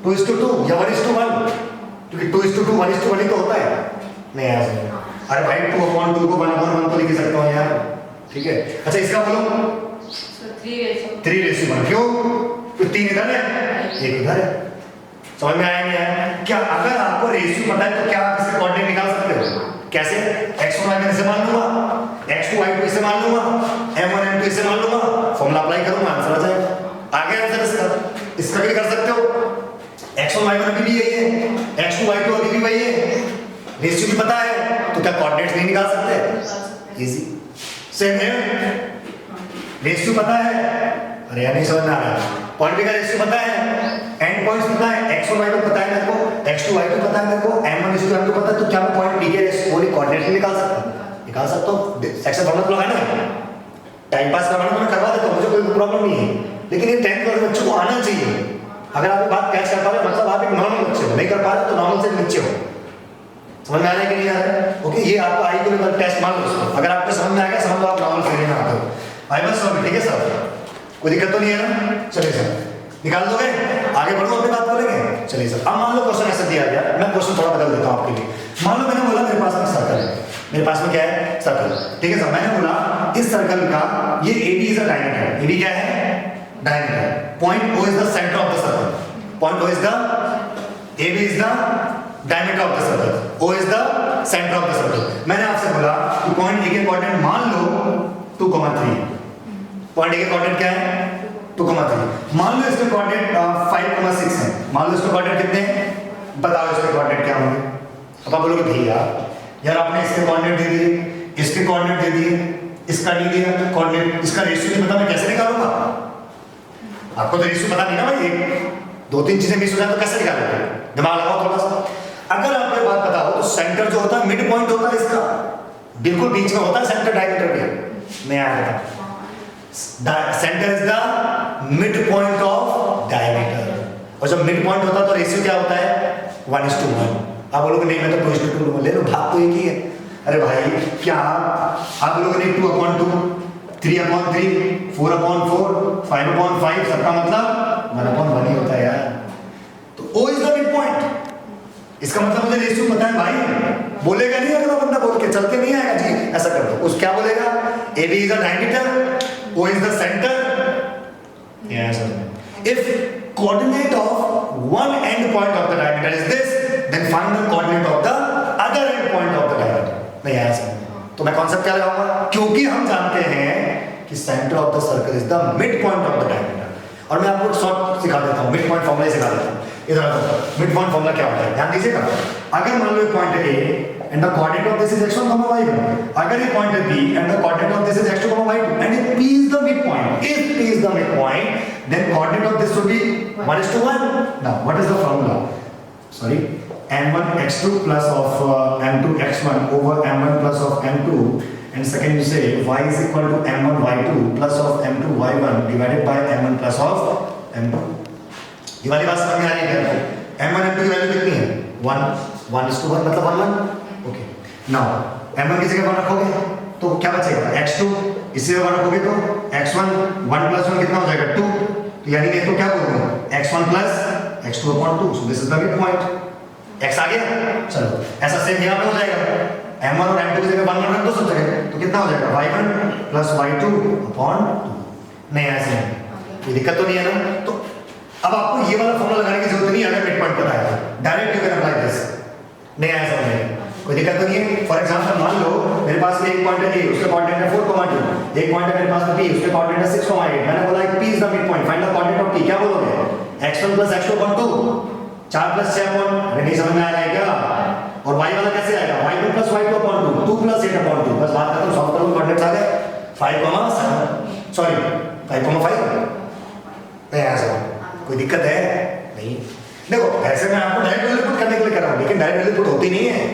2:2 या 1:1, क्योंकि 2:2 1:1 ही तो होता है। नहीं आया समझ? अरे भाई 2/2 को 1/1 तो लिख सकता हूँ यार। ठीक है, अच्छा इसका बोलो 3:1। क्यों? तो 3 इधर है, 1 इधर है। समझ में आया नहीं आया? क्या अगर आपको रेशियो पता है तो क्या आप इसके कोऑर्डिनेट निकाल सकते हो? कैसे? x1 y1 इसे मान लूंगा, x2 y2 इसे मान लूंगा, m1 m2 इसे मान लूंगा, फॉर्मूला अप्लाई करूंगा, आंसर आ जाएगा। आगे आंसर इसका भी कर सकते हो। x1 y1 अभी भी यही है, x2 y2 अभी भी वही है, रेशियो भी पता है, तो क्या कोऑर्डिनेट्स नहीं निकाल सकते? इजी। सेम है, रेशियो पता है, अरे यार नहीं समझ में आ रहा, पॉइंट का रेशियो पता है, एंड पॉइंट्स पता है, x1 y1 पता है मेरे को, x2 y2 पता है मेरे को, m1 पता है, तो क्या मैं पॉइंट P के रेशियो को कोऑर्डिनेट निकाल सकता हूं? निकाल सकता हूं। सेक्शन फॉर्मूला तो लगाना है, टाइम पास करवाना तो मैं करवा देता हूं, मुझे कोई प्रॉब्लम नहीं है, लेकिन ये 10th क्लास बच्चों को आना चाहिए। अगर आप बात कैच कर पा रहे हो मतलब आप एक नॉर्मल बच्चे हो, नहीं कर पा रहे तो नॉर्मल से नीचे हो। समझ में आ रहा है कि नहीं आ रहा है? ओके, ये आपको आई को लेकर टेस्ट मान लो, अगर आपको समझ में आ गया समझ लो आप नॉर्मल से नहीं आते हो। आई बस समझ, ठीक है सर, कोई दिक्कत तो नहीं है ना? चलिए सर, निकाल दोगे? आगे बढ़ो, अपनी बात करेंगे। चलिए सर, अब मान लो क्वेश्चन ऐसा दिया गया, मैं क्वेश्चन थोड़ा बदल देता हूं आपके लिए। मान लो मैंने बोला मेरे पास में सर्कल है, मेरे पास में क्या है? सर्कल। ठीक है सर, मैंने बोला इस सर्कल का ये AB is a diameter, AB क्या है? Diameter. Point O is the centre of the circle, point O is the, AB is the diameter of the circle, O is the centre of the circle. मैंने आपसे बोला कि point A के coordinate मान लो 2,3, point A के coordinate क्या है? 2,3। मान लो इसके कोऑर्डिनेट 5,6 है, मान लो इसके कोऑर्डिनेट कितने हैं? बताओ इसके कोऑर्डिनेट क्या होंगे? अब आप बोलोगे भैया यार आपने इसके कोऑर्डिनेट दे दिए, इसके कोऑर्डिनेट दे दिए, इसका नहीं दिया कोऑर्डिनेट, इसका रेशियो नहीं पता, मैं कैसे निकालूंगा? आपको तो रेशियो पता नहीं ना भाई, 2-3 चीजें मिस हो जाए तो कैसे निकालोगे? दिमाग लगाओ थोड़ा सा। अगर आपको बात सेंटर जो होता है मिड पॉइंट होता है इसका, बिल्कुल बीच में होता है सेंटर डायमीटर के। मैं आया centre is the mid point of diameter, और जब मिड पॉइंट होता है तो रेशियो क्या होता है 1:1। आप बोलोगे नहीं मैं तो 2:2 ले लो, भाग तो एक ही है। अरे भाई क्या आप लोगों ने 2/2, 3/3, 4/4, 5/5, सबका मतलब 1/1 ही होता है यार। तो O is the mid point, इसका मतलब मुझे रेशियो पता है भाई। बोलेगा नहीं अगला बंदा, बोल के चलते नहीं आएगा जी ऐसा कर दो, उस क्या बोलेगा AB is the diameter, O is the center. Yes. If coordinate of one end point of the diameter is this, then find the coordinate of the other end point of the diameter. नहीं आया समझ? तो मैं concept क्या लगाऊंगा, क्योंकि हम जानते हैं कि centre of the circle is the mid point of the diameter. और मैं आपको शॉर्ट सिखा देता हूँ, मिड पॉइंट फॉर्मूला सिखा देता हूँ। इधर आता मिड पॉइंट फॉर्मूला क्या होता है, ध्यान दीजिएगा। अगर मान लो एक पॉइंट है A and the coordinate of this is x1, y1, अगर ये पॉइंट है B and the coordinate of this is x2, y2, and if P is the midpoint, if P is the midpoint, then coordinate of this should be 1:1. Now what is the formula? Sorry, m1 x2 plus of m2 x1 over m1 plus of m2, and second you say y is equal to m1 y2 plus of m2 y1 divided by m1 plus of m2। ये वाली बात समझ में आ रही है क्या? m1 m2 की value कितनी है 1:1 मतलब 1:1। ओके, नाउ m1 की जगह 1 रखोगे तो क्या बचेगा x2, इसी में 1 रखोगे तो x1, 1 + 1 कितना हो जाएगा 2, तो यानी कि तो क्या बोलूंगा x1 plus x2/2, so this is the midpoint। x आ गया, चलो ऐसा सेम यहाँ पे हो जाएगा, m1 और m2 की जगह 1 रख दो सब जगह, तो कितना हो जाएगा y1 plus y2/2। नहीं ऐसे नहीं, कोई दिक्कत तो नहीं है ना। तो अब आपको ये वाला फॉर्मूला लगाने की जरूरत नहीं है अगर मिड पॉइंट पता है, direct you can apply this. नहीं आया समझ में, कोई दिक्कत तो नहीं है। फॉर एग्जांपल मान लो मेरे पास एक पॉइंट है A, उसके कोऑर्डिनेट है 4,2, एक पॉइंट है मेरे पास B, उसके कोऑर्डिनेट है 6,8। मैंने बोला P is the mid point, find the coordinate of P, क्या बोलोगे x1 plus x2/2, 4 plus 6 अरे नहीं समझ में आ रहा है क्या? और y वाला कैसे आएगा y2 plus y2/2, 2 plus 8/2, बस बात खत्म, सॉल्व करो, कोऑर्डिनेट्स आ गए 5,7, सॉरी 5,5। नहीं आया समझ, कोई दिक्कत है नहीं। देखो ऐसे मैं आपको डायरेक्ट वैल्यू पुट करने के लिए कर रहा हूं, लेकिन डायरेक्ट वैल्यू पुट होती नहीं है।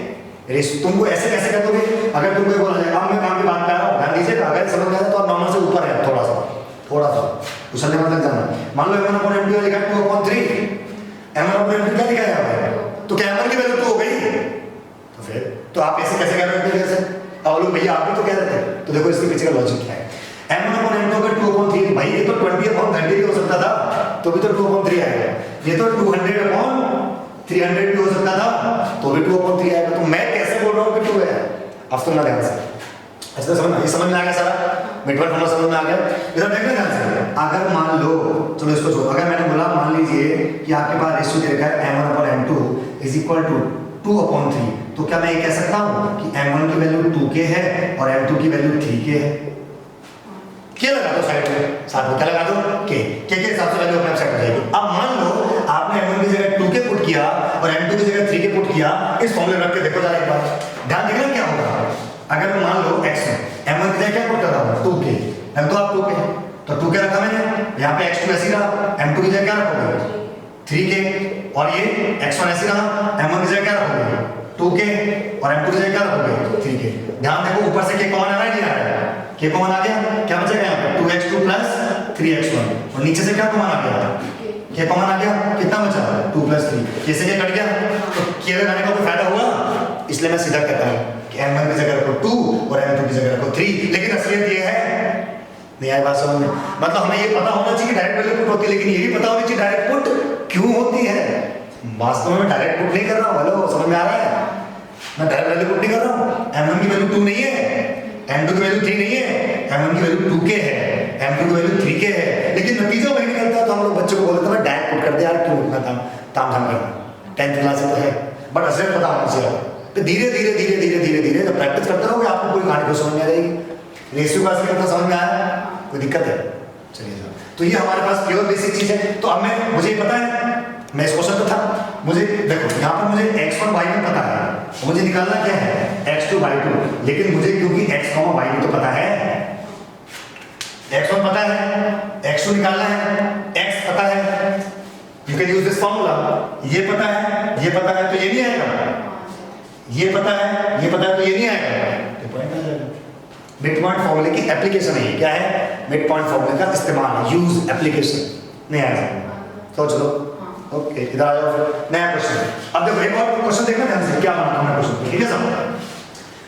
तुमको ऐसे कैसे कर दोगे, अगर तुमको बोला जाए अब मैं काम की बात कर रहा हूं, ध्यान दीजिएगा, अगर समझ में आए तो आप नॉर्मल से ऊपर है थोड़ा सा उछलने मत लग जाना। मान लो m1/m2 लिखा है 2/3, m1/m2 क्या लिखा है यहाँ पे, तो क्या m1 की वैल्यू 2 हो गई, तो फिर तो आप ऐसे कैसे कर रहे थे, जैसे अब लोग भैया आप भी तो कह रहे थे, तो देखो इसके पीछे का लॉजिक क्या है। m1/m2 अगर 2/3, भाई ये तो 20/30 भी हो सकता था, तो भी तो 2/3 आएगा, ये तो 200/300 भी हो सकता था, तो भी 2/3 आएगा। तो मैं कैसे बोल रहा हूँ कि 2 है, अब सुनना ध्यान से, ऐसा समझ में आ गया सारा मिड पॉइंट फॉर्मूला समझ में आ गया। इधर देखना ध्यान से, अगर मान लो चलो इसको छोड़ो, अगर मैंने बोला मान लीजिए कि आपके पास रेशियो दे रखा है m1/m2 इज इक्वल टू 2/3, तो क्या मैं ये कह सकता हूँ कि m1 की वैल्यू 2k है और m2 की वैल्यू 3k है? क्या लगा दो साइड में, साथ में क्या लगा दो के के हिसाब से वैल्यू अपने सेट हो जाएगी। अब मान लो आपने m1 की जगह 2k पुट किया और m2 की जगह 3k पुट किया, इस फॉर्मूले रख के देखो जरा एक बार, ध्यान देना क्या होगा। अगर मान लो x m1 की जगह क्या पुट कर रहा हूं 2k, m2 आप 2k, तो 2k रखा मैंने, यहाँ पे x2 ऐसी रहा, m2 की जगह क्या रखोगे 3k, और ये x1 ऐसी रहा, m1 की जगह क्या रखोगे 2k और m2 की जगह क्या रखोगे 3k। ध्यान देखो ऊपर से k कॉमन आ रहा है, नहीं आ रहा है, k कॉमन आ गया, क्या बचेगा यहाँ पे 2x2 plus 3x1, और नीचे से क्या कॉमन आ गया k कॉमन आ गया, कितना बचा 2 plus 3, k से k कट गया, तो k लगाने का कोई फायदा हुआ, इसलिए मैं सीधा कहता हूँ कि m1 की जगह रखो 2 और m2 की जगह रखो 3। लेकिन असलियत ये है, नहीं आई बात समझ में, मतलब हमें ये पता होना चाहिए कि डायरेक्ट वैल्यू पुट होती है, लेकिन ये भी पता होनी चाहिए डायरेक्ट पुट क्यों होती है। वास्तव में डायरेक्ट पुट नहीं कर रहा हूँ, हेलो समझ में आ रहा है, मैं डायरेक्ट वैल्यू पुट नहीं कर रहा हूँ। m1 की वैल्यू 2 नहीं है, m2 की वैल्यू 3 नहीं है, m1 की वैल्यू 2k है, m2 की वैल्यू 3k है, लेकिन नतीजा वही निकलता है। तो हम लोग बच्चों को बोलते हैं डायरेक्ट पुट कर दे यार, क्यों इतना ताम झाम करना, 10th क्लास से तो है, बट असलियत पता होना चाहिए। तो धीरे धीरे जब प्रैक्टिस करते रहोगे आपको पूरी कहानी को समझ में आ जाएगी। रेशियो का असलियत समझ में आया, कोई दिक्कत है? चलिए सर, तो ये हमारे पास प्योर बेसिक चीज है। तो अब मैं मुझे पता है, मैं इस क्वेश्चन पे था, मुझे देखो यहाँ पर मुझे x1 y1 पता है, मुझे निकालना क्या है x2 y2, लेकिन मुझे क्योंकि x y तो पता है, x1 पता है, x2 निकालना है, x पता है, you can use this formula, ये पता है, तो ये नहीं आएगा, ये पता है तो ये नहीं आएगा, ये पॉइंट आ जाएगा। मिड पॉइंट फॉर्मूले की एप्लीकेशन है, क्या है? मिड पॉइंट फॉर्मूले का इस्तेमाल, यूज, एप्लीकेशन नहीं आएगा। सोच लो। ओके, इधर आ जाओ फिर नया क्वेश्चन। अब देखो एक और क्वेश्चन देखना ध्यान से, क्या मानता हूं मैं क्वेश्चन, ठीक है सब?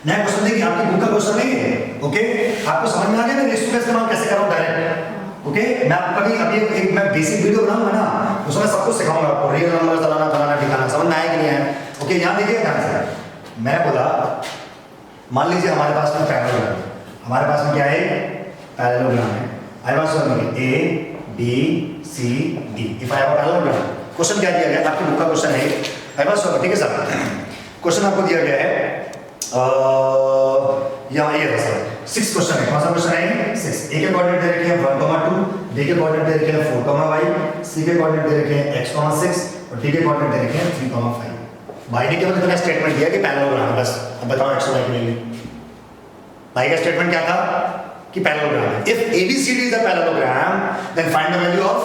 नया क्वेश्चन देखिए, आपकी बुक का क्वेश्चन नहीं है। ओके, आपको समझ में आ गया मैं रेशियो का इस्तेमाल कैसे कर रहा हूं डायरेक्ट। ओके, मैं आपको कभी अभी एक मैं बेसिक वीडियो बनाऊंगा ना, उसमें सब कुछ सिखाऊंगा आपको, रियल नंबर चलाना फलाना ठिकाना, समझ में आया कि नहीं आया? ओके, यहां देखिए ध्यान से, मैं बोला मान लीजिए हमारे पास में पैरेललोग्राम, हमारे पास में क्या है? पैरेललोग्राम है। I was showing A B C D, if I have a parallelogram. Question क्या दिया गया है? आपकी बुक का क्वेश्चन है, आई वाज शोइंग, ठीक है सर? क्वेश्चन आपको दिया गया है यहाँ ये था सर, 6 क्वेश्चन है। कौन सा क्वेश्चन है? 6। ए के कोऑर्डिनेट दे रखे हैं 1,2, बी के कोऑर्डिनेट दे रखे हैं 4,5, सी के कोऑर्डिनेट दे रखे हैं x,6 और डी के कोऑर्डिनेट दे रखे हैं 3,5। भाई ने केवल इतना स्टेटमेंट दिया कि पैरेललोग्राम है, बस। अब बताओ x और y के लिए भाई का स्टेटमेंट क्या था कि पैरेललोग्राम है। If ABCD is a parallelogram then find the value of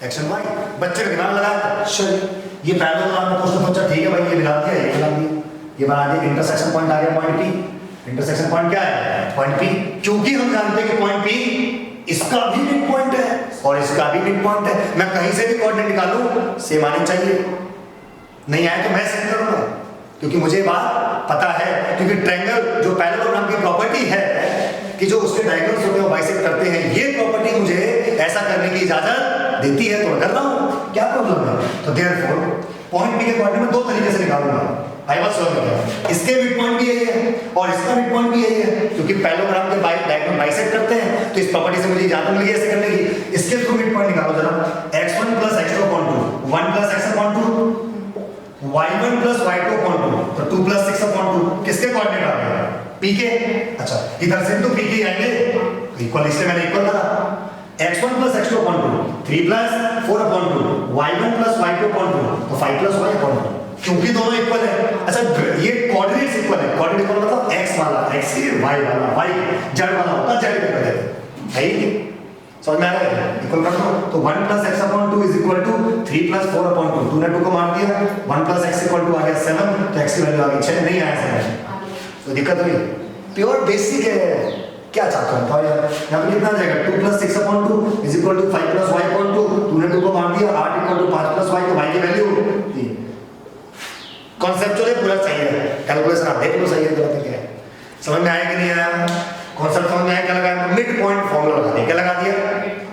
x and y। बच्चे का दिमाग लगाया, चल ये पैरेललोग्राम का क्वेश्चन पूछा, ठीक है भाई, ये मिला दिया, ये मिला दिया, ये बना दिया, इंटरसेक्शन पॉइंट आ गया पॉइंट P। इंटरसेक्शन पॉइंट क्या है? पॉइंट P, क्योंकि हम जानते हैं कि पॉइंट P इसका भी मिड पॉइंट है और इसका भी मिड पॉइंट है। मैं कहीं से भी कोऑर्डिनेट निकालूं सेम आनी चाहिए, नहीं आए तो मैं सेट करूंगा, क्योंकि मुझे बात पता है, क्योंकि ट्रायंगल जो पैरेललोग्राम की प्रॉपर्टी है कि जो उसके डायगोनल्स होते हैं वो बाइसेक्ट करते हैं, ये प्रॉपर्टी मुझे ऐसा करने की इजाजत देती है तो मैं कर रहा हूं, क्या प्रॉब्लम है? तो देयरफॉर पॉइंट P के कोऑर्डिनेट में 2 तरीके से निकालूंगा। आई वाज शोइंग, इसके मिड पॉइंट भी यही है और इसका मिड पॉइंट भी यही है, क्योंकि पैरेललोग्राम के डायगोनल बाइसेक्ट करते हैं, तो इस प्रॉपर्टी से मुझे इजाजत मिल गई ऐसे करने की। इसके थ्रू मिड पॉइंट निकालो जरा, x1 + x2 upon 2, 1 + x upon 2, y1 + y2 upon 2, तो 2 + 6 upon 2 किसके कोऑर्डिनेट आ गए? P के। अच्छा, इधर से तो P के आएंगे, इक्वल, इसलिए मैंने इक्वल करा। x1 + x2 upon 2, 3 + 4 upon 2, y1 + y2 upon 2, तो 5 + y upon 2, क्योंकि दोनों इक्वल है। अच्छा, ये कोऑर्डिनेट्स इक्वल है, कोऑर्डिनेट इक्वल मतलब x वाला x के, y वाला y के, z वाला होता z के बदले है ही। समझ में आ रहा है? इक्वल कर दो, तो 1 + x upon 2 = 3 + 4 upon 2, तूने 2 को मार दिया, 1 + x = आ गया 7, तो x की वैल्यू आ गई 6, नहीं आया 7, तो दिक्कत हुई। प्योर बेसिक है, क्या चाहता हूं यार, यहाँ पे कितना आ जाएगा? 2 + 6 upon 2 = 5 + y upon 2, तूने 2 को मार दिया, 8 = 5 + y, तो y की वैल्यू 3। कॉन्सेप्चुअली पूरा सही है, कैलकुलेशन आप देख लो सही है गलत है क्या है, समझ में आया कि नहीं आया? कॉन्सेप्ट समझ में आया? क्या लगाया? मिड पॉइंट फॉर्मूला लगा दिया। क्या लगा दिया?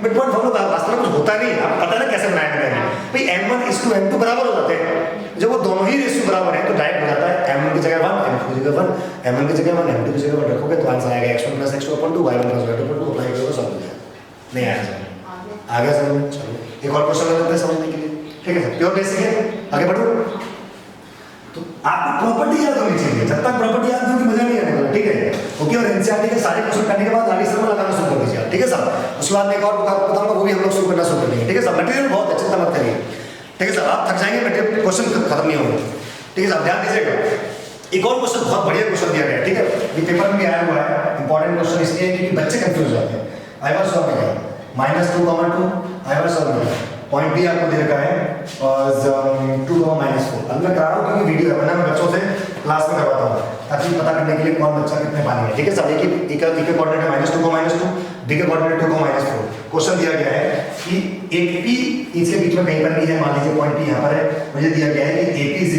Mid point formula. वास्तव में कुछ होता नहीं, आपको पता ना कैसे बनाया गया है भाई। m1 = m2 बराबर हो जाते हैं, जब वो दोनों ही रेशियो बराबर है तो डायरेक्ट हो जाता है m1 की जगह 1, m2 की जगह 1, m1 की जगह 1, m2 की जगह 1 रखोगे तो आंसर आएगा x1 + x2 upon 2, y1 + y2 upon 2, apply करोगे सॉल्व हो जाएगा। नहीं आया समझ? आ गया समझ में? चलो एक और क्वेश्चन ले लेते हैं समझने के लिए, ठीक है सर? प्योर बेसिक है, आगे बढ़ो। तो आपको प्रॉपर्टी याद होनी चाहिए, जब तक प्रॉपर्टी याद नहीं होगी मजा नहीं आने वाला, ठीक है? ओके, और एनसीईआरटी के सारे क्वेश्चन करने के बाद आगे से लगाना शुरू कर दीजिए, ठीक है सर? उसके बाद मैं एक और बुक आपको बताऊंगा, वो भी हम लोग शुरू करना शुरू कर देंगे, ठीक है सर? मटेरियल बहुत है, चिंता मत करिए, ठीक है सर? आप थक जाएंगे, मटेरियल क्वेश्चन खत्म नहीं होंगे, ठीक है सर? ध्यान दीजिएगा। एक और क्वेश्चन बहुत बढ़िया क्वेश्चन दिया गया है, ठीक है? ये पेपर में भी आया हुआ है, इंपॉर्टेंट क्वेश्चन इसलिए है क्योंकि बच्चे कंफ्यूज हो जाते हैं। आई वाज सॉल्व में -2, आई वाज सॉल्व में पॉइंट भी आपको दे रखा है और 2, -4। अब मैं करा रहा हूँ क्योंकि वीडियो है, वरना मैं बच्चों से क्लास में करवाता हूँ ताकि पता करने के लिए कौन बच्चा कितने पानी में, ठीक है सर? एक के कोऑर्डिनेट है -2 को -2, बी के कोऑर्डिनेट 2 को -4। क्वेश्चन दिया गया है कि एक पी इसके बीच में कहीं पर नहीं है, मान लीजिए पॉइंट पी यहाँ पर है, मुझे दिया गया है कि AP =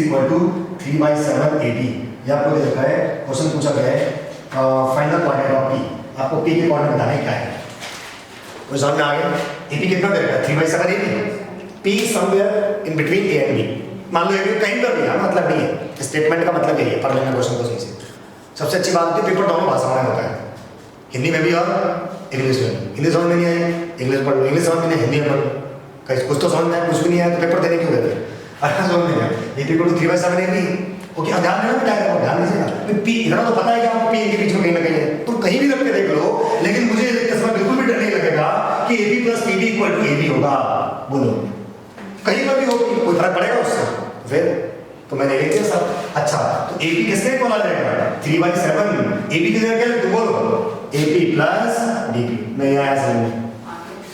3/7 AD, ये आपको दे रखा है। क्वेश्चन पूछा गया है find the coordinate of P, आपको P के कोऑर्डिनेट बताने क्या है? वो समझ में आ गया? AP कितना दे रखा है? 3/7 AD, P somewhere in between A and B। मान लो AB कहीं पर भी है, मतलब नहीं है, स्टेटमेंट का मतलब यही है, पढ़ लेना क्वेश्चन को सही से। सबसे अच्छी बात होती है पेपर दोनों भाषाओं में होता है, हिंदी में भी और इंग्लिश में। इंग्लिश समझ में नहीं आई, इंग्लिश पढ़ लो, इंग्लिश समझ में नहीं, हिंदी में पढ़ लो, कहीं कुछ तो समझ में आया, कुछ भी नहीं आया तो पेपर देने क्यों गए? अच्छा समझ में आया, AP = 3/7 AD। ओके, अब ध्यान देना, क्या करो ध्यान दीजिएगा। P इतना तो पता है कि आपको P के बीच में कहीं ना कहीं है, तुम कहीं भी रख के देख लो, लेकिन मुझे इसमें बिल्कुल भी डर नहीं लगेगा कि AB + PB = AB होगा। बोलो कहीं पर भी होगी, कोई फर्क पड़ेगा उससे? फिर तो मैंने लिख दिया सर। अच्छा, तो AP किसके इक्वल आ जाएगा? 3/7। AB की जगह क्या लिख दूं? बोलो AP + DP। नहीं आया समझ में?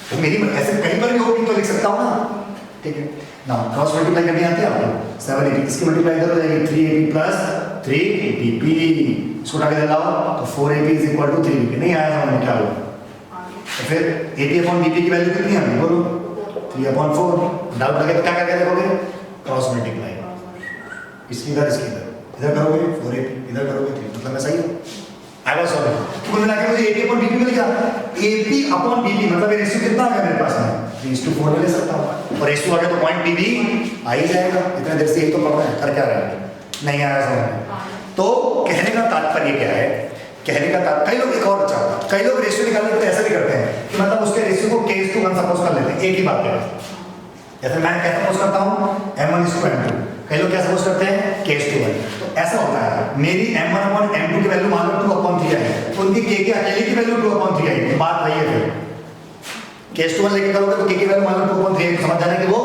तो मेरी ऐसे कहीं पर भी होगी तो लिख सकता हूँ ना, ठीक है ना? क्रॉस मल्टीप्लाई करनी आती है आपको? 7 AP, इसकी मल्टीप्लाई इधर हो जाएगी 3 AP + 3BP, इसको उठा के लाओ तो 4AP is equal to 3BP। नहीं आया समझ में क्या हुआ? तो फिर AP/BP की वैल्यू कितनी है बोलो? 3/4। डाउट लगे तो क्या करके देखोगे? क्रॉस मल्टीप्लाई, इसकी इधर इधर करोगे 4AP, इधर करोगे 3, मतलब मैं सही हूँ? I was sorry. तो कुल मिला के मुझे AP/BP मिल गया। AP/BP मतलब ये रेशियो कितना आ गया मेरे पास में? 3:4 में ले सकता हूँ, और रेशियो आ गया तो पॉइंट B भी आ ही जाएगा। इतना देर से यही तो पढ़ रहे हैं, कर क्या रहे हैं? नहीं आया समझ में? तो कहने का तात्पर्य क्या है? कहने का तात्पर्य, कई लोग एक और अच्छा, कई लोग रेशियो निकालने के लिए ऐसा भी करते हैं कि मतलब उसके रेशियो को K:1 सपोज कर लेते हैं, एक ही बात है। जैसे मैं क्या सपोज करता हूँ? M1:M2। कई लोग क्या सपोज करते हैं? K:1। तो ऐसा होता है, मेरी M1/M2 की वैल्यू मान लो 2/3 है, तो उनकी K की अकेले की वैल्यू 2/3 आएगी। बात वही है। फिर K:1 लेके करोगे तो K की वैल्यू मान लो 2/3 है, समझ जाने कि वो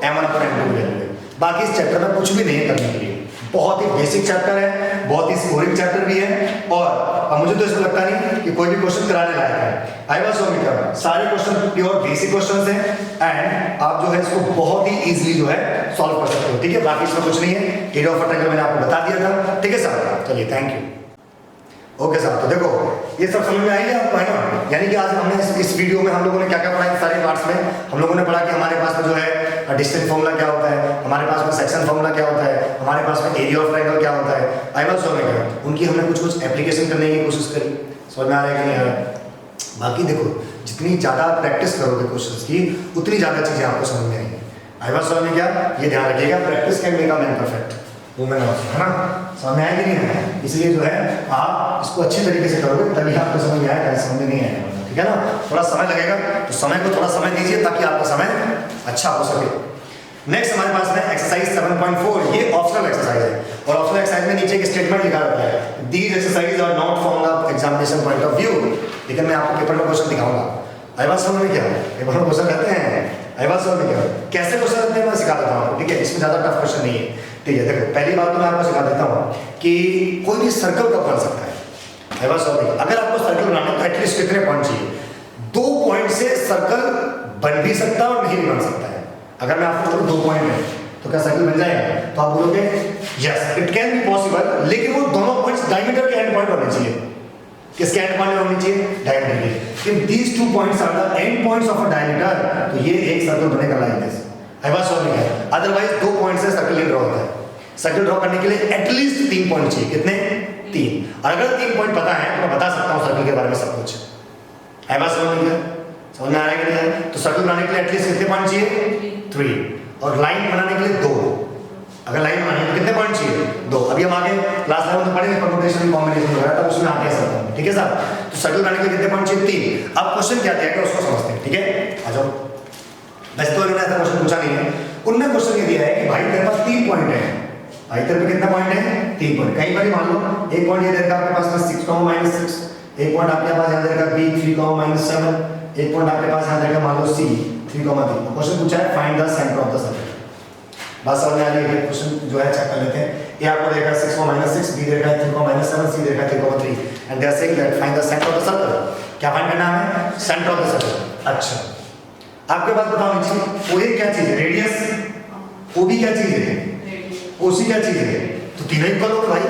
M1/M2 की वैल्यू है। बाकी इस चैप्टर में कुछ भी नहीं है करने के लिए, बहुत ही बेसिक चैप्टर है, बहुत ही स्कोरिंग चैप्टर भी है, और अब मुझे तो इसमें लगता नहीं कि कोई भी क्वेश्चन कराने लायक है। आई वाज सो मिटर सारे क्वेश्चन प्योर बेसिक क्वेश्चंस हैं, एंड आप जो है इसको बहुत ही इजीली जो है सॉल्व कर सकते हो। ठीक है, बाकी इसमें कुछ नहीं है, एरिया ऑफ ट्रायंगल मैंने आपको बता दिया था। ठीक है साहब, चलिए थैंक यू। ओके साहब, तो देखो ये सब समझ में आएगी आपको, है ना? यानी कि आज हमने इस वीडियो में हम लोगों ने क्या क्या पढ़ा, सारे पार्ट्स में हम लोगों ने पढ़ा कि हमारे पास में जो है डिस्टेंस फॉर्मूला क्या होता है, हमारे पास में सेक्शन फॉर्मूला क्या होता है, हमारे पास में एरिया ऑफ ट्रायंगल क्या होता है। आई वाज सो मिटर उनकी हमने कुछ एप्लीकेशन करने की कोशिश करी, समझ में आ रहा है कि नहीं आ रहा है? बाकी देखो जितनी ज़्यादा प्रैक्टिस करोगे क्वेश्चंस की, उतनी ज़्यादा चीज़ें आपको समझ में आएंगी। आई वाज सो में क्या, ये ध्यान रखिएगा, practice can make a man perfect, वो मैंने है ना? समझ में आएगी नहीं है? इसलिए जो है आप इसको अच्छी तरीके से करोगे तभी आपको समझ में आएगा, समझ में नहीं आएगा, ठीक है ना? थोड़ा समय लगेगा, तो समय को थोड़ा समय दीजिए ताकि आपका समय अच्छा हो सके। नेक्स्ट हमारे पास है एक्सरसाइज 7.4, ये ऑप्शनल एक्सरसाइज है, और ऑप्शनल एक्सरसाइज में नीचे एक स्टेटमेंट लिखा रहता है, these exercise are not from the examination point of view. लेकिन मैं आपको पेपर में क्वेश्चन दिखाऊंगा। आई वाज समझ में क्या पेपर में क्वेश्चन रहते हैं, आई वाज समझ में क्या कैसे क्वेश्चन रहते हैं मैं सिखा देता हूँ, ठीक है? इसमें ज़्यादा टफ क्वेश्चन नहीं है, ठीक है? देखो पहली बात तो मैं आपको सिखा देता हूँ कि कोई भी सर्कल कब बन सकता है। आई वाज समझ में, अगर आपको सर्कल बनाना है तो एटलीस्ट कितने पॉइंट चाहिए? 2 पॉइंट से सर्कल बन भी सकता है और नहीं भी बन सकता है। अगर मैं आपको बोलूं 2 पॉइंट है तो क्या सर्कल बन जाएगा? तो आप बोलोगे yes it can be possible, लेकिन वो दोनों पॉइंट्स डायमीटर के एंड पॉइंट होने चाहिए। किसके एंड पॉइंट होने चाहिए? डायमीटर के। If these 2 points are the end points of a diameter, तो ये एक सर्कल बनेगा लाइक दिस। आई वाज समझ में, अदरवाइज 2 पॉइंट से सर्कल नहीं ड्रॉ होता है। सर्कल ड्रॉ करने के लिए एटलीस्ट 3 पॉइंट चाहिए। कितने? 3। और अगर 3 पॉइंट पता है तो मैं बता सकता हूँ सर्कल के बारे में सब कुछ। आई वाज समझ में, समझ में आ रहा है कि नहीं? तो सर्कल बनाने के लिए एटलीस्ट कितने पॉइंट चाहिए? 3। और लाइन बनाने के लिए 2। अगर लाइन बनानी है तो कितने पॉइंट चाहिए? 2। अभी हम आगे क्लास में तो पढ़ेंगे परम्यूटेशन कॉम्बिनेशन वगैरह, तब उसमें आगे सकता हूँ, ठीक है साहब? तो सर्कल बनाने के लिए कितने पॉइंट चाहिए? 3। अब क्वेश्चन क्या दिया गया उसको समझते हैं, ठीक है? आ जाओ। वैसे तो इन्होंने ऐसा क्वेश्चन पूछा नहीं है, उनने क्वेश्चन ये दिया है कि भाई तेरे पास 3 पॉइंट है। भाई तेरे पे कितना पॉइंट है? 3 पॉइंट। कहीं पर ही मान लो एक पॉइंट ये देगा आपके पास में 6, एक पॉइंट आपके पास यहाँ देगा B 3, एक पॉइंट आपके पास यहाँ देगा मान लो C 3, 3। क्वेश्चन पूछा है find the centre of the circle. बात समझ में आ रही है? क्वेश्चन जो है चेक कर लेते हैं। ये आपको देगा 6, B देगा 3, 7, C देगा 3, and they are saying that find the centre of the circle. क्या फाइंड करना है? Centre of the circle. अच्छा आपके पास बताओ नीचे OA क्या चीज है? रेडियस। OB क्या चीज है? OC क्या चीज है? तो तीनों इक्वल हो भाई,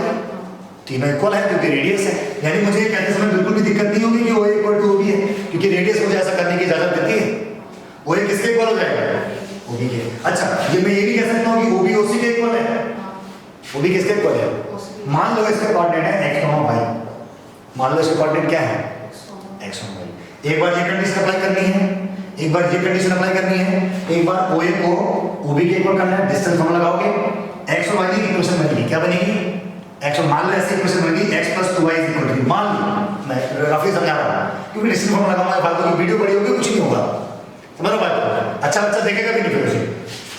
तीनों इक्वल है क्योंकि रेडियस है। यानी मुझे ये कहते समय बिल्कुल भी दिक्कत नहीं होगी कि OA इक्वल टू OB है, क्योंकि रेडियस मुझे ऐसा करने की इजाजत देती है। OA किसके इक्वल हो जाएगा? OB के। अच्छा ये मैं ये भी कह सकता हूँ कि OB OC के इक्वल है। OB किसके इक्वल है? मान लो इसके कोऑर्डिनेट है x, y। मान लो इसके कोऑर्डिनेट क्या है? x, y। एक बार ये कंडीशन अप्लाई करनी है, एक बार ये कंडीशन अप्लाई करनी है, एक बार OA को OB के इक्वल करना है। डिस्टेंस फॉर्मूला लगाओगे, x और y की इक्वेशन बनेगी। क्या बनेगी? x, मान लो ऐसी इक्वेशन बनेगी x + 2y = 3। मान लो, मैं रफली समझा रहा हूँ क्योंकि डिस्टेंस फॉर्मूला लगाऊंगा, फालतू की वीडियो बड़ी होगी, कुछ नहीं होगा। समझ लो बात? अच्छा बच्चा देखेगा भी नहीं फिर उसे।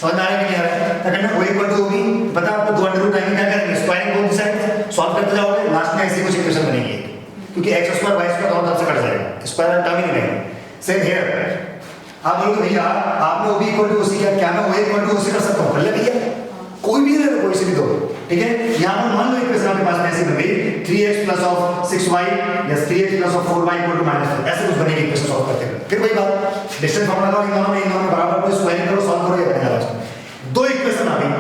समझ में आ रहा है कि नहीं आ रहा है? तो कहना OA = OB, पता आपको 2 टाइम क्या करेंगे? स्क्वायरिंग बोथ साइड सॉल्व करते जाओगे, लास्ट में ऐसी कुछ इक्वेशन बनेगी क्योंकि x² y² दोनों तरफ से कट जाएगा, स्क्वायर टर्म ही नहीं रहेगा। सेम हियर आप बोलोगे भैया आपने OB = OC किया, क्या मैं OA = OC कर सकता हूँ? कर ले भैया, कोई भी ले लो, कोई से भी दो, ठीक है? यहाँ पर मान लो इक्वेशन आपके पास में ऐसी बन गई 3x + 6y या 3x + 4y = -2, ऐसे कुछ बनेगी इक्वेशन सॉल्व करते हुए। फिर वही बात, डिस्टेंस फॉर्मूला लगाओ, इन दोनों में बराबर कोई स्क्वायरिंग करो, सॉल्व करो, ये बनेगा लास्ट में। 2 इक्वेशन आ गई,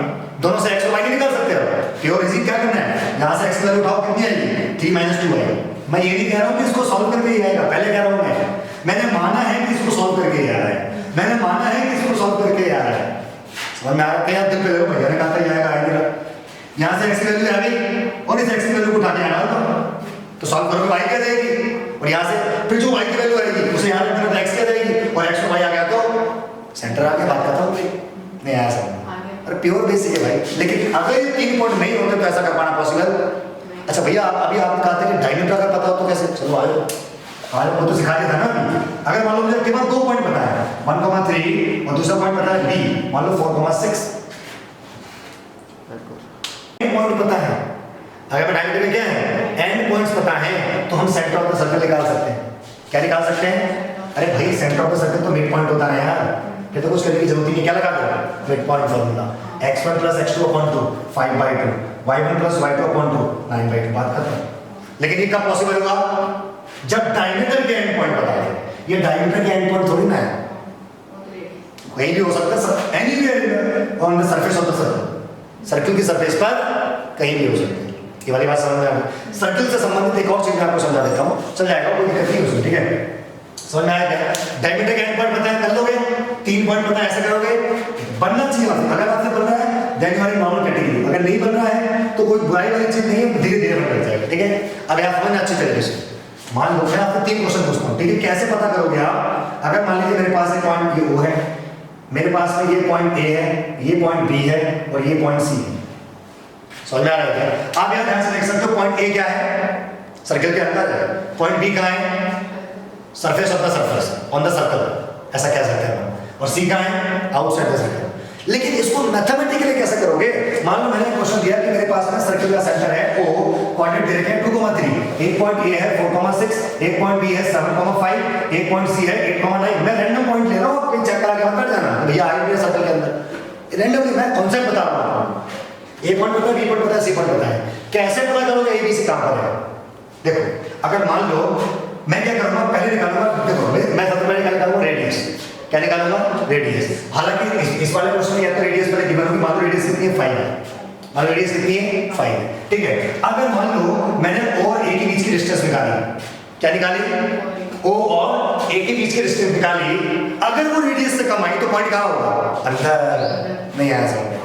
दोनों से x और y नहीं निकाल सकते हो, प्योर इजी क्या करना है, यहाँ से x की वैल्यू उठाओ, कितनी आएगी 3 - 2 आएगी। मैं ये नहीं कह रहा हूँ कि इसको सॉल्व करके ही आएगा, पहले कह रहा हूँ मैंने माना है कि इसको सॉल्व करके ही आ रहा है, मैंने माना है कि इसको सॉल्व करके ही आ रहा है। समझ में आ रहा है यार, दिल पे देखो भैया ने कहा था आएगा आएगा, यहाँ से x की वैल्यू आ गई और इस x की वैल्यू को उठा के आना तो सॉल्व करोगे y क्या जाएगी, और यहाँ से फिर जो y की वैल्यू आएगी उसे यहाँ रखना तो x क्या जाएगी, और x को y आ गया तो सेंटर आके बात खत्म हो गई। नहीं आया समझ, अरे प्योर बेसिक है भाई। लेकिन अगर ये 3 पॉइंट नहीं होते तो ऐसा कर पाना पॉसिबल। अच्छा भैया अभी आपने कहा था कि डायमीटर अगर पता हो तो कैसे, चलो आज वो तो सिखा दिया था ना अभी। अगर मान लो मुझे केवल 2 पॉइंट पता है 1,3 और दूसरा पॉइंट पता है b, मान लो 4,6 पॉइंट पता है, अगर डायमीटर में क्या है एंड पॉइंट्स पता है तो हम सेंटर ऑफ द सर्कल निकाल सकते हैं। क्या निकाल सकते हैं, अरे भाई सेंटर ऑफ द सर्कल तो मिड पॉइंट होता है यार, फिर तो कुछ करने की जरूरत ही नहीं, क्या लगा दो mid point formula, x1 + x2/2 5/2, y1 + y2/2 9/2, बात खत्म। लेकिन ये कब पॉसिबल होगा, जब डायमीटर के एंड पॉइंट पता है। ये डायमीटर के एंड पॉइंट थोड़ी ना है, कहीं भी हो सकता है, anywhere on the surface of the circle, circle की सरफेस पर कहीं भी हो सकता है। ये वाली बात समझ में आ गई। सर्कल से संबंधित एक और चीज मैं आपको समझा देता हूँ, चल जाएगा, कोई दिक्कत नहीं उसमें, ठीक है। समझ में आया क्या, डायमीटर के एंड पॉइंट पता है कर लोगे, 3 पॉइंट पता है ऐसे करोगे, बनना चाहिए। अगर आपसे बन रहा है देन हमारी नॉर्मल कैटेगरी, अगर नहीं बन रहा है तो कोई बुराई वाली चीज नहीं है, धीरे धीरे बन जाएगा, ठीक है। अब आप समझना अच्छी तरीके से। मान लो मैं आपसे 3 क्वेश्चन पूछता हूँ, ठीक है, कैसे पता करोगे आप। अगर मान लीजिए मेरे पास एक पॉइंट ये O है, मेरे पास में ये पॉइंट A है, ये पॉइंट B है और ये पॉइंट C है। समझ में आ रहा है, आप यहाँ ध्यान से देख सकते हो पॉइंट A क्या है, सर्कल के अंदर है, पॉइंट B कहाँ है, surface of the surface on the circle, ऐसा कह सकते हैं, और C कहाँ है, आउटसाइड द सर्कल। लेकिन इसको मैथमेटिकली कैसे करोगे, मान लो मैंने क्वेश्चन दिया कि मेरे पास में सर्कल का सेंटर है O, कोऑर्डिनेट दे रखे हैं 2,3, एक पॉइंट A है 4,6, एक पॉइंट B है 7,5, एक पॉइंट C है 8,9। मैं रैंडम पॉइंट ले रहा हूँ, कहीं चेक करा के मत कर जाना भैया आ गया सर्कल के अंदर, रैंडमली मैं कॉन्सेप्ट बता रहा हूँ। A पॉइंट पता है, B पॉइंट पता है, C पॉइंट पता है, कैसे पता करोगे A B C कहां पर है। देखो अगर मान लो मैं क्या करूंगा, पहले निकालूंगा, देखो मैं सबसे पहले निकालूंगा रेडियस, क्या निकालूंगा रेडियस। हालांकि इस वाले क्वेश्चन में या तो रेडियस पहले गिवन होगी, मान लो रेडियस कितनी है 5 है, मान लो रेडियस कितनी है 5 है, ठीक है। अगर मान लो मैंने O और A के बीच की डिस्टेंस निकाली, क्या निकाली, O और A के बीच की डिस्टेंस निकाली, अगर वो रेडियस से कम आई तो पॉइंट कहां होगा, अंदर। नहीं आया समझ,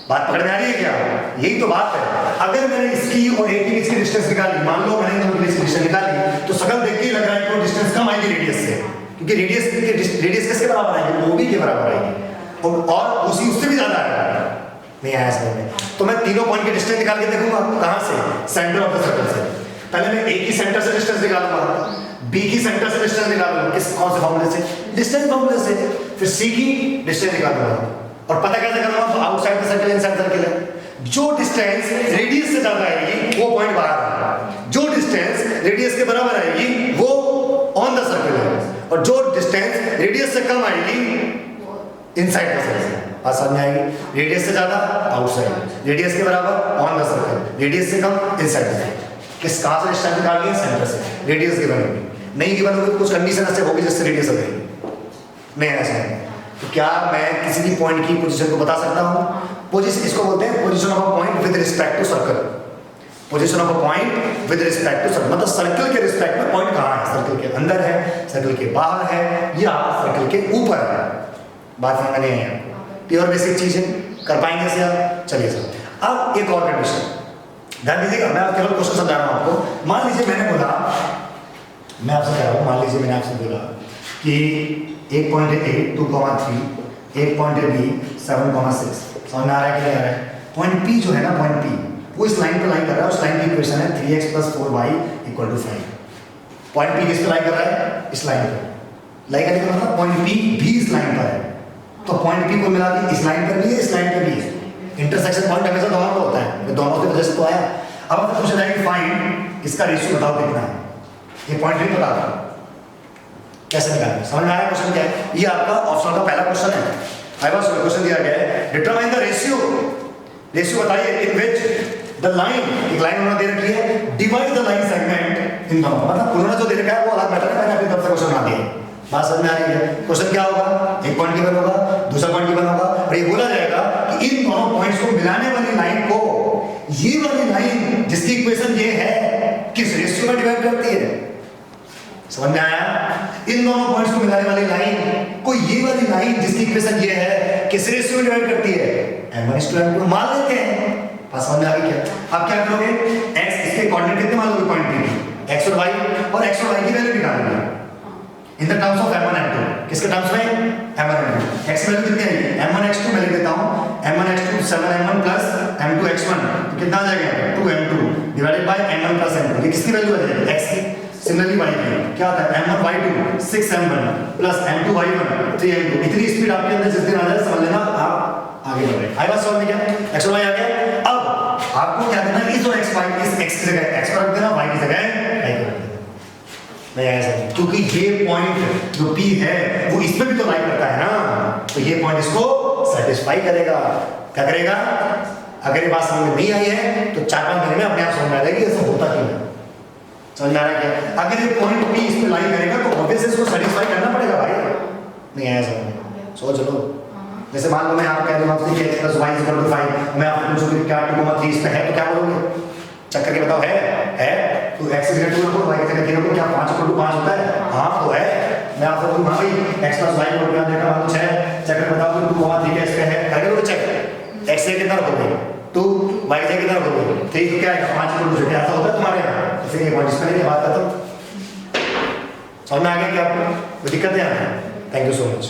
बात पकड़ में आ रही है क्या, यही तो बात है। अगर मैंने इसकी और A के बीच की डिस्टेंस निकाली, मान लो मैंने दोनों के बीच की डिस्टेंस निकाली, तो सकल देख के ही लग रहा है कि वो डिस्टेंस कम आएगी रेडियस से, क्योंकि रेडियस किसके बराबर आएगी, OB के बराबर आएगी, और उसी उससे भी ज्यादा आएगा। नहीं आया समझ में, तो मैं तीनों पॉइंट की डिस्टेंस निकाल के देखूंगा कहां से, सेंटर ऑफ द सर्कल से। पहले मैं A की सेंटर से डिस्टेंस निकालूंगा, B की सेंटर से डिस्टेंस निकालूंगा, किस कौन से फॉर्मूले से, डिस्टेंस फॉर्मूले से, फिर C की डिस्टेंस निकालूंगा, और पता कैसे करूंगा, तो outside the circle inside circle है। जो डिस्टेंस रेडियस से ज्यादा आएगी वो पॉइंट बाहर है, जो डिस्टेंस रेडियस के बराबर आएगी वो ऑन द सर्कल है, और जो डिस्टेंस रेडियस से कम आएगी इनसाइड द सर्कल। बात समझ में आएगी, रेडियस से ज्यादा आउटसाइड, रेडियस के बराबर ऑन द सर्कल, रेडियस से कम इनसाइड द सर्कल। किस कहां से डिस्टेंस निकालनी है, सेंटर से। रेडियस गिवन होगी, नहीं गिवन होगी तो कुछ कंडीशन ऐसे होगी जिससे रेडियस आ जाएगी। नहीं ऐसा है तो क्या मैं किसी भी पॉइंट की पोजीशन को बता सकता हूं, पोजीशन इसको बोलते हैं position of a point with respect to circle. Position of a point with respect to circle, मतलब सर्कल के रिस्पेक्ट में पॉइंट कहां है, सर्कल के अंदर है, सर्कल के बाहर है, या सर्कल के ऊपर है। बात समझ में नहीं है, प्योर बेसिक चीज है, कर पाएंगे इसे आप, चलिए सर। अब एक और कंडीशन ध्यान दीजिएगा, मैं केवल क्वेश्चन समझा रहा हूं आपको। मान लीजिए मैंने बोला, मैं आपसे कह रहा हूं, मान लीजिए मैंने आपसे बोला कि एक पॉइंट A 2,3, एक पॉइंट B 7,6। समझ में आ रहा है कि नहीं आ रहा है। पॉइंट P जो है ना, पॉइंट P वो इस लाइन पे लाइन कर रहा है, उस लाइन की इक्वेशन है 3x + 4y = 5। पॉइंट P किस पे लाइन कर रहा है, इस लाइन पे लाइन करने का मतलब पॉइंट P भी इस लाइन पर है, तो पॉइंट P को मिला के इस लाइन पर भी है, इस लाइन पर भी है। इंटरसेक्शन पॉइंट हमेशा दोनों का होता है, दोनों की वजह से तो आया। अब आपसे पूछा जाएगा कि फाइंड इसका रेशियो बताओ कितना है, ये पॉइंट नहीं पता था, कैसे निकालेंगे। समझ में आया क्वेश्चन क्या है, ये आपका ऑप्शन का पहला क्वेश्चन है। आई वाज क्वेश्चन दिया गया है, डिटरमाइन द रेशियो, रेशियो बताइए इन विच द लाइन, एक लाइन उन्होंने दे रखी है, divide the line segment in दोनों, मतलब उन्होंने जो दे रखा है वो अलग मैटर है, मैंने अपनी तरफ से क्वेश्चन बना दिया। बात समझ में आ रही है। क्वेश्चन क्या होगा, एक पॉइंट गिवन होगा, दूसरा पॉइंट गिवन होगा, और ये बोला जाएगा कि इन दोनों पॉइंट्स को मिलाने वाली लाइन को ये वाली लाइन जिसकी इक्वेशन ये है किस रेशियो में डिवाइड करती है? समझ में आया? इन दोनों पॉइंट्स को मिलाने वाली लाइन को ये वाली लाइन जिसकी इक्वेशन ये है किस रेशियो में डिवाइड करती है? m1:m2 मान लेते हैं। बस समझ में आ गई क्या? अब क्या करोगे? x इसके कोऑर्डिनेट कितने मान लोगे? पॉइंट p x और y, और x और y की वैल्यू निकालोगे in the terms of m1 m2। किसके टर्म्स में? m1 m2। x की वैल्यू कितनी आएगी? m1 x2 मैं लिख देता हूं, m1 x2 7m1 plus m2 x1 तो कितना आ जाएगा? 2m2 divided by m1 plus m2। ये किसकी वैल्यू आ जाएगी? x की। सिमिलरली y की क्या होता है? m1 y2 6m1 plus m2 y1 3m2। इतनी स्पीड आपके अंदर जिस दिन आ जाए समझ लेना आप आगे बढ़ रहे हैं। आई बात समझ में क्या? x और y आ गया। अब आपको क्या करना है? इस और x y इस x की जगह x को रख देना, y की जगह y को रख देना। नहीं ऐसा नहीं, क्योंकि ये पॉइंट जो p है वो इसमें भी तो लाई करता है ना, तो ये पॉइंट इसको सेटिस्फाई करेगा। क्या करेगा? अगर ये बात समझ में नहीं आई है तो 4-5 महीने में अपने आप समझ में आ जाएगी ऐसा होता क्यों है। समझ में आ रहा है क्या? अगर ये पॉइंट p इस पे लाई करेगा तो ऑब्वियसली इसको सेटिस्फाई करना पड़ेगा भाई। नहीं आया समझ में? सोच लो, जैसे मान लो मैं आपको कह दूंगा कि x + y = 5, मैं आपको पूछूं कि क्या 2,3 इस पे है तो क्या बोलोगे? चेक करके बताओ है तो x की जगह 2 रखो, y की जगह 3 रखो, क्या 5 = 5 होता है? हाँ तो है। मैं आपको बोलूं हाँ भाई x + y = क्या देखा मान लो 6, चेक करके बताओ कि 2,3 क्या इस पे है? करके बोलो चेक। x से कितना रखोगे? 2, y से कितना रखोगे? 3 तो क्या आएगा? 5 = 2। ऐसा होता है तुम्हारे यहाँ? तो फिर ये पॉइंट इस पे नहीं बात करता। समझ में आ गया क्या आपको? कोई दिक्कत नहीं आ रही? Thank you so much.